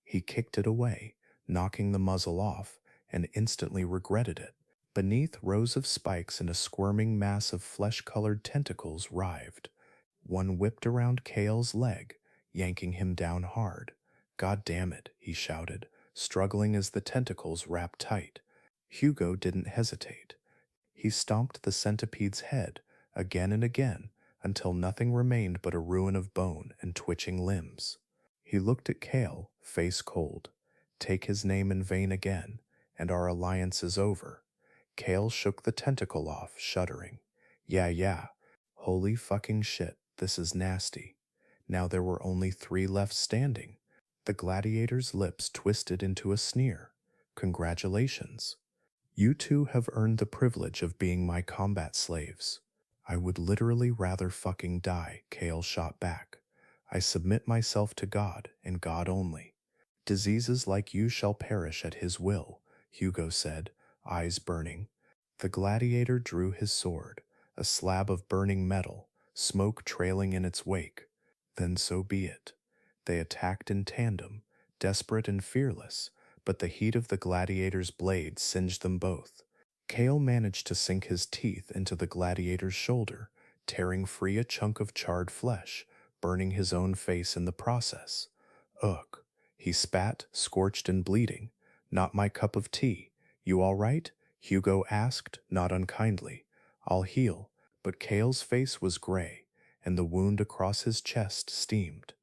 He kicked it away, knocking the muzzle off, and instantly regretted it. Beneath, rows of spikes and a squirming mass of flesh-colored tentacles writhed. One whipped around Kale's leg, yanking him down hard. God damn it, he shouted, struggling as the tentacles wrapped tight. Hugo didn't hesitate. He stomped the centipede's head, again and again, until nothing remained but a ruin of bone and twitching limbs. He looked at Kale, face cold. Take his name in vain again, and our alliance is over. Kale shook the tentacle off, shuddering. Yeah. Holy fucking shit, this is nasty. Now there were only 3 left standing. The gladiator's lips twisted into a sneer. Congratulations. You two have earned the privilege of being my combat slaves. I would literally rather fucking die, Kale shot back. I submit myself to God and God only. Diseases like you shall perish at his will, Hugo said, eyes burning. The gladiator drew his sword, a slab of burning metal, smoke trailing in its wake. Then so be it. They attacked in tandem, desperate and fearless, but the heat of the gladiator's blade singed them both. Kale managed to sink his teeth into the gladiator's shoulder, tearing free a chunk of charred flesh, burning his own face in the process. Ugh. He spat, scorched and bleeding. Not my cup of tea. You all right? Hugo asked, not unkindly. I'll heal, but Kale's face was gray, and the wound across his chest steamed.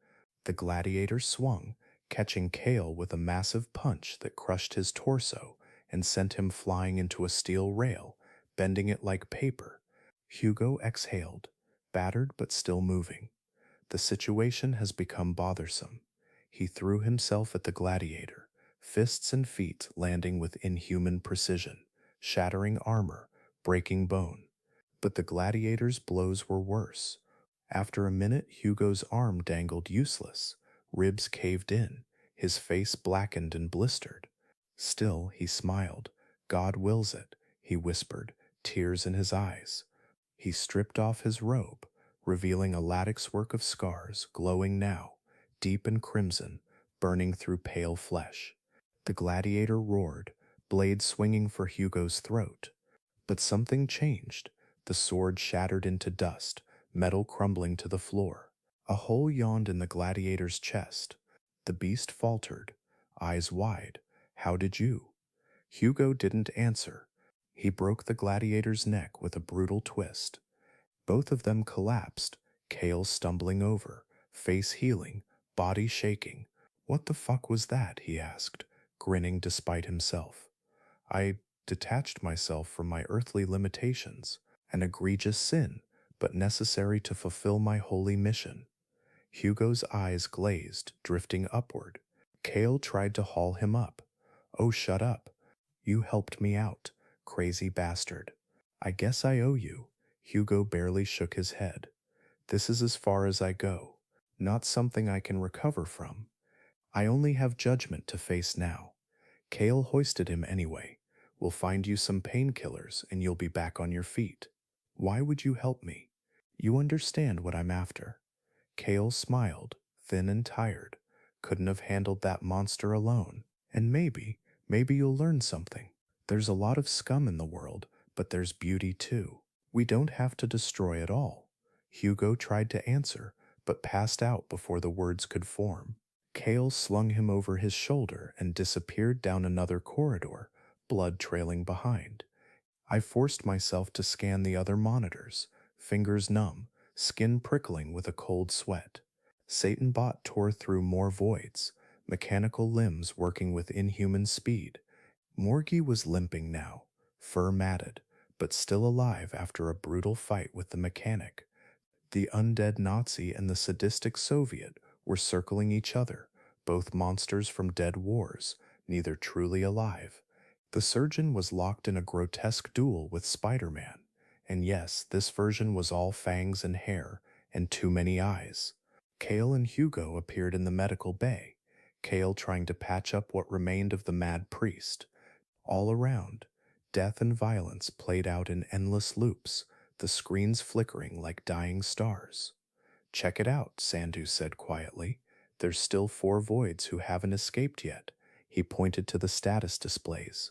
The gladiator swung, catching Kale with a massive punch that crushed his torso and sent him flying into a steel rail, bending it like paper. Hugo exhaled, battered but still moving. The situation has become bothersome. He threw himself at the gladiator, fists and feet landing with inhuman precision, shattering armor, breaking bone. But the gladiator's blows were worse. After a minute, Hugo's arm dangled useless, ribs caved in, his face blackened and blistered. Still, he smiled. God wills it, he whispered, tears in his eyes. He stripped off his robe, revealing a lattice-work of scars glowing now, deep and crimson, burning through pale flesh. The gladiator roared, blade swinging for Hugo's throat. But something changed. The sword shattered into dust, metal crumbling to the floor. A hole yawned in the gladiator's chest. The beast faltered, eyes wide. How did you? Hugo didn't answer. He broke the gladiator's neck with a brutal twist. Both of them collapsed, Kale stumbling over, face healing, body shaking. What the fuck was that? He asked, grinning despite himself. I detached myself from my earthly limitations, an egregious sin, but necessary to fulfill my holy mission. Hugo's eyes glazed, drifting upward. Kale tried to haul him up. Oh, shut up. You helped me out, crazy bastard. I guess I owe you. Hugo barely shook his head. This is as far as I go, not something I can recover from. I only have judgment to face now. Kale hoisted him anyway. We'll find you some painkillers and you'll be back on your feet. Why would you help me? You understand what I'm after. Kale smiled, thin and tired. Couldn't have handled that monster alone. And maybe you'll learn something. There's a lot of scum in the world, but there's beauty too. We don't have to destroy it all. Hugo tried to answer, but passed out before the words could form. Kale slung him over his shoulder and disappeared down another corridor, blood trailing behind. I forced myself to scan the other monitors, fingers numb, skin prickling with a cold sweat. Satanbot tore through more voids, mechanical limbs working with inhuman speed. Morgie was limping now, fur matted, but still alive after a brutal fight with the mechanic. The undead Nazi and the sadistic Soviet were circling each other, both monsters from dead wars, neither truly alive. The surgeon was locked in a grotesque duel with Spider-Man, and yes, this version was all fangs and hair, and too many eyes. Kale and Hugo appeared in the medical bay, Kale trying to patch up what remained of the mad priest. All around, death and violence played out in endless loops, the screens flickering like dying stars. Check it out, Sandu said quietly. There's still 4 voids who haven't escaped yet. He pointed to the status displays.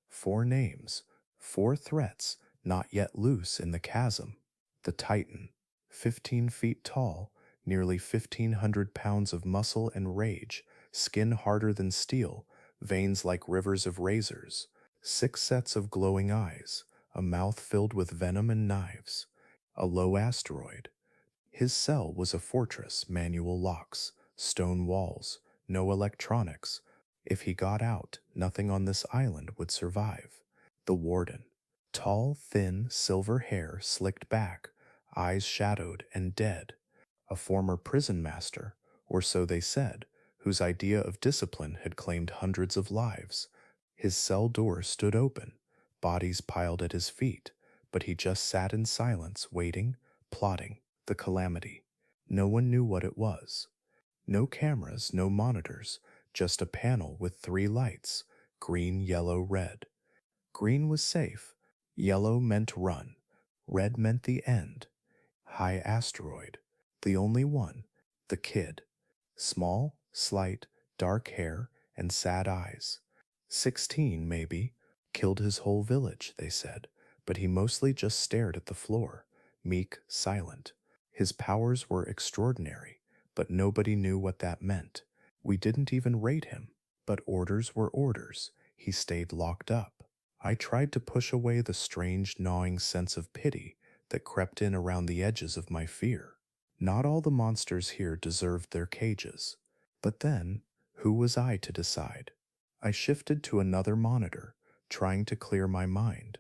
4 names, 4 threats not yet loose in the chasm. The Titan, 15 feet tall, nearly 1,500 pounds of muscle and rage, skin harder than steel, veins like rivers of razors, 6 sets of glowing eyes, a mouth filled with venom and knives. A low asteroid. His cell was a fortress, manual locks, stone walls, no electronics. If he got out, nothing on this island would survive. The warden. Tall, thin, silver hair slicked back, eyes shadowed and dead. A former prison master, or so they said, whose idea of discipline had claimed hundreds of lives. His cell door stood open, bodies piled at his feet, but he just sat in silence, waiting, plotting, the calamity. No one knew what it was. No cameras, no monitors, just a panel with 3 lights, green, yellow, red. Green was safe, yellow meant run, red meant the end. High asteroid, the only one, the kid. Small, slight, dark hair, and sad eyes. 16, maybe. Killed his whole village, they said, but he mostly just stared at the floor, meek, silent. His powers were extraordinary, but nobody knew what that meant. We didn't even rate him, but orders were orders. He stayed locked up. I tried to push away the strange, gnawing sense of pity that crept in around the edges of my fear. Not all the monsters here deserved their cages. But then, Who was I to decide? I shifted to another monitor, trying to clear my mind.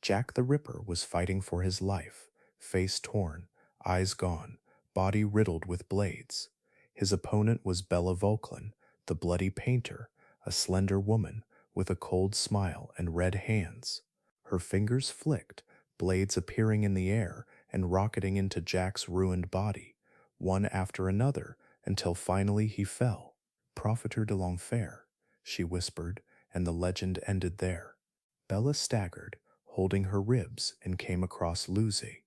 Jack the Ripper was fighting for his life, face torn, eyes gone, body riddled with blades. His opponent was Bella Volklin, the bloody painter, a slender woman with a cold smile and red hands. Her fingers flicked, blades appearing in the air and rocketing into Jack's ruined body, one after another, until finally he fell. Profiteur de l'enfer, she whispered, and the legend ended there. Bella staggered, holding her ribs, and came across Lucy.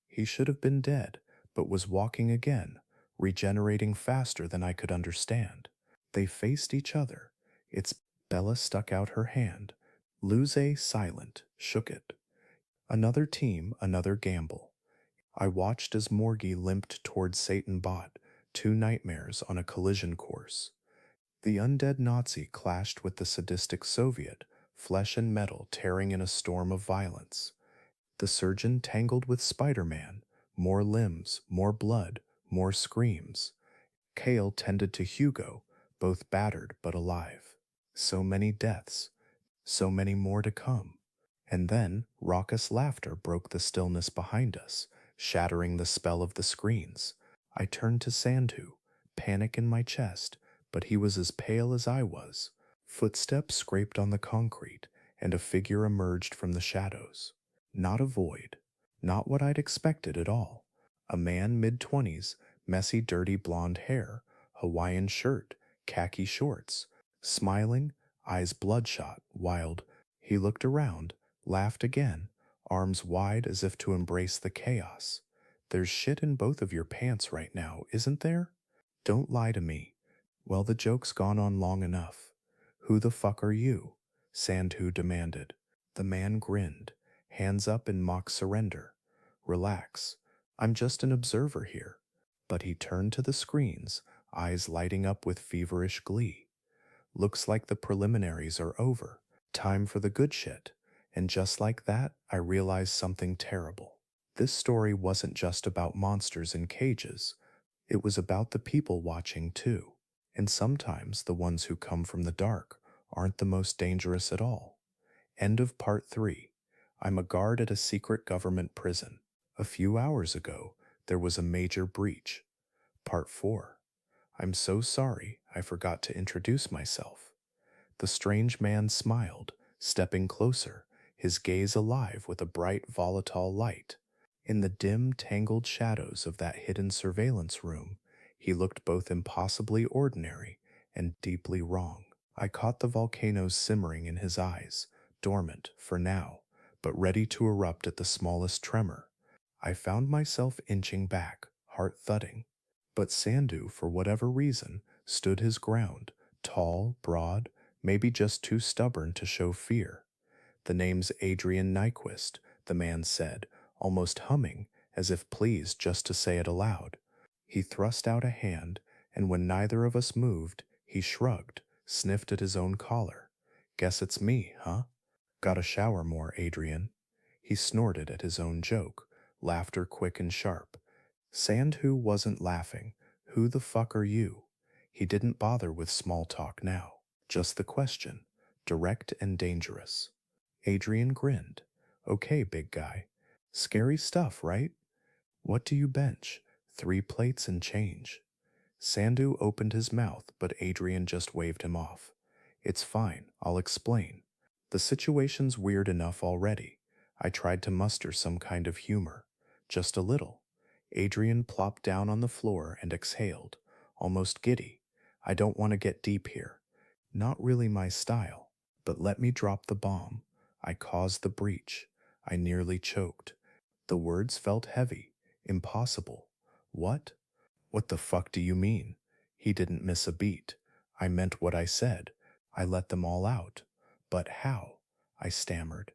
He should have been dead, but was walking again, regenerating faster than I could understand. They faced each other. Its Bella stuck out her hand. Luce, silent, shook it. Another team, another gamble. I watched as Morgie limped towards Satan Bot, two nightmares on a collision course. The undead Nazi clashed with the sadistic Soviet, flesh and metal tearing in a storm of violence. The surgeon tangled with Spider-Man, more limbs, more blood, more screams. Kale tended to Hugo, both battered but alive. So many deaths, so many more to come. And then raucous laughter broke the stillness behind us, shattering the spell of the screens. I turned to Sandhu, panic in my chest, but he was as pale as I was. Footsteps scraped on the concrete, and a figure emerged from the shadows. Not a void, not what I'd expected at all. A man mid-20s, messy dirty blonde hair, Hawaiian shirt, khaki shorts, smiling, eyes bloodshot, wild. He looked around, laughed again, arms wide as if to embrace the chaos. There's shit in both of your pants right now, isn't there? Don't lie to me. Well, the joke's gone on long enough. Who the fuck are you? Sandhu demanded. The man grinned, hands up in mock surrender. Relax. I'm just an observer here. But he turned to the screens, eyes lighting up with feverish glee. Looks like the preliminaries are over. Time for the good shit. And just like that, I realized something terrible. This story wasn't just about monsters in cages. It was about the people watching too. And sometimes the ones who come from the dark aren't the most dangerous at all. End of part 3. I'm a guard at a secret government prison. A few hours ago, there was a major breach. Part 4. I'm so sorry, I forgot to introduce myself. The strange man smiled, stepping closer, his gaze alive with a bright, volatile light. In the dim, tangled shadows of that hidden surveillance room, he looked both impossibly ordinary and deeply wrong. I caught the volcanoes simmering in his eyes, dormant for now, but ready to erupt at the smallest tremor. I found myself inching back, heart thudding. But Sandhu, for whatever reason, stood his ground, tall, broad, maybe just too stubborn to show fear. The name's Adrian Nyquist, the man said, almost humming, as if pleased just to say it aloud. He thrust out a hand, and when neither of us moved, he shrugged, sniffed at his own collar. Guess it's me, huh? Gotta shower more, Adrian. He snorted at his own joke, laughter quick and sharp. Sandhu wasn't laughing. Who the fuck are you? He didn't bother with small talk now. Just the question, direct and dangerous. Adrian grinned. Okay, big guy. Scary stuff, right? What do you bench? 3 plates and change. Sandhu opened his mouth, but Adrian just waved him off. It's fine, I'll explain. The situation's weird enough already. I tried to muster some kind of humor. Just a little. Adrian plopped down on the floor and exhaled, almost giddy. I don't want to get deep here. Not really my style. But let me drop the bomb. I caused the breach. I nearly choked. The words felt heavy, impossible. What? What the fuck do you mean? He didn't miss a beat. I meant what I said. I let them all out. But how? I stammered.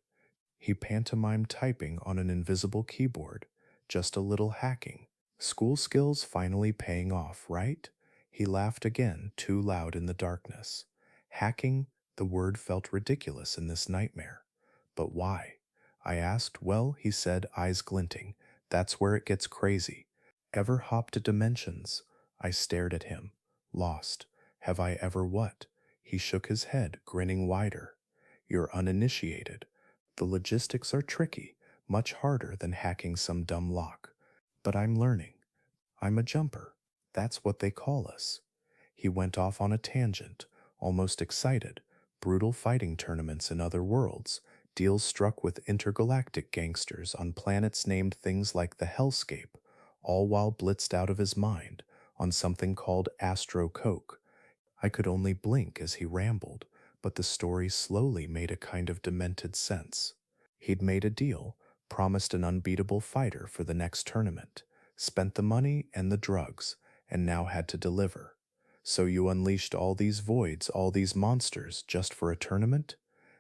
He pantomimed typing on an invisible keyboard. Just a little hacking. School skills finally paying off, right? He laughed again, too loud in the darkness. Hacking, the word felt ridiculous in this nightmare. But why? I asked. Well, he said, eyes glinting. That's where it gets crazy. Ever hopped to dimensions? I stared at him, lost. Have I ever what? He shook his head, grinning wider. You're uninitiated. The logistics are tricky, much harder than hacking some dumb lock. But I'm learning. I'm a jumper. That's what they call us. He went off on a tangent, almost excited. Brutal fighting tournaments in other worlds, deals struck with intergalactic gangsters on planets named things like the Hellscape, all while blitzed out of his mind on something called Astro Coke. I could only blink as he rambled, but the story slowly made a kind of demented sense. He'd made a deal, promised an unbeatable fighter for the next tournament, spent the money and the drugs, and now had to deliver. So you unleashed all these voids, all these monsters, just for a tournament?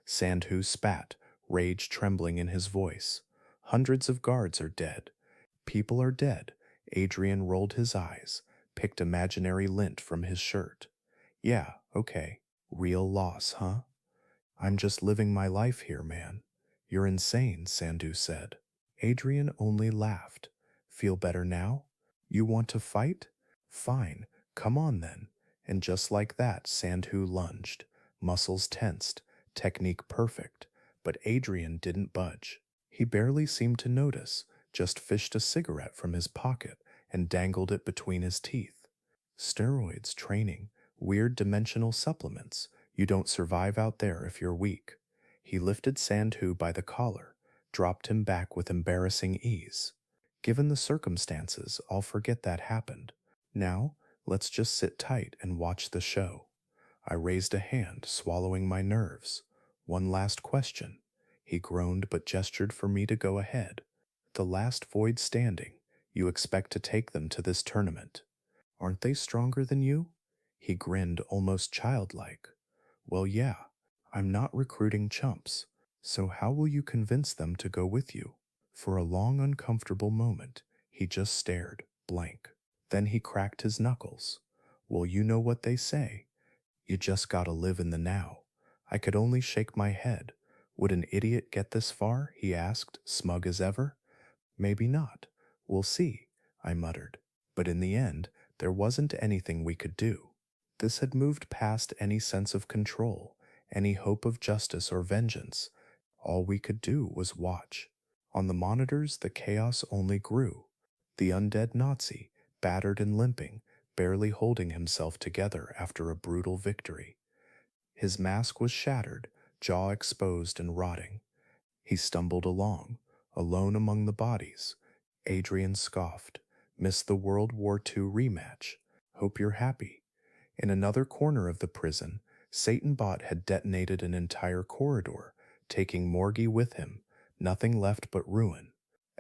Sandhu spat, rage trembling in his voice. Hundreds of guards are dead. People are dead. Adrian rolled his eyes, picked imaginary lint from his shirt. Yeah, okay. Real loss, huh? I'm just living my life here, man. You're insane, Sandhu said. Adrian only laughed. Feel better now? You want to fight? Fine, come on then. And just like that, Sandhu lunged, muscles tensed, technique perfect. But Adrian didn't budge. He barely seemed to notice, just fished a cigarette from his pocket and dangled it between his teeth. Steroids, training, weird dimensional supplements. You don't survive out there if you're weak. He lifted Sandhu by the collar, dropped him back with embarrassing ease. Given the circumstances, I'll forget that happened. Now, let's just sit tight and watch the show. I raised a hand, swallowing my nerves. One last question. He groaned but gestured for me to go ahead. The last void standing. You expect to take them to this tournament. Aren't they stronger than you? He grinned almost childlike. Well, yeah, I'm not recruiting chumps. So how will you convince them to go with you? For a long, uncomfortable moment, he just stared, blank. Then he cracked his knuckles. Well, you know what they say. You just gotta live in the now. I could only shake my head. Would an idiot get this far? He asked, smug as ever. Maybe not. We'll see, I muttered. But in the end, there wasn't anything we could do. This had moved past any sense of control, any hope of justice or vengeance. All we could do was watch. On the monitors, the chaos only grew. The undead Nazi, battered and limping, barely holding himself together after a brutal victory. His mask was shattered, jaw exposed and rotting. He stumbled along, alone among the bodies. Adrian scoffed. Missed the World War II rematch. Hope you're happy. In another corner of the prison, Satanbot had detonated an entire corridor, taking Morgie with him, nothing left but ruin.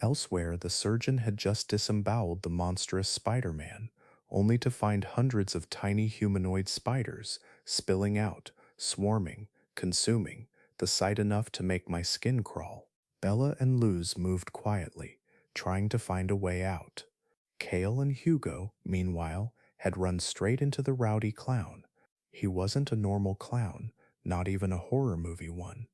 Elsewhere, the surgeon had just disemboweled the monstrous Spider-Man, only to find hundreds of tiny humanoid spiders spilling out, swarming, consuming, the sight enough to make my skin crawl. Bella and Luz moved quietly, trying to find a way out. Kale and Hugo, meanwhile, had run straight into the rowdy clown. He wasn't a normal clown, not even a horror movie one.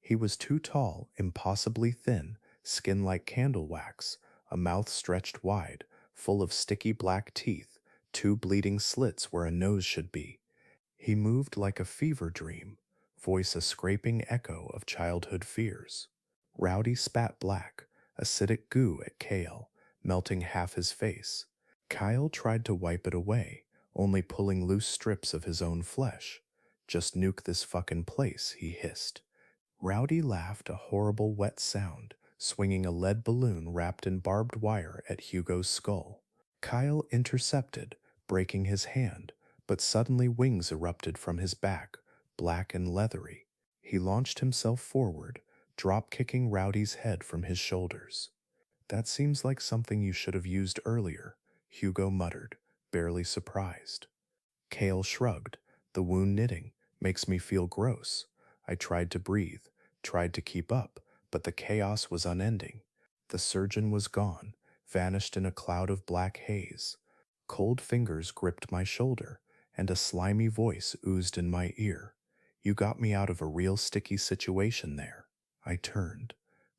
He was too tall, impossibly thin, skin like candle wax, a mouth stretched wide, full of sticky black teeth, two bleeding slits where a nose should be. He moved like a fever dream, voice a scraping echo of childhood fears. Rowdy spat black, acidic goo at Kale, melting half his face. Kyle tried to wipe it away, only pulling loose strips of his own flesh. Just nuke this fucking place, he hissed. Rowdy laughed a horrible wet sound, swinging a lead balloon wrapped in barbed wire at Hugo's skull. Kyle intercepted, breaking his hand, but suddenly wings erupted from his back, black and leathery. He launched himself forward, drop-kicking Rowdy's head from his shoulders. That seems like something you should have used earlier, Hugo muttered, barely surprised. Kale shrugged, the wound knitting, makes me feel gross. I tried to breathe, tried to keep up, but the chaos was unending. The surgeon was gone, vanished in a cloud of black haze. Cold fingers gripped my shoulder, and a slimy voice oozed in my ear. You got me out of a real sticky situation there. I turned.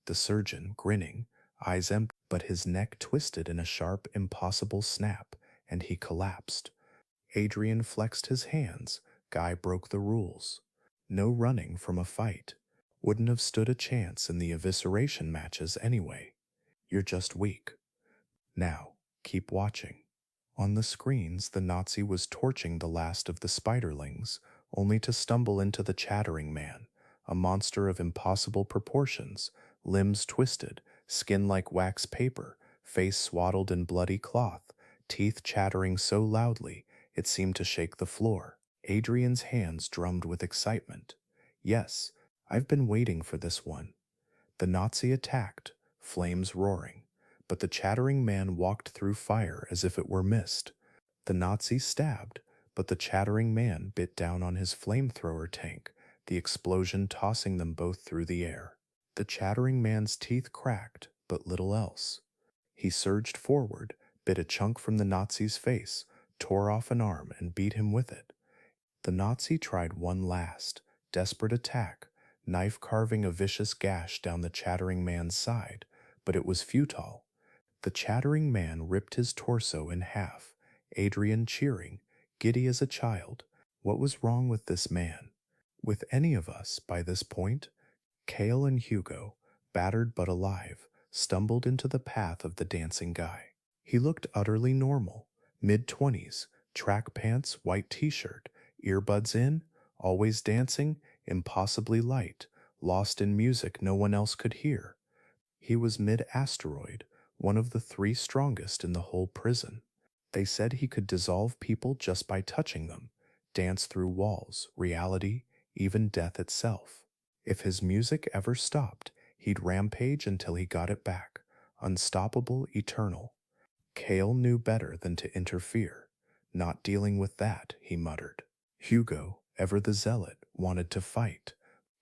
The surgeon, grinning, eyes empty, but his neck twisted in a sharp, impossible snap, and he collapsed. Adrian flexed his hands. Guy broke the rules. No running from a fight. Wouldn't have stood a chance in the evisceration matches anyway. You're just weak. Now, keep watching. On the screens, the Nazi was torching the last of the spiderlings, only to stumble into the chattering man, a monster of impossible proportions, limbs twisted, skin like wax paper, face swaddled in bloody cloth, teeth chattering so loudly it seemed to shake the floor. Adrian's hands drummed with excitement. Yes, I've been waiting for this one. The Nazi attacked, flames roaring, but the chattering man walked through fire as if it were mist. The Nazi stabbed, but the chattering man bit down on his flamethrower tank, the explosion tossing them both through the air. The chattering man's teeth cracked, but little else. He surged forward, bit a chunk from the Nazi's face, tore off an arm, and beat him with it. The Nazi tried one last, desperate attack, knife carving a vicious gash down the chattering man's side, but it was futile. The chattering man ripped his torso in half, Adrian cheering, giddy as a child. What was wrong with this man? With any of us by this point? Cale and Hugo, battered but alive, stumbled into the path of the dancing guy. He looked utterly normal, mid-20s, track pants, white t-shirt, earbuds in, always dancing, impossibly light, lost in music no one else could hear. He was mid-asteroid, one of the 3 strongest in the whole prison. They said he could dissolve people just by touching them, dance through walls, reality, even death itself. If his music ever stopped, he'd rampage until he got it back, unstoppable, eternal. Cale knew better than to interfere. Not dealing with that, he muttered. Hugo, ever the zealot, wanted to fight.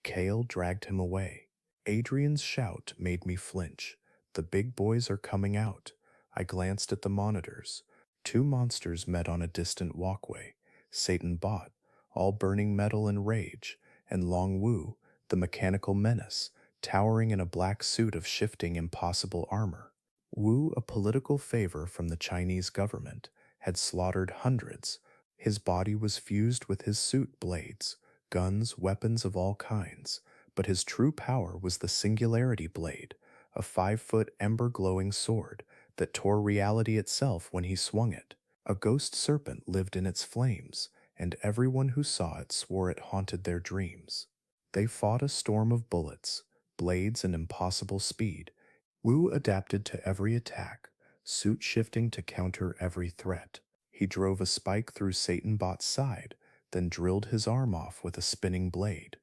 Cale dragged him away. Adrian's shout made me flinch. The big boys are coming out. I glanced at the monitors. 2 monsters met on a distant walkway. Satan Bot, all burning metal and rage, and Long Wu, the mechanical menace, towering in a black suit of shifting impossible armor. Wu, a political favor from the Chinese government, had slaughtered hundreds. His body was fused with his suit blades, guns, weapons of all kinds, but his true power was the Singularity Blade, a 5-foot ember-glowing sword that tore reality itself when he swung it. A ghost serpent lived in its flames, and everyone who saw it swore it haunted their dreams. They fought a storm of bullets, blades, and impossible speed. Wu adapted to every attack, suit shifting to counter every threat. He drove a spike through Satan Bot's side, then drilled his arm off with a spinning blade.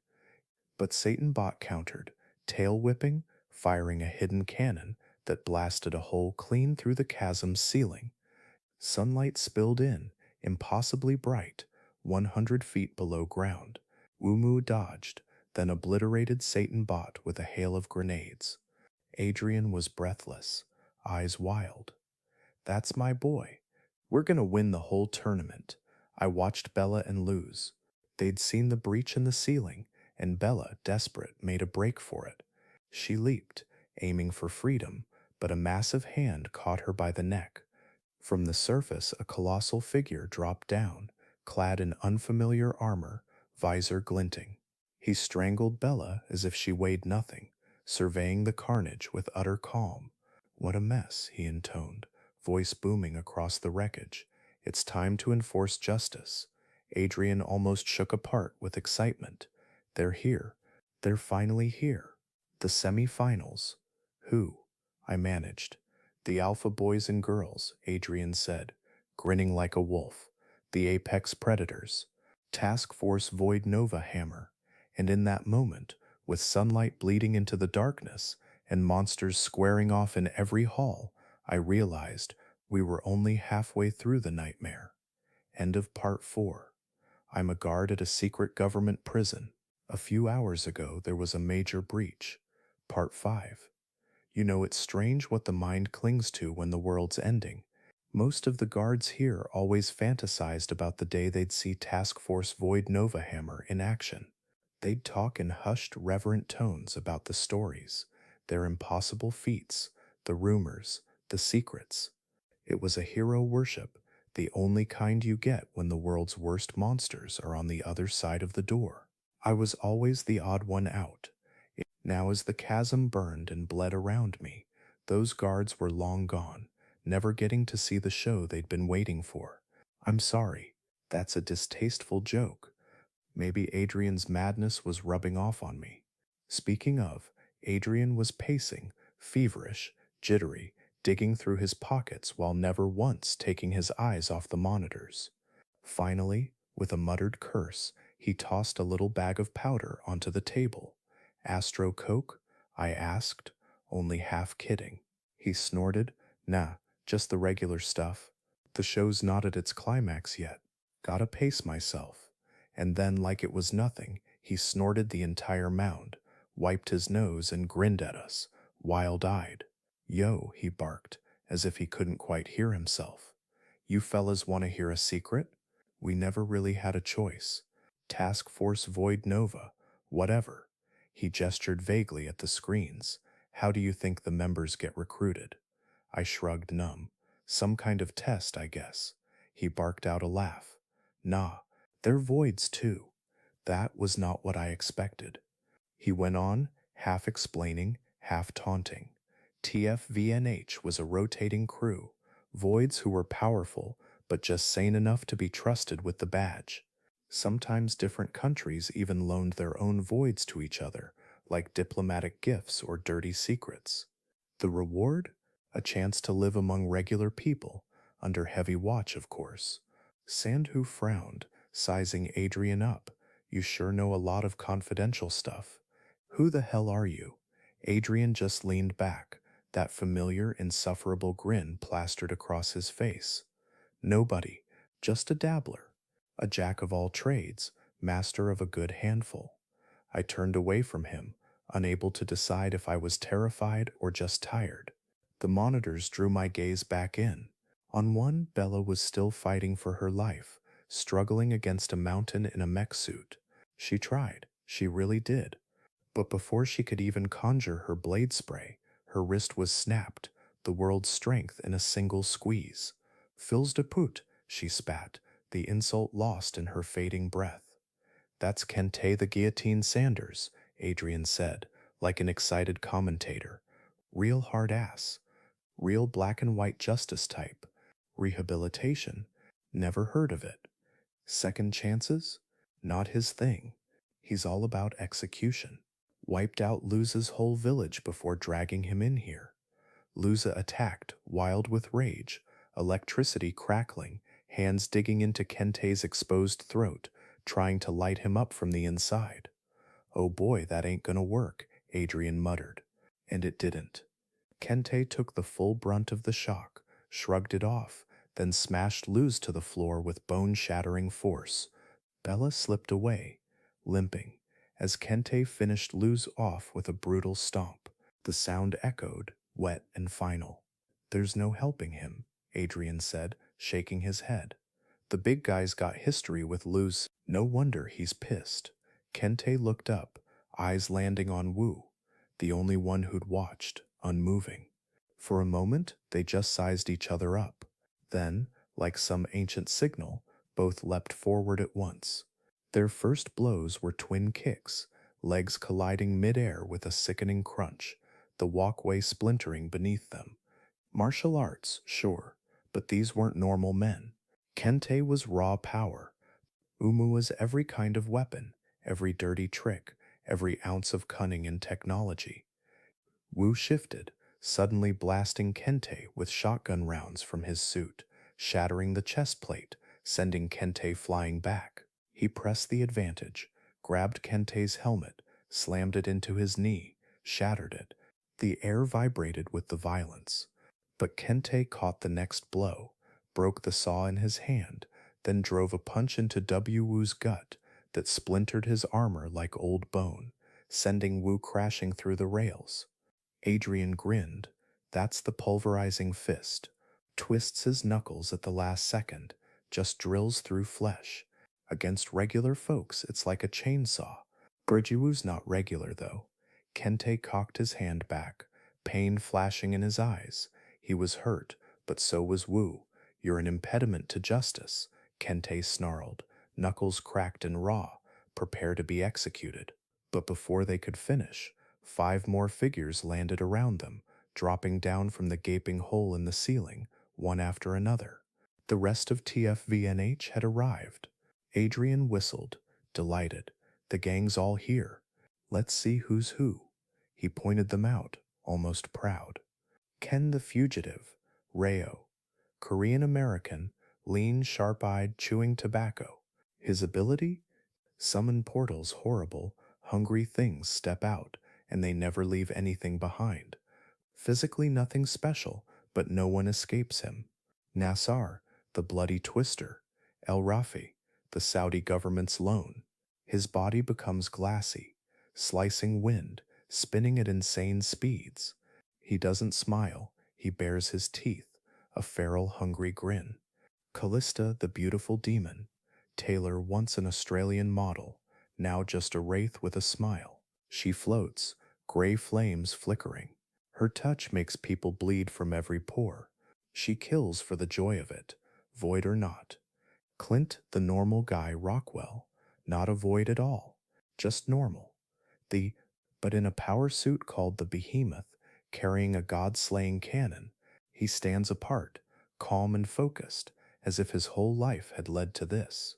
But Satan Bot countered, tail whipping, firing a hidden cannon that blasted a hole clean through the chasm's ceiling. Sunlight spilled in, impossibly bright, 100 feet below ground. Wumu dodged, then obliterated Satan Bot with a hail of grenades. Adrian was breathless, eyes wild. That's my boy. We're gonna win the whole tournament. I watched Bella and lose. They'd seen the breach in the ceiling, and Bella, desperate, made a break for it. She leaped, aiming for freedom, but a massive hand caught her by the neck. From the surface, a colossal figure dropped down, clad in unfamiliar armor, visor glinting. He strangled Bella as if she weighed nothing, surveying the carnage with utter calm. What a mess, he intoned, voice booming across the wreckage. It's time to enforce justice. Adrian almost shook apart with excitement. They're here. They're finally here. The semi-finals. Who? I managed. The alpha boys and girls, Adrian said, grinning like a wolf. The apex predators. Task Force Void Nova Hammer. And in that moment, with sunlight bleeding into the darkness and monsters squaring off in every hall, I realized we were only halfway through the nightmare. End of Part 4. I'm a guard at a secret government prison. A few hours ago, there was a major breach. Part 5. You know, it's strange what the mind clings to when the world's ending. Most of the guards here always fantasized about the day they'd see Task Force Void Nova Hammer in action. They'd talk in hushed, reverent tones about the stories, their impossible feats, the rumors, the secrets. It was a hero worship. The only kind you get when the world's worst monsters are on the other side of the door. I was always the odd one out. Now, as the chasm burned and bled around me, those guards were long gone, never getting to see the show they'd been waiting for. I'm sorry. That's a distasteful joke. Maybe Adrian's madness was rubbing off on me. Speaking of, Adrian was pacing, feverish, jittery, digging through his pockets while never once taking his eyes off the monitors. Finally, with a muttered curse, he tossed a little bag of powder onto the table. Astro Coke? I asked, only half kidding. He snorted, nah, just the regular stuff. The show's not at its climax yet. Gotta pace myself. And then, like it was nothing, he snorted the entire mound, wiped his nose, and grinned at us, wild-eyed. Yo, he barked, as if he couldn't quite hear himself. You fellas want to hear a secret? We never really had a choice. Task Force Void Nova, whatever. He gestured vaguely at the screens. How do you think the members get recruited? I shrugged numb. Some kind of test, I guess. He barked out a laugh. Nah, they're voids too. That was not what I expected. He went on, half explaining, half taunting. TFVNH was a rotating crew, voids who were powerful but just sane enough to be trusted with the badge. Sometimes different countries even loaned their own voids to each other, like diplomatic gifts or dirty secrets. The reward? A chance to live among regular people, under heavy watch, of course. Sandhu frowned, sizing Adrian up. You sure know a lot of confidential stuff. Who the hell are you? Adrian just leaned back, that familiar, insufferable grin plastered across his face. Nobody, just a dabbler. A jack of all trades, master of a good handful. I turned away from him, unable to decide if I was terrified or just tired. The monitors drew my gaze back in. On one, Bella was still fighting for her life, struggling against a mountain in a mech suit. She tried, she really did. But before she could even conjure her blade spray, her wrist was snapped, the world's strength in a single squeeze. Fils de pute, she spat, the insult lost in her fading breath. That's Kente the Guillotine Sanders, Adrian said, like an excited commentator. Real hard ass. Real black and white justice type. Rehabilitation? Never heard of it. Second chances? Not his thing. He's all about execution. Wiped out Luza's whole village before dragging him in here. Luza attacked, wild with rage, electricity crackling, hands digging into Kente's exposed throat, trying to light him up from the inside. Oh boy, that ain't gonna work, Adrian muttered. And it didn't. Kente took the full brunt of the shock, shrugged it off, then smashed Luz to the floor with bone-shattering force. Bella slipped away, limping, as Kente finished Luz off with a brutal stomp. The sound echoed, wet and final. There's no helping him, Adrian said, shaking his head. The big guy's got history with Luz. No wonder he's pissed. Kente looked up, eyes landing on Wu, the only one who'd watched, unmoving. For a moment, they just sized each other up. Then, like some ancient signal, both leapt forward at once. Their first blows were twin kicks, legs colliding midair with a sickening crunch, the walkway splintering beneath them. Martial arts, sure, but these weren't normal men. Kente was raw power. Umu was every kind of weapon, every dirty trick, every ounce of cunning and technology. Wu shifted, suddenly blasting Kente with shotgun rounds from his suit, shattering the chest plate, sending Kente flying back. He pressed the advantage, grabbed Kente's helmet, slammed it into his knee, shattered it. The air vibrated with the violence. But Kente caught the next blow, broke the saw in his hand, then drove a punch into Wu's gut that splintered his armor like old bone, sending Wu crashing through the rails. Adrian grinned. That's the pulverizing fist. Twists his knuckles at the last second, just drills through flesh. Against regular folks, it's like a chainsaw. Wu's not regular, though. Kente cocked his hand back, pain flashing in his eyes. He was hurt, but so was Wu. You're an impediment to justice, Kente snarled, knuckles cracked and raw, prepare to be executed. But before they could finish, 5 more figures landed around them, dropping down from the gaping hole in the ceiling, one after another. The rest of TFVNH had arrived. Adrian whistled, delighted. The gang's all here. Let's see who's who. He pointed them out, almost proud. Ken the Fugitive, Rayo. Korean American, lean, sharp-eyed, chewing tobacco. His ability? Summon portals horrible, hungry things step out, and they never leave anything behind. Physically nothing special, but no one escapes him. Nassar, the bloody twister. El Rafi, the Saudi government's loan. His body becomes glassy, slicing wind, spinning at insane speeds. He doesn't smile, he bares his teeth, a feral, hungry grin. Callista, the beautiful demon. Taylor, once an Australian model, now just a wraith with a smile. She floats, gray flames flickering. Her touch makes people bleed from every pore. She kills for the joy of it, void or not. Clint, the normal guy Rockwell, not a void at all, just normal. But in a power suit called the Behemoth, carrying a god-slaying cannon, he stands apart, calm and focused, as if his whole life had led to this.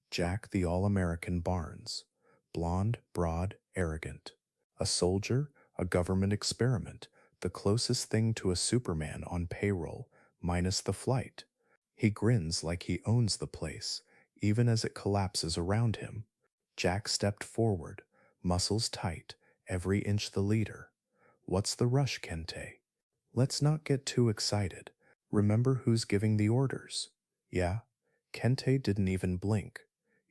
Jack the All-American Barnes, blonde, broad, arrogant. A soldier, a government experiment, the closest thing to a Superman on payroll, minus the flight. He grins like he owns the place, even as it collapses around him. Jack stepped forward, muscles tight, every inch the leader. What's the rush, Kente? Let's not get too excited. Remember who's giving the orders. Yeah? Kente didn't even blink.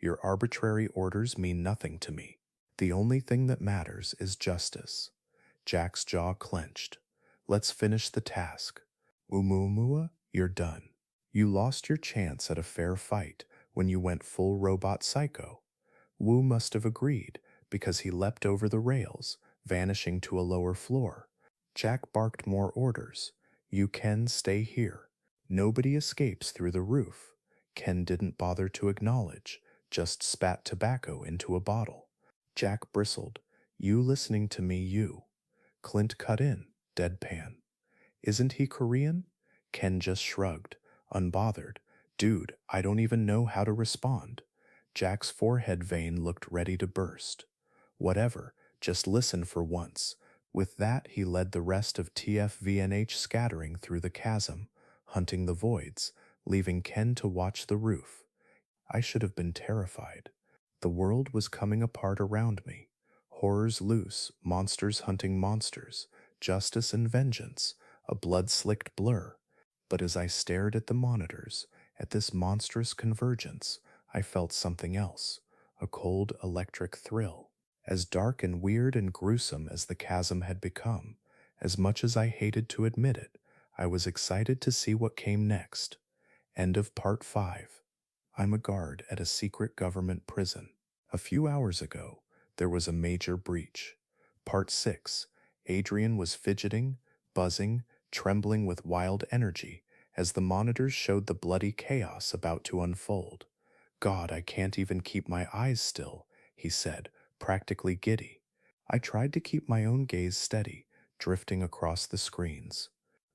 Your arbitrary orders mean nothing to me. The only thing that matters is justice. Jack's jaw clenched. Let's finish the task. Oumuamua, you're done. You lost your chance at a fair fight when you went full robot psycho. Wu must have agreed, because he leapt over the rails, vanishing to a lower floor. Jack barked more orders. You can stay here. Nobody escapes through the roof. Ken didn't bother to acknowledge, just spat tobacco into a bottle. Jack bristled. You listening to me, you. Clint cut in, deadpan. Isn't he Korean? Ken just shrugged, unbothered. Dude, I don't even know how to respond. Jack's forehead vein looked ready to burst. Whatever, just listen for once. With that, he led the rest of TFVNH scattering through the chasm, hunting the voids, leaving Ken to watch the roof. I should have been terrified. The world was coming apart around me. Horrors loose, monsters hunting monsters, justice and vengeance, a blood-slicked blur. But as I stared at the monitors, at this monstrous convergence, I felt something else, a cold electric thrill. As dark and weird and gruesome as the chasm had become, as much as I hated to admit it, I was excited to see what came next. End of Part 5. I'm a guard at a secret government prison. A few hours ago, there was a major breach. Part 6. Adrian was fidgeting, buzzing, trembling with wild energy as the monitors showed the bloody chaos about to unfold. God, I can't even keep my eyes still, he said, practically giddy. I tried to keep my own gaze steady, drifting across the screens.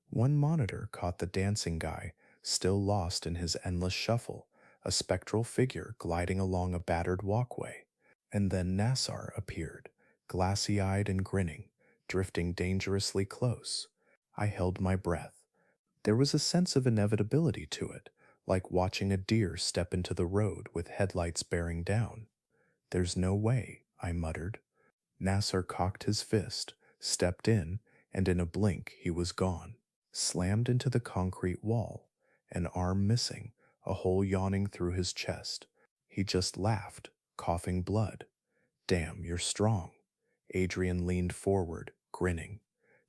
One monitor caught the dancing guy, still lost in his endless shuffle, a spectral figure gliding along a battered walkway. And then Nassar appeared, glassy-eyed and grinning, drifting dangerously close. I held my breath. There was a sense of inevitability to it, like watching a deer step into the road with headlights bearing down. There's no way, I muttered. Nassar cocked his fist, stepped in, and in a blink he was gone, slammed into the concrete wall, an arm missing, a hole yawning through his chest. He just laughed, coughing blood. Damn, you're strong. Adrian leaned forward, grinning.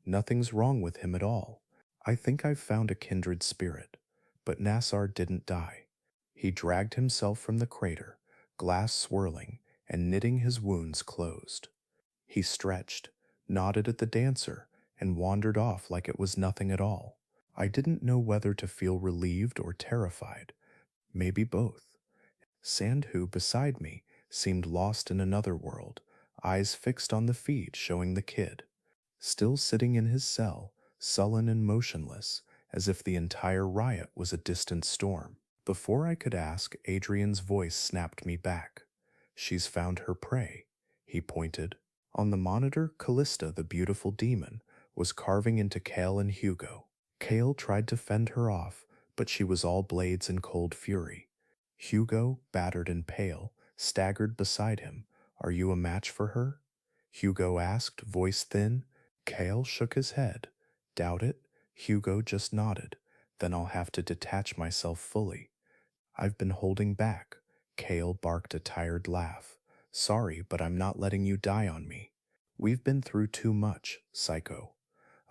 Nothing's wrong with him at all. I think I've found a kindred spirit. But Nassar didn't die. He dragged himself from the crater, glass swirling, and knitting his wounds closed. He stretched, nodded at the dancer, and wandered off like it was nothing at all. I didn't know whether to feel relieved or terrified, maybe both. Sandhu beside me seemed lost in another world, eyes fixed on the feed showing the kid, still sitting in his cell, sullen and motionless, as if the entire riot was a distant storm. Before I could ask, Adrian's voice snapped me back. She's found her prey, he pointed. On the monitor, Callista, the beautiful demon, was carving into Kale and Hugo. Kale tried to fend her off, but she was all blades and cold fury. Hugo, battered and pale, staggered beside him. Are you a match for her? Hugo asked, voice thin. Kale shook his head. Doubt it? Hugo just nodded. Then I'll have to detach myself fully. I've been holding back. Kale barked a tired laugh. Sorry, but I'm not letting you die on me. We've been through too much, Psycho.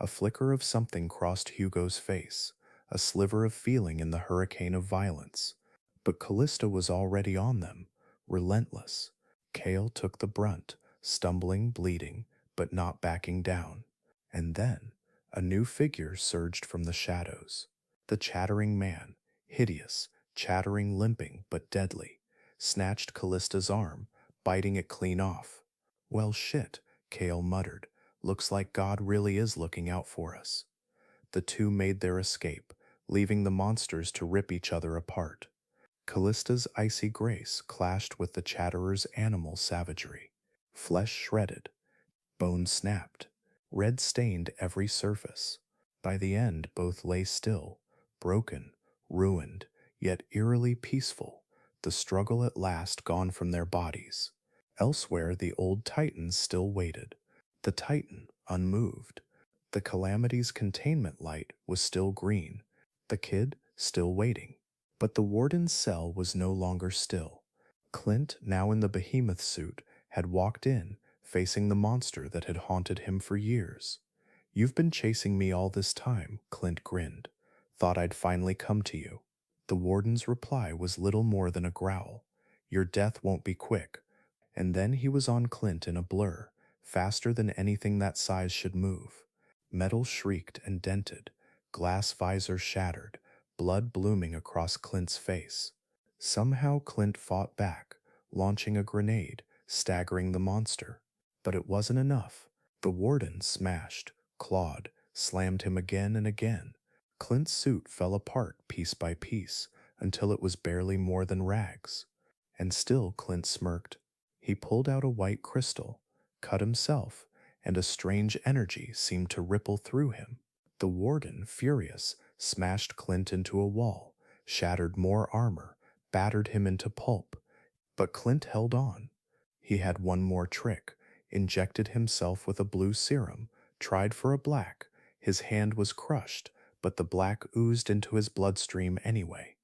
A flicker of something crossed Hugo's face, a sliver of feeling in the hurricane of violence. But Callista was already on them, relentless. Kale took the brunt, stumbling, bleeding, but not backing down. And then, a new figure surged from the shadows. The chattering man, hideous, chattering, limping, but deadly, snatched Callista's arm, biting it clean off. Well, shit, Kale muttered. Looks like God really is looking out for us. The two made their escape, leaving the monsters to rip each other apart. Callista's icy grace clashed with the chatterer's animal savagery. Flesh shredded, bones snapped, red stained every surface. By the end, both lay still, broken, ruined, yet eerily peaceful, the struggle at last gone from their bodies. Elsewhere, the old Titans still waited. The Titan, unmoved. The Calamity's containment light was still green. The kid, still waiting. But the warden's cell was no longer still. Clint, now in the behemoth suit, had walked in, facing the monster that had haunted him for years. You've been chasing me all this time, Clint grinned. Thought I'd finally come to you. The warden's reply was little more than a growl. Your death won't be quick. And then he was on Clint in a blur, faster than anything that size should move. Metal shrieked and dented, glass visor shattered, blood blooming across Clint's face. Somehow Clint fought back, launching a grenade, staggering the monster. But it wasn't enough. The warden smashed, clawed, slammed him again and again. Clint's suit fell apart piece by piece, until it was barely more than rags. And still Clint smirked. He pulled out a white crystal, cut himself, and a strange energy seemed to ripple through him. The warden, furious, smashed Clint into a wall, shattered more armor, battered him into pulp. But Clint held on. He had one more trick, injected himself with a blue serum, tried for a black. His hand was crushed, but the black oozed into his bloodstream anyway.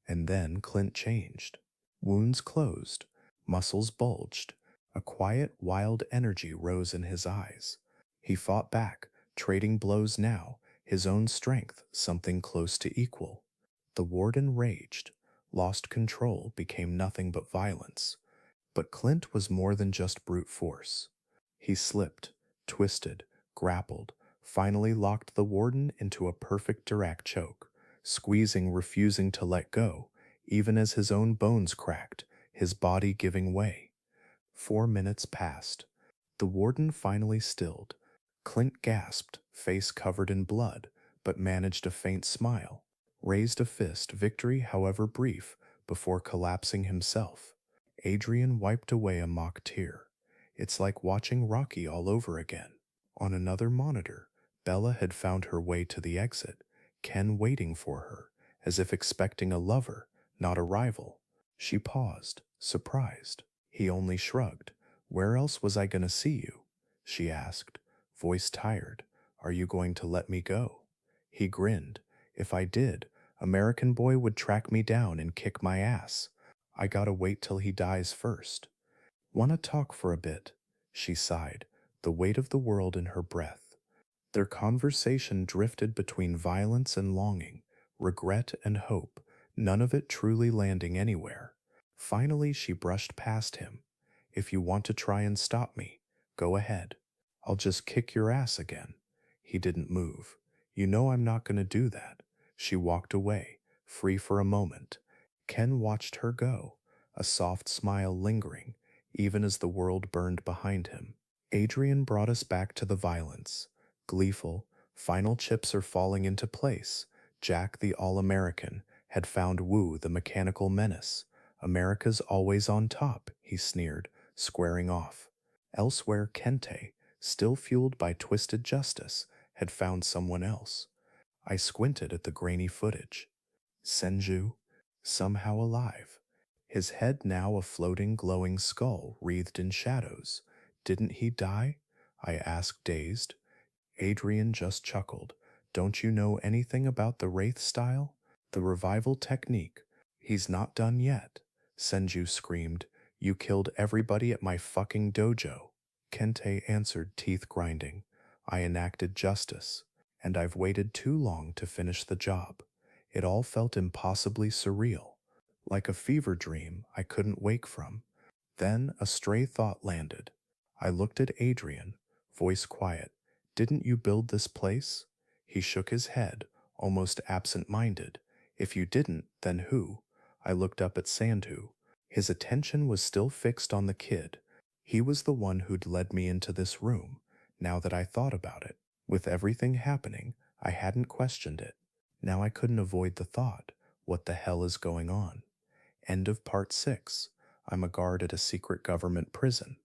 And then Clint changed. Wounds closed, muscles bulged. A quiet, wild energy rose in his eyes. He fought back, trading blows now, his own strength something close to equal. The warden raged, lost control, became nothing but violence. But Clint was more than just brute force. He slipped, twisted, grappled, finally locked the warden into a perfect direct choke, squeezing, refusing to let go, even as his own bones cracked, his body giving way. 4 minutes passed. The warden finally stilled. Clint gasped, face covered in blood, but managed a faint smile, raised a fist, victory however brief, before collapsing himself. Adrian wiped away a mock tear. It's like watching Rocky all over again. On another monitor, Bella had found her way to the exit, Ken waiting for her, as if expecting a lover, not a rival. She paused, surprised. He only shrugged. Where else was I going to see you? She asked, voice tired. Are you going to let me go? He grinned. If I did, American Boy would track me down and kick my ass. I gotta wait till he dies first. Wanna talk for a bit? She sighed, the weight of the world in her breath. Their conversation drifted between violence and longing, regret and hope, none of it truly landing anywhere. Finally, she brushed past him. If you want to try and stop me, go ahead. I'll just kick your ass again. He didn't move. You know I'm not going to do that. She walked away, free for a moment. Ken watched her go, a soft smile lingering, even as the world burned behind him. Adrian brought us back to the violence. Gleeful, final chips are falling into place. Jack the All-American had found Wu the mechanical menace. America's always on top, he sneered, squaring off. Elsewhere, Kente, still fueled by twisted justice, had found someone else. I squinted at the grainy footage. Senju, somehow alive. His head now a floating, glowing skull wreathed in shadows. Didn't he die? I asked, dazed. Adrian just chuckled. Don't you know anything about the Wraith style? The revival technique. He's not done yet. Senju screamed. You killed everybody at my fucking dojo. Kente answered, teeth grinding. I enacted justice, and I've waited too long to finish the job. It all felt impossibly surreal, like a fever dream I couldn't wake from. Then a stray thought landed. I looked at Adrian, voice quiet. Didn't you build this place? He shook his head, almost absent-minded. If you didn't, then who? I looked up at Sandhu. His attention was still fixed on the kid. He was the one who'd led me into this room, now that I thought about it. With everything happening, I hadn't questioned it. Now I couldn't avoid the thought, what the hell is going on? End of part 6. I'm a guard at a secret government prison.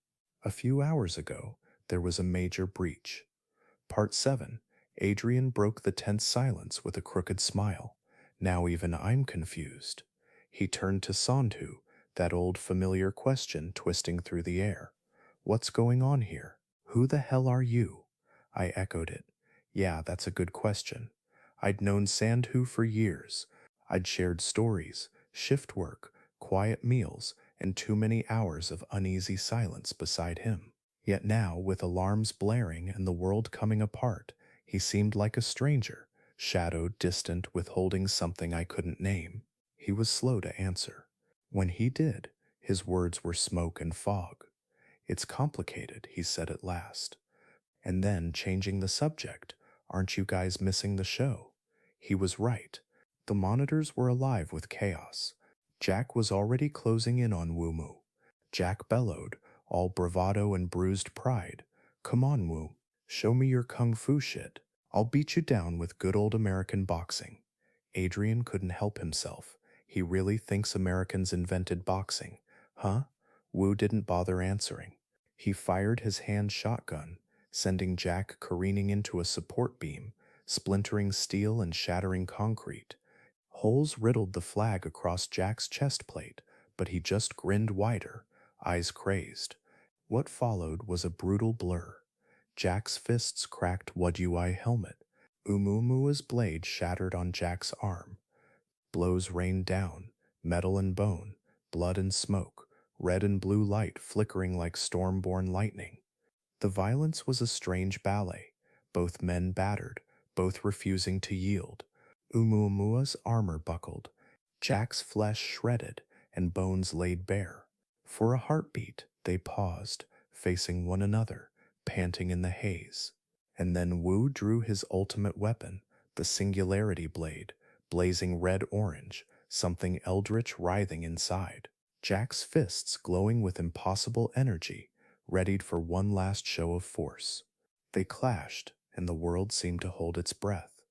A few hours ago, there was a major breach. Part 7. Adrian broke the tense silence with a crooked smile. Now even I'm confused. He turned to Sandhu, that old familiar question twisting through the air. What's going on here? Who the hell are you? I echoed it. Yeah, that's a good question. I'd known Sandhu for years. I'd shared stories, shift work, quiet meals, and too many hours of uneasy silence beside him. Yet now, with alarms blaring and the world coming apart, he seemed like a stranger, shadowed, distant, withholding something I couldn't name. He was slow to answer. When he did, his words were smoke and fog. It's complicated, he said at last. And then, changing the subject, aren't you guys missing the show? He was right. The monitors were alive with chaos. Jack was already closing in on Wumu. Jack bellowed, all bravado and bruised pride. Come on, Wu. Show me your kung fu shit. I'll beat you down with good old American boxing. Adrian couldn't help himself. He really thinks Americans invented boxing, huh? Wu didn't bother answering. He fired his hand shotgun, sending Jack careening into a support beam, splintering steel and shattering concrete. Holes riddled the flag across Jack's chest plate, but he just grinned wider, eyes crazed. What followed was a brutal blur. Jack's fists cracked Wudui helmet. Umumua's blade shattered on Jack's arm. Blows rained down, metal and bone, blood and smoke, red and blue light flickering like storm-born lightning. The violence was a strange ballet, both men battered, both refusing to yield. Umuamua's armor buckled, Jack's flesh shredded, and bones laid bare. For a heartbeat, they paused, facing one another, panting in the haze. And then Wu drew his ultimate weapon, the Singularity Blade, blazing red-orange, something eldritch writhing inside. Jack's fists glowing with impossible energy, readied for one last show of force. They clashed, and the world seemed to hold its breath.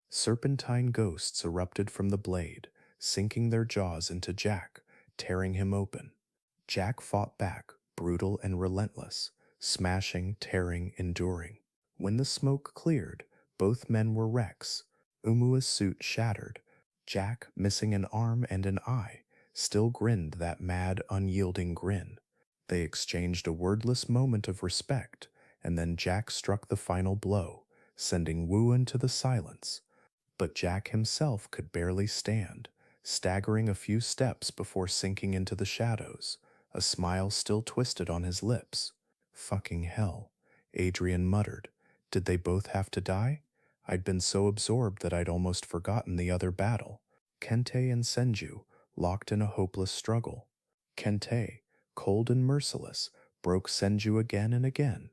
Serpentine ghosts erupted from the blade, sinking their jaws into Jack, tearing him open. Jack fought back, brutal and relentless, smashing, tearing, enduring. When the smoke cleared, both men were wrecks. Umua's suit shattered. Jack, missing an arm and an eye, still grinned that mad, unyielding grin. They exchanged a wordless moment of respect, and then Jack struck the final blow, sending Wu into the silence. But Jack himself could barely stand, staggering a few steps before sinking into the shadows, a smile still twisted on his lips. Fucking hell, Adrian muttered. Did they both have to die? I'd been so absorbed that I'd almost forgotten the other battle. Kente and Senju, locked in a hopeless struggle. Kente, cold and merciless, broke Senju again and again.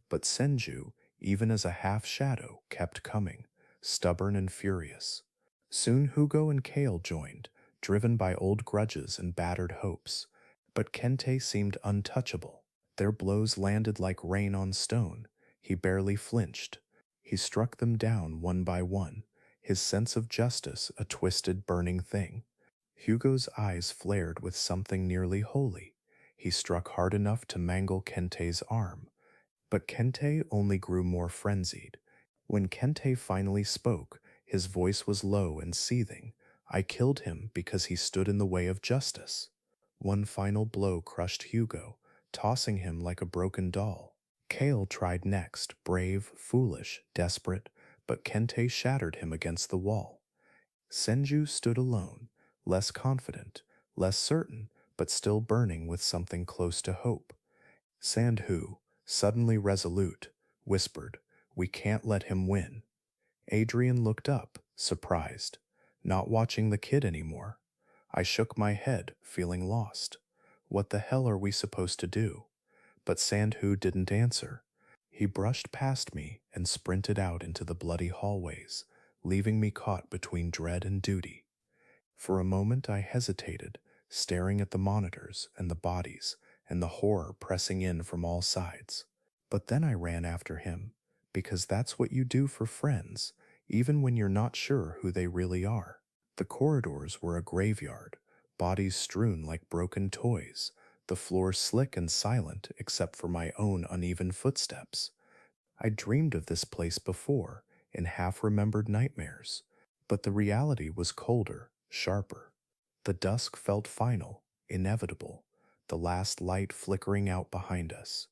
But Senju, even as a half-shadow, kept coming, stubborn and furious. Soon Hugo and Kale joined, driven by old grudges and battered hopes. But Kente seemed untouchable. Their blows landed like rain on stone. He barely flinched. He struck them down one by one, his sense of justice a twisted, burning thing. Hugo's eyes flared with something nearly holy. He struck hard enough to mangle Kente's arm, but Kente only grew more frenzied. When Kente finally spoke, his voice was low and seething. I killed him because he stood in the way of justice. One final blow crushed Hugo, tossing him like a broken doll. Kale tried next, brave, foolish, desperate, but Kente shattered him against the wall. Senju stood alone, less confident, less certain, but still burning with something close to hope. Sandhu, suddenly resolute, whispered, "We can't let him win." Adrian looked up, surprised, not watching the kid anymore. I shook my head, feeling lost. What the hell are we supposed to do? But Sandhu didn't answer. He brushed past me and sprinted out into the bloody hallways, leaving me caught between dread and duty. For a moment I hesitated, staring at the monitors and the bodies and the horror pressing in from all sides. But then I ran after him, because that's what you do for friends, even when you're not sure who they really are. The corridors were a graveyard, bodies strewn like broken toys, the floor slick and silent except for my own uneven footsteps. I dreamed of this place before, in half-remembered nightmares, but the reality was colder, sharper. The dusk felt final, inevitable, the last light flickering out behind us.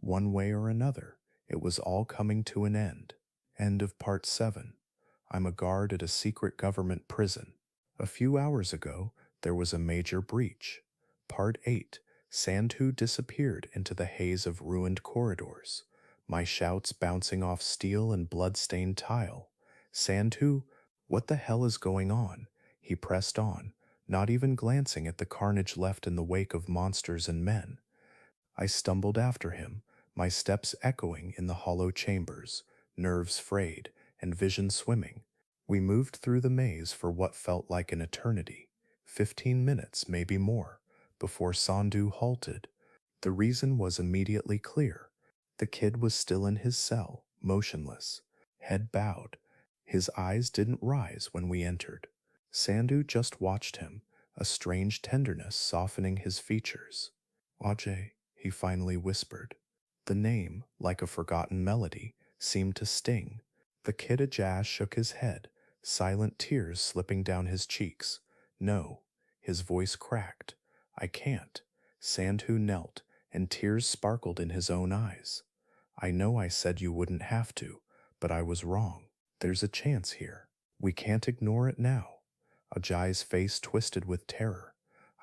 One way or another, it was all coming to an end. End of Part 7. I'm a guard at a secret government prison. A few hours ago, there was a major breach. Part 8. Sandhu disappeared into the haze of ruined corridors, my shouts bouncing off steel and blood-stained tile. Sandhu, what the hell is going on? He pressed on, not even glancing at the carnage left in the wake of monsters and men. I stumbled after him, my steps echoing in the hollow chambers, nerves frayed, and vision swimming. We moved through the maze for what felt like an eternity, 15 minutes, maybe more, before Sandhu halted. The reason was immediately clear. The kid was still in his cell, motionless, head bowed. His eyes didn't rise when we entered. Sandhu just watched him, a strange tenderness softening his features. "Ajay," he finally whispered. The name, like a forgotten melody, seemed to sting. The kid Ajay shook his head, silent tears slipping down his cheeks. "No." His voice cracked. "I can't." Sandhu knelt, and tears sparkled in his own eyes. "I know I said you wouldn't have to, but I was wrong. There's a chance here. We can't ignore it now." Ajay's face twisted with terror.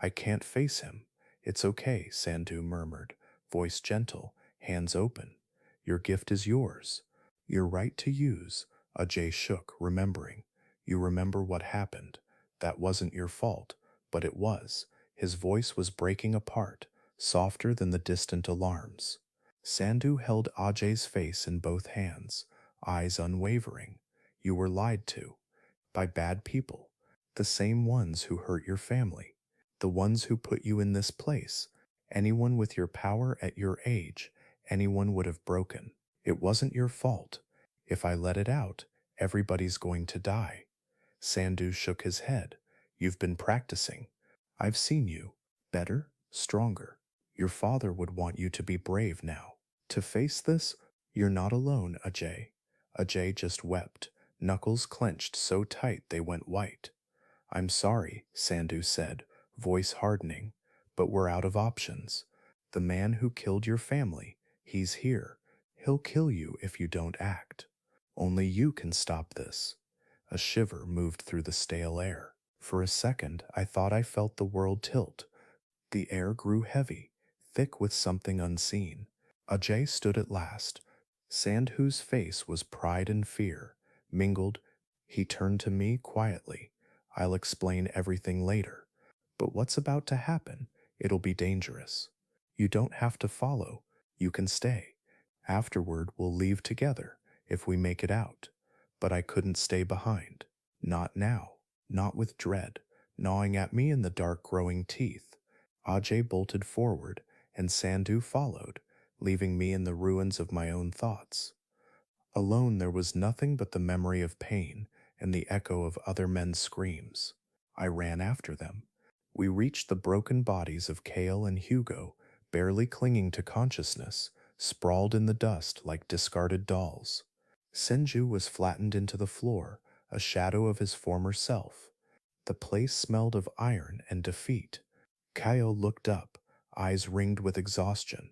"I can't face him." "It's okay," Sandhu murmured, voice gentle, hands open. "Your gift is yours. Your right to use." Ajay shook, remembering. "You remember what happened. That wasn't your fault, but it was." His voice was breaking apart, softer than the distant alarms. Sandhu held Ajay's face in both hands, eyes unwavering. "You were lied to. By bad people. The same ones who hurt your family. The ones who put you in this place. Anyone with your power at your age, anyone would have broken. It wasn't your fault. If I let it out, everybody's going to die." Sandhu shook his head. "You've been practicing. I've seen you. Better, stronger. Your father would want you to be brave now. To face this, you're not alone, Ajay." Ajay just wept, knuckles clenched so tight they went white. "I'm sorry," Sandhu said, voice hardening, "but we're out of options. The man who killed your family, he's here. He'll kill you if you don't act. Only you can stop this." A shiver moved through the stale air. For a second, I thought I felt the world tilt. The air grew heavy, thick with something unseen. Ajay stood at last. Sandhu's face was pride and fear, mingled. He turned to me quietly. "I'll explain everything later. But what's about to happen? It'll be dangerous. You don't have to follow. You can stay. Afterward, we'll leave together, if we make it out. But I couldn't stay behind. Not now. Not with dread, gnawing at me in the dark growing teeth. Ajay bolted forward, and Sandhu followed, leaving me in the ruins of my own thoughts. Alone there was nothing but the memory of pain and the echo of other men's screams. I ran after them. We reached the broken bodies of Kale and Hugo, barely clinging to consciousness, sprawled in the dust like discarded dolls. Senju was flattened into the floor, a shadow of his former self. The place smelled of iron and defeat. Kyle looked up, eyes ringed with exhaustion.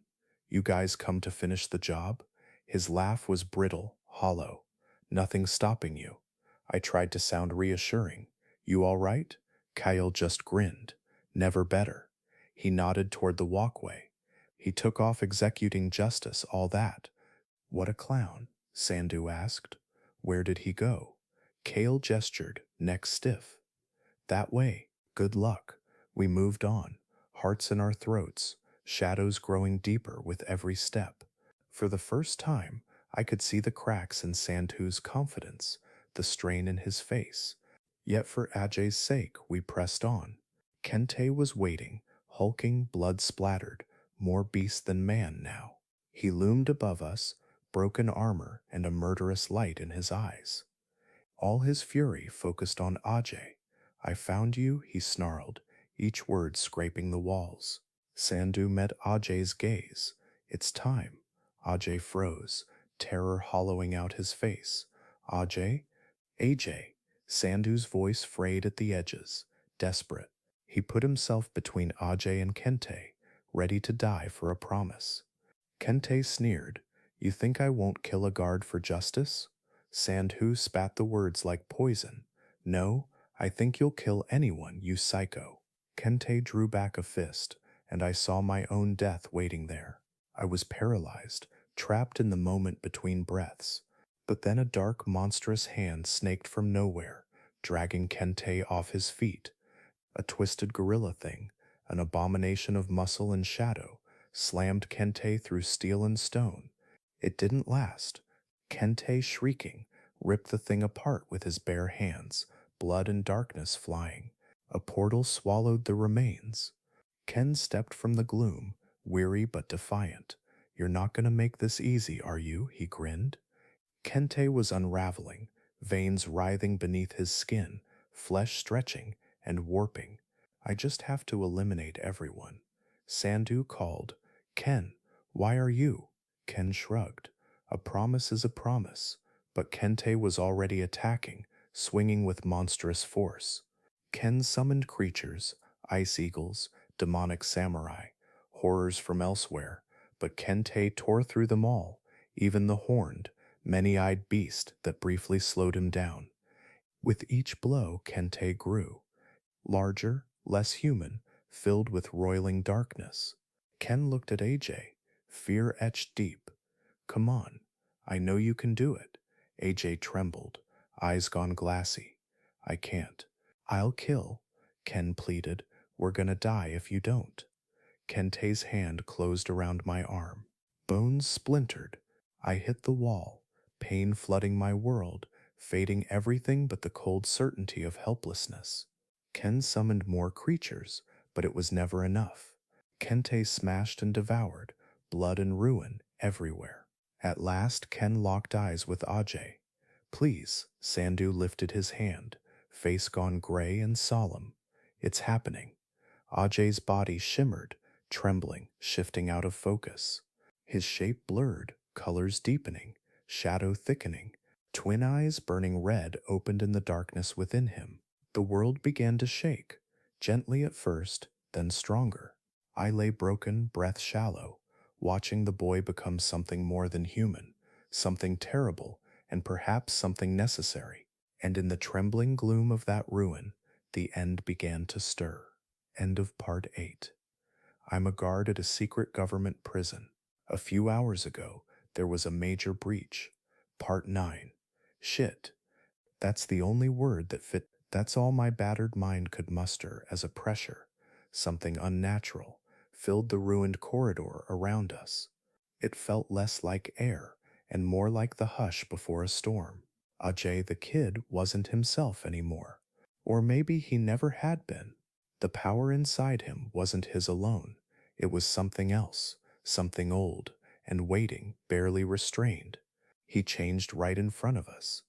You guys come to finish the job? His laugh was brittle, hollow. Nothing stopping you. I tried to sound reassuring. You all right? Kyle just grinned. Never better. He nodded toward the walkway. He took off executing justice, all that. What a clown, Sandhu asked. Where did he go? Kale gestured, neck stiff. That way. Good luck. We moved on, hearts in our throats, shadows growing deeper with every step. For the first time, I could see the cracks in Sandhu's confidence, the strain in his face. Yet for Ajay's sake, we pressed on. Kente was waiting, hulking, blood splattered, more beast than man now. He loomed above us, broken armor and a murderous light in his eyes. All his fury focused on Ajay. I found you, he snarled, each word scraping the walls. Sandhu met Ajay's gaze. It's time. Ajay froze, terror hollowing out his face. Ajay? AJ. Sandhu's voice frayed at the edges, desperate. He put himself between Ajay and Kente, ready to die for a promise. Kente sneered. You think I won't kill a guard for justice? Sandhu spat the words like poison. No, I think you'll kill anyone, you psycho. Kente drew back a fist, and I saw my own death waiting there. I was paralyzed, trapped in the moment between breaths. But then a dark, monstrous hand snaked from nowhere, dragging Kente off his feet. A twisted gorilla thing, an abomination of muscle and shadow, slammed Kente through steel and stone. It didn't last. Kente, shrieking, ripped the thing apart with his bare hands, blood and darkness flying. A portal swallowed the remains. Ken stepped from the gloom, weary but defiant. You're not going to make this easy, are you? He grinned. Kente was unraveling, veins writhing beneath his skin, flesh stretching and warping. I just have to eliminate everyone. Sandhu called, Ken, why are you? Ken shrugged. A promise is a promise, but Kente was already attacking, swinging with monstrous force. Ken summoned creatures, ice eagles, demonic samurai, horrors from elsewhere, but Kente tore through them all, even the horned, many-eyed beast that briefly slowed him down. With each blow, Kente grew. Larger, less human, filled with roiling darkness. Ken looked at AJ, fear etched deep. Come on, I know you can do it. AJ trembled, eyes gone glassy. I can't. I'll kill, Ken pleaded. We're gonna die if you don't. Kente's hand closed around my arm. Bones splintered. I hit the wall, pain flooding my world, fading everything but the cold certainty of helplessness. Ken summoned more creatures, but it was never enough. Kente smashed and devoured, blood and ruin everywhere. At last, Ken locked eyes with Ajay. Please, Sandhu lifted his hand, face gone gray and solemn. It's happening. Ajay's body shimmered, trembling, shifting out of focus. His shape blurred, colors deepening, shadow thickening. Twin eyes burning red opened in the darkness within him. The world began to shake, gently at first, then stronger. I lay broken, breath shallow, watching the boy become something more than human, something terrible, and perhaps something necessary. And in the trembling gloom of that ruin, the end began to stir. End of Part 8. I'm a guard at a secret government prison. A few hours ago, there was a major breach. Part 9. Shit. That's the only word that fit. That's all my battered mind could muster as a pressure. Something unnatural filled the ruined corridor around us. It felt less like air and more like the hush before a storm. Ajay the kid wasn't himself anymore. Or maybe he never had been. The power inside him wasn't his alone. It was something else, something old, and waiting, barely restrained. He changed right in front of us.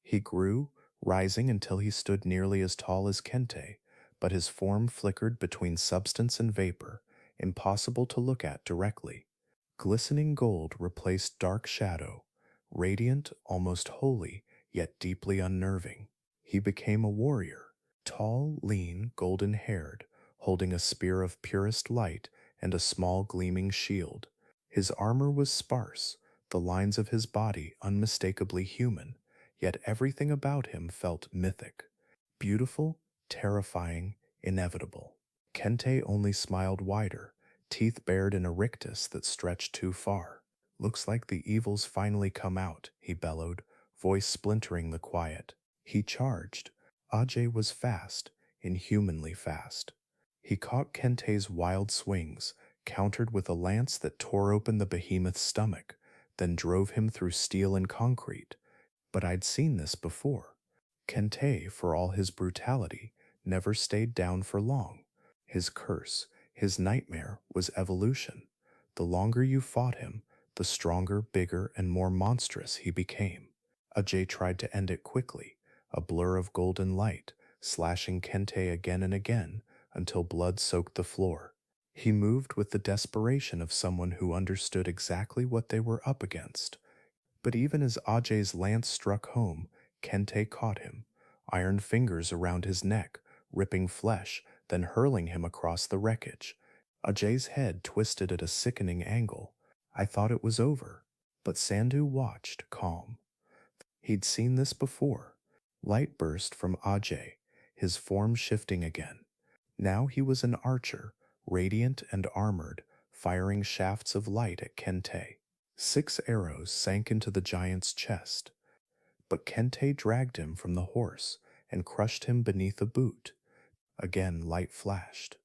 He grew, rising until he stood nearly as tall as Kente, but his form flickered between substance and vapor, impossible to look at directly. Glistening gold replaced dark shadow, radiant, almost holy, yet deeply unnerving. He became a warrior, tall, lean, golden haired, holding a spear of purest light and a small gleaming shield. His armor was sparse, the lines of his body unmistakably human, yet everything about him felt mythic. Beautiful, terrifying, inevitable. Kente only smiled wider, teeth bared in a rictus that stretched too far. Looks like the evil's finally come out, he bellowed, voice splintering the quiet. He charged. Ajay was fast, inhumanly fast. He caught Kente's wild swings, countered with a lance that tore open the behemoth's stomach, then drove him through steel and concrete. But I'd seen this before. Kente, for all his brutality, never stayed down for long. His curse, his nightmare, was evolution. The longer you fought him, the stronger, bigger, and more monstrous he became. Ajay tried to end it quickly, a blur of golden light, slashing Kente again and again until blood soaked the floor. He moved with the desperation of someone who understood exactly what they were up against. But even as Ajay's lance struck home, Kente caught him, iron fingers around his neck, ripping flesh, then hurling him across the wreckage. Ajay's head twisted at a sickening angle. I thought it was over, but Sandhu watched, calm. He'd seen this before. Light burst from Ajay, his form shifting again. Now he was an archer, radiant and armored, firing shafts of light at Kente. 6 arrows sank into the giant's chest, but Kente dragged him from the horse and crushed him beneath a boot. Again light flashed.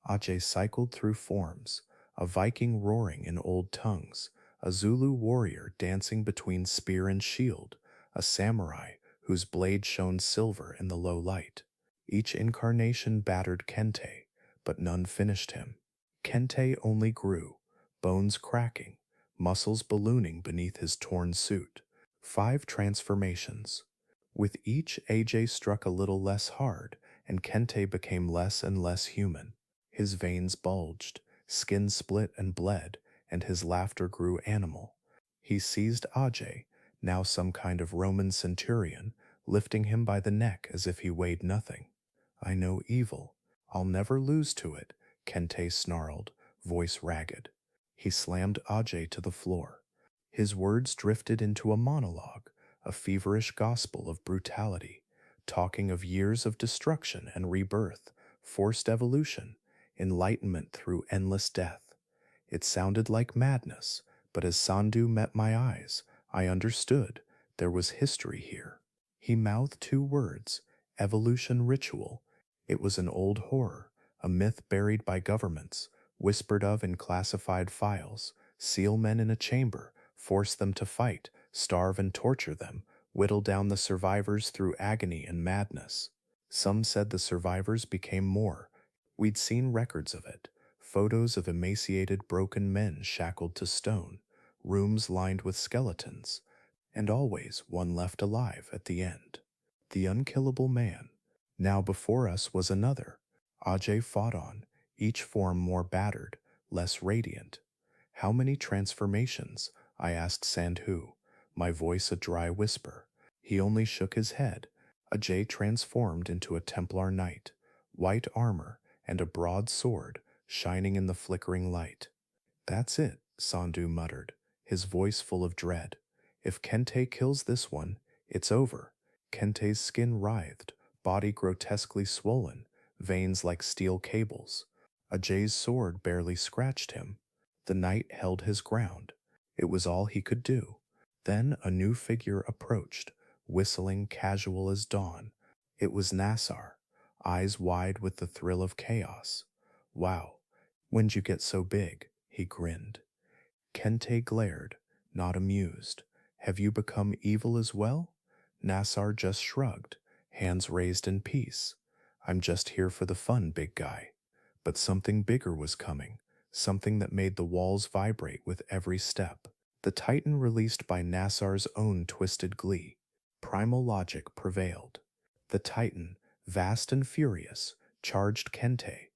Ajay cycled through forms, a Viking roaring in old tongues, a Zulu warrior dancing between spear and shield, a samurai whose blade shone silver in the low light. Each incarnation battered Kente, but none finished him. Kente only grew, bones cracking, muscles ballooning beneath his torn suit. 5 transformations. With each, AJ struck a little less hard, and Kente became less and less human. His veins bulged, skin split and bled, and his laughter grew animal. He seized Ajay, now some kind of Roman centurion, lifting him by the neck as if he weighed nothing. I know evil. I'll never lose to it, Kente snarled, voice ragged. He slammed Ajay to the floor. His words drifted into a monologue, a feverish gospel of brutality, talking of years of destruction and rebirth, forced evolution, enlightenment through endless death. It sounded like madness, but as Sandhu met my eyes, I understood there was history here. He mouthed 2 words, evolution ritual. It was an old horror, a myth buried by governments, whispered of in classified files, seal men in a chamber, force them to fight, starve and torture them, whittle down the survivors through agony and madness. Some said the survivors became more. We'd seen records of it, photos of emaciated broken men shackled to stone, rooms lined with skeletons, and always one left alive at the end. The unkillable man. Now before us was another. Ajay fought on, each form more battered, less radiant. How many transformations? I asked Sandhu, my voice a dry whisper. He only shook his head. Ajay transformed into a Templar knight, white armor and a broad sword shining in the flickering light. That's it, Sandhu muttered, his voice full of dread. If Kente kills this one, it's over. Kente's skin writhed, body grotesquely swollen, veins like steel cables. Ajay's sword barely scratched him. The knight held his ground. It was all he could do. Then a new figure approached, whistling casual as dawn. It was Nassar, eyes wide with the thrill of chaos. Wow, when'd you get so big? He grinned. Kente glared, not amused. Have you become evil as well? Nassar just shrugged, hands raised in peace. I'm just here for the fun, big guy. But something bigger was coming, something that made the walls vibrate with every step. The titan released by Nassar's own twisted glee. Primal logic prevailed. The titan, vast and furious, charged Kente.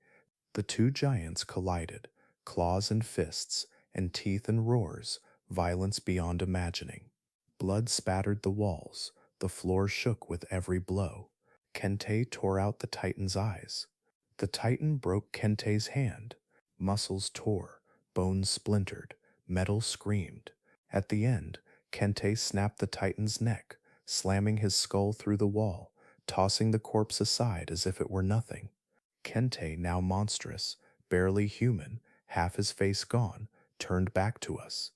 The two giants collided, claws and fists, and teeth and roars, violence beyond imagining. Blood spattered the walls, the floor shook with every blow. Kente tore out the titan's eyes. The titan broke Kente's hand. Muscles tore, bones splintered, metal screamed. At the end, Kente snapped the titan's neck, slamming his skull through the wall, tossing the corpse aside as if it were nothing. Kente, now monstrous, barely human, half his face gone, turned back to us.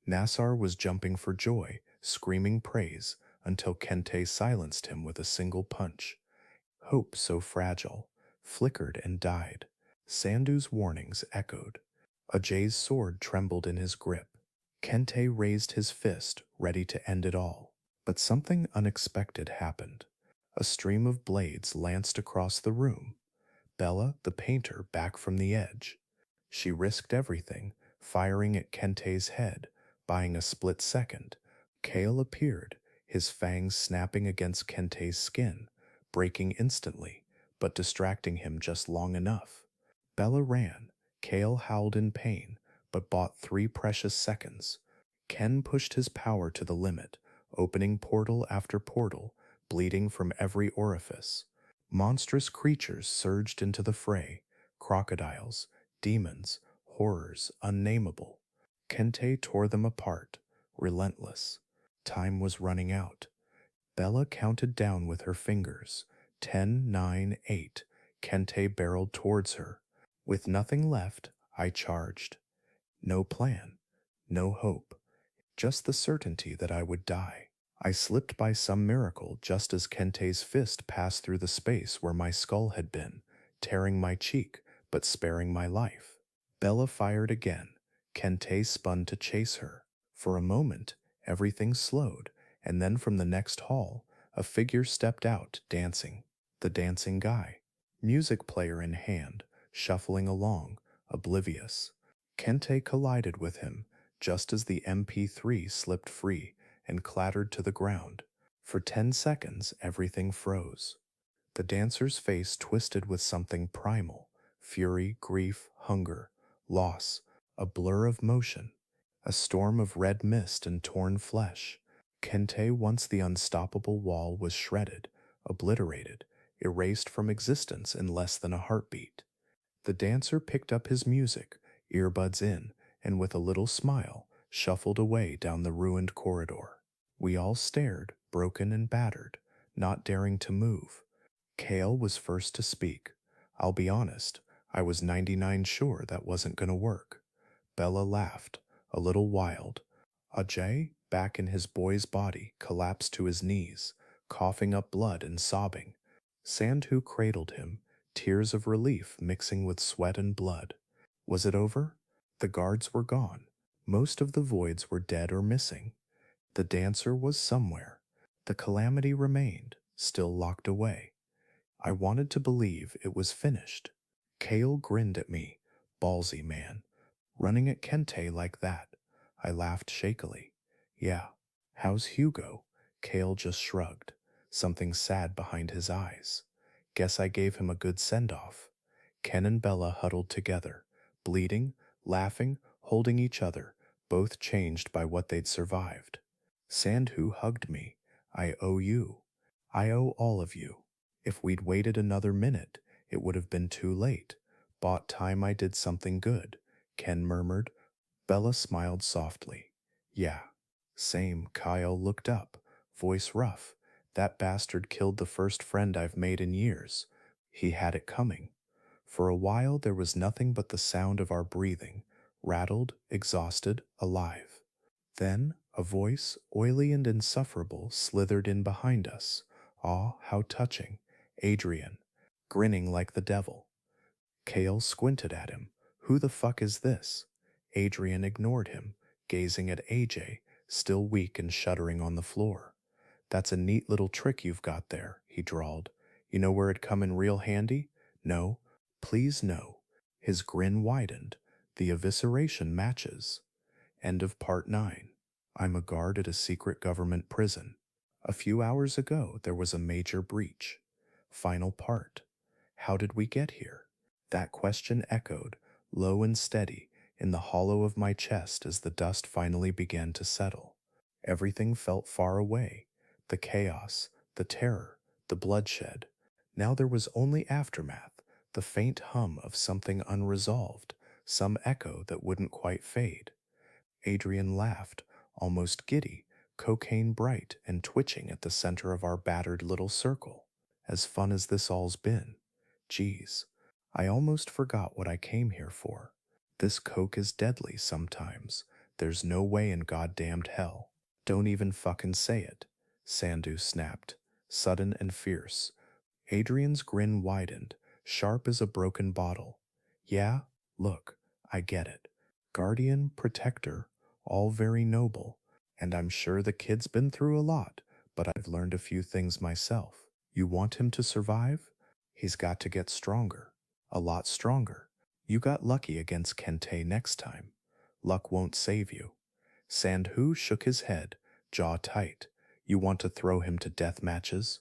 Nassar was jumping for joy, screaming praise, until Kente silenced him with a single punch. Hope, so fragile, flickered and died. Sandu's warnings echoed. Ajay's sword trembled in his grip. Kente raised his fist, ready to end it all. But something unexpected happened. A stream of blades lanced across the room. Bella, the painter, back from the edge. She risked everything, firing at Kente's head, buying a split second. Kale appeared, his fangs snapping against Kente's skin, breaking instantly, but distracting him just long enough. Bella ran. Kale howled in pain, but bought 3 precious seconds. Ken pushed his power to the limit, opening portal after portal, bleeding from every orifice. Monstrous creatures surged into the fray, crocodiles, demons, horrors unnameable. Kente tore them apart, relentless. Time was running out. Bella counted down with her fingers. 10, 9, 8. Kente barreled towards her. With nothing left, I charged. No plan, no hope, just the certainty that I would die. I slipped by some miracle just as Kente's fist passed through the space where my skull had been, tearing my cheek, but sparing my life. Bella fired again. Kente spun to chase her. For a moment, everything slowed, and then from the next hall, a figure stepped out, dancing. The dancing guy, music player in hand, shuffling along, oblivious. Kente collided with him, just as the MP3 slipped free and clattered to the ground. For 10 seconds, everything froze. The dancer's face twisted with something primal, fury, grief, hunger, loss, a blur of motion, a storm of red mist and torn flesh. Kente, once the unstoppable wall, was shredded, obliterated, erased from existence in less than a heartbeat. The dancer picked up his music, earbuds in, and with a little smile, shuffled away down the ruined corridor. We all stared, broken and battered, not daring to move. Kale was first to speak. I'll be honest, I was 99 sure that wasn't gonna work. Bella laughed, a little wild. Ajay, back in his boy's body, collapsed to his knees, coughing up blood and sobbing. Sandhu cradled him, tears of relief mixing with sweat and blood. Was it over? The guards were gone. Most of the voids were dead or missing. The dancer was somewhere. The calamity remained, still locked away. I wanted to believe it was finished. Kale grinned at me, ballsy man. Running at Kente like that. I laughed shakily. Yeah. How's Hugo? Kale just shrugged, something sad behind his eyes. Guess I gave him a good send-off. Ken and Bella huddled together, bleeding, laughing, holding each other, both changed by what they'd survived. Sandhu hugged me. I owe you. I owe all of you. If we'd waited another minute, it would have been too late. Bought time I did something good, Ken murmured. Bella smiled softly. Yeah. Same. Kyle looked up, voice rough. That bastard killed the first friend I've made in years. He had it coming. For a while there was nothing but the sound of our breathing, rattled, exhausted, alive. Then a voice, oily and insufferable, slithered in behind us. Ah, how touching. Adrian, grinning like the devil. Kale squinted at him. Who the fuck is this? Adrian ignored him, gazing at AJ, still weak and shuddering on the floor. That's a neat little trick you've got there, he drawled. You know where it'd come in real handy? No, please no. His grin widened. The evisceration matches. End of part 9. I'm a guard at a secret government prison. A few hours ago, there was a major breach. Final part. How did we get here? That question echoed, low and steady, in the hollow of my chest as the dust finally began to settle. Everything felt far away. The chaos, the terror, the bloodshed. Now there was only aftermath, the faint hum of something unresolved, some echo that wouldn't quite fade. Adrian laughed, almost giddy, cocaine bright and twitching at the center of our battered little circle. As fun as this all's been. Geez, I almost forgot what I came here for. This coke is deadly sometimes. There's no way in goddamned hell. Don't even fucking say it, Sandu snapped, sudden and fierce. Adrian's grin widened, sharp as a broken bottle. Yeah, look, I get it. Guardian, protector, all very noble, and I'm sure the kid's been through a lot, but I've learned a few things myself. You want him to survive? He's got to get stronger. A lot stronger. You got lucky against Kente next time. Luck won't save you. Sandhu shook his head, jaw tight. You want to throw him to death matches?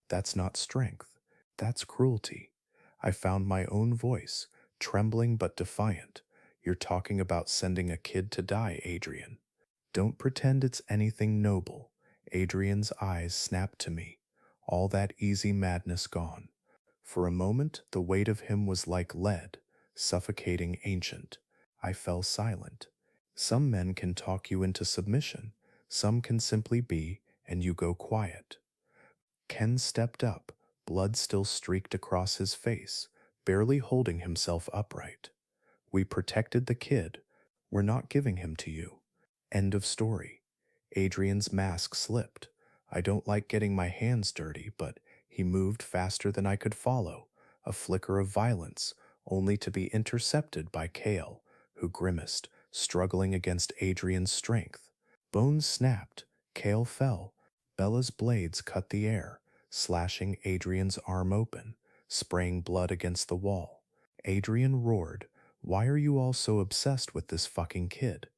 That's not strength. That's cruelty. I found my own voice, trembling but defiant. You're talking about sending a kid to die, Adrian. Don't pretend it's anything noble. Adrian's eyes snapped to me, all that easy madness gone. For a moment, the weight of him was like lead, suffocating ancient. I fell silent. Some men can talk you into submission. Some can simply be, and you go quiet. Ken stepped up, blood still streaked across his face, barely holding himself upright. We protected the kid. We're not giving him to you. End of story. Adrian's mask slipped. I don't like getting my hands dirty, but he moved faster than I could follow, a flicker of violence, only to be intercepted by Kale, who grimaced, struggling against Adrian's strength. Bones snapped. Kale fell. Bella's blades cut the air, slashing Adrian's arm open, spraying blood against the wall. Adrian roared, "Why are you all so obsessed with this fucking kid?"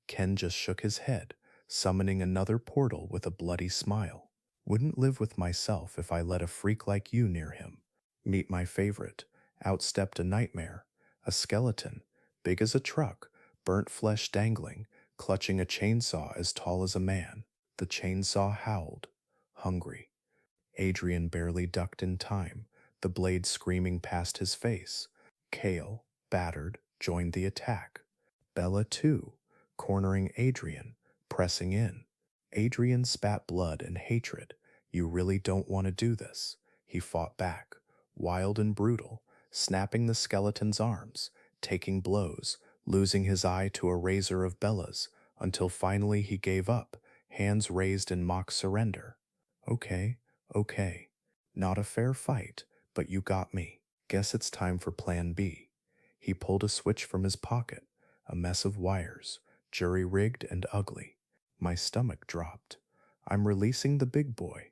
Ken just shook his head, summoning another portal with a bloody smile. Wouldn't live with myself if I let a freak like you near him. Meet my favorite. Out stepped a nightmare. A skeleton, big as a truck, burnt flesh dangling, clutching a chainsaw as tall as a man. The chainsaw howled. Hungry. Adrian barely ducked in time, the blade screaming past his face. Kale, battered, joined the attack. Bella, too, cornering Adrian, pressing in. Adrian spat blood and hatred. You really don't want to do this. He fought back, wild and brutal, snapping the skeleton's arms, taking blows, losing his eye to a razor of Bella's, until finally he gave up, hands raised in mock surrender. Okay, okay. Not a fair fight, but you got me. Guess it's time for Plan B. He pulled a switch from his pocket, a mess of wires, jury-rigged and ugly. My stomach dropped. I'm releasing the big boy.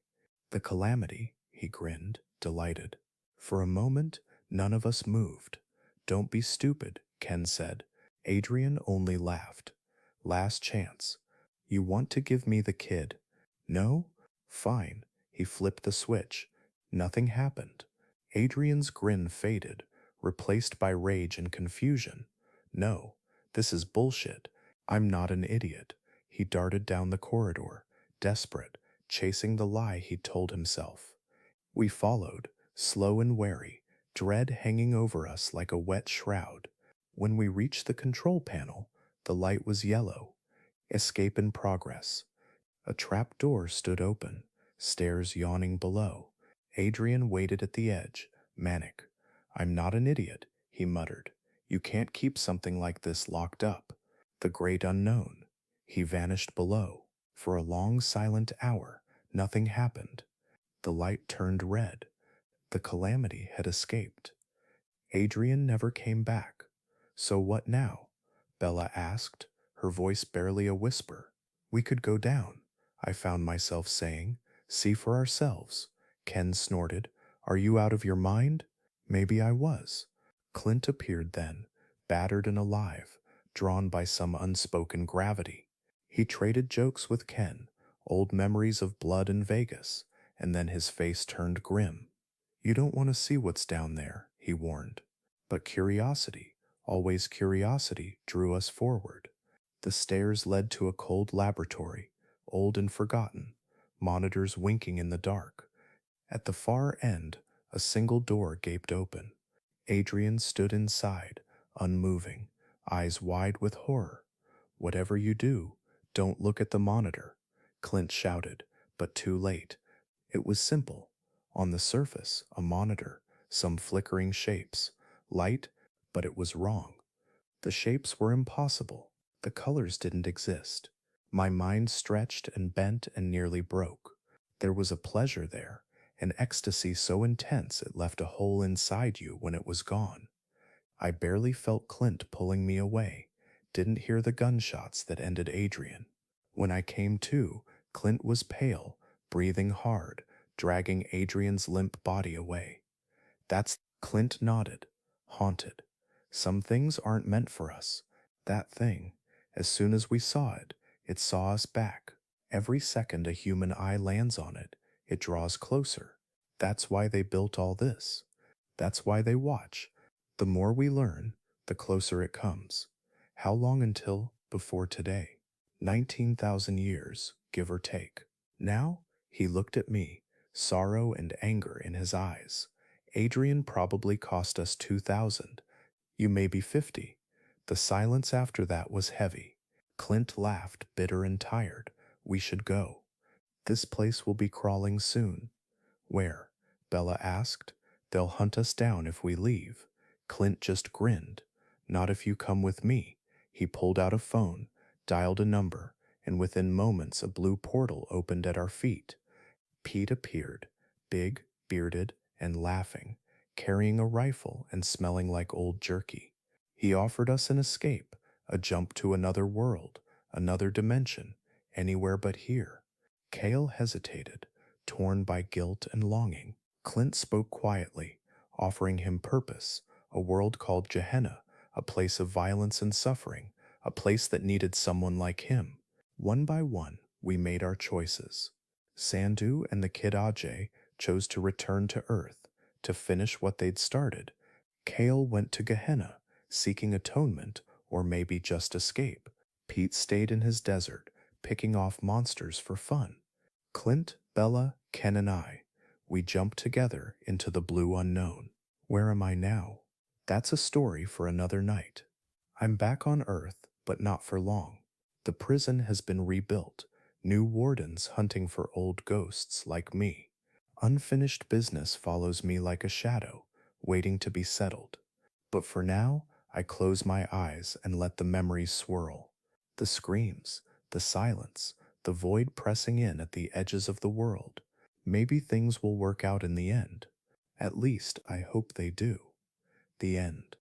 The calamity, he grinned, delighted. For a moment, none of us moved. Don't be stupid, Ken said. Adrian only laughed. Last chance. You want to give me the kid? No? Fine. He flipped the switch. Nothing happened. Adrian's grin faded, replaced by rage and confusion. No, this is bullshit. I'm not an idiot. He darted down the corridor, desperate, chasing the lie he'd told himself. We followed, slow and wary, dread hanging over us like a wet shroud. When we reached the control panel, the light was yellow. Escape in progress. A trap door stood open, stairs yawning below. Adrian waited at the edge, manic. I'm not an idiot, he muttered. You can't keep something like this locked up. The great unknown. He vanished below. For a long silent hour, nothing happened. The light turned red. The calamity had escaped. Adrian never came back. So what now? Bella asked, her voice barely a whisper. We could go down, I found myself saying, See for ourselves. Ken snorted. Are you out of your mind? Maybe I was. Clint appeared then, battered and alive, drawn by some unspoken gravity. He traded jokes with Ken, old memories of blood in Vegas, and then his face turned grim. You don't want to see what's down there, he warned. But curiosity, always curiosity, drew us forward. The stairs led to a cold laboratory, old and forgotten, monitors winking in the dark. At the far end, a single door gaped open. Adrian stood inside, unmoving, eyes wide with horror. Whatever you do, don't look at the monitor, Clint shouted, but too late. It was simple. On the surface, a monitor, some flickering shapes, light, but it was wrong. The shapes were impossible. The colors didn't exist. My mind stretched and bent and nearly broke. There was a pleasure there, an ecstasy so intense it left a hole inside you when it was gone. I barely felt Clint pulling me away, didn't hear the gunshots that ended Adrian. When I came to, Clint was pale, breathing hard, dragging Adrian's limp body away. That's Clint nodded, haunted. Some things aren't meant for us. That thing, as soon as we saw it, it saw us back. Every second a human eye lands on it, it draws closer. That's why they built all this. That's why they watch. The more we learn, the closer it comes. How long until before today? 19,000 years, give or take. Now, he looked at me, sorrow and anger in his eyes. Adrian probably cost us 2,000. You may be 50. The silence after that was heavy. Clint laughed, bitter and tired. We should go. This place will be crawling soon. Where? Bella asked. They'll hunt us down if we leave. Clint just grinned. Not if you come with me. He pulled out a phone, dialed a number, and within moments a blue portal opened at our feet. Pete appeared, big, bearded, and laughing, carrying a rifle and smelling like old jerky. He offered us an escape, a jump to another world, another dimension, anywhere but here. Cale hesitated, torn by guilt and longing. Clint spoke quietly, offering him purpose, a world called Gehenna, a place of violence and suffering, a place that needed someone like him. One by one, we made our choices. Sandhu and the kid Ajay chose to return to Earth, to finish what they'd started. Cale went to Gehenna, seeking atonement or maybe just escape. Pete stayed in his desert, picking off monsters for fun. Clint, Bella, Ken, and I, we jumped together into the blue unknown. Where am I now? That's a story for another night. I'm back on Earth, but not for long. The prison has been rebuilt, new wardens hunting for old ghosts like me. Unfinished business follows me like a shadow, waiting to be settled. But for now, I close my eyes and let the memories swirl. The screams, the silence, the void pressing in at the edges of the world. Maybe things will work out in the end. At least, I hope they do. The end.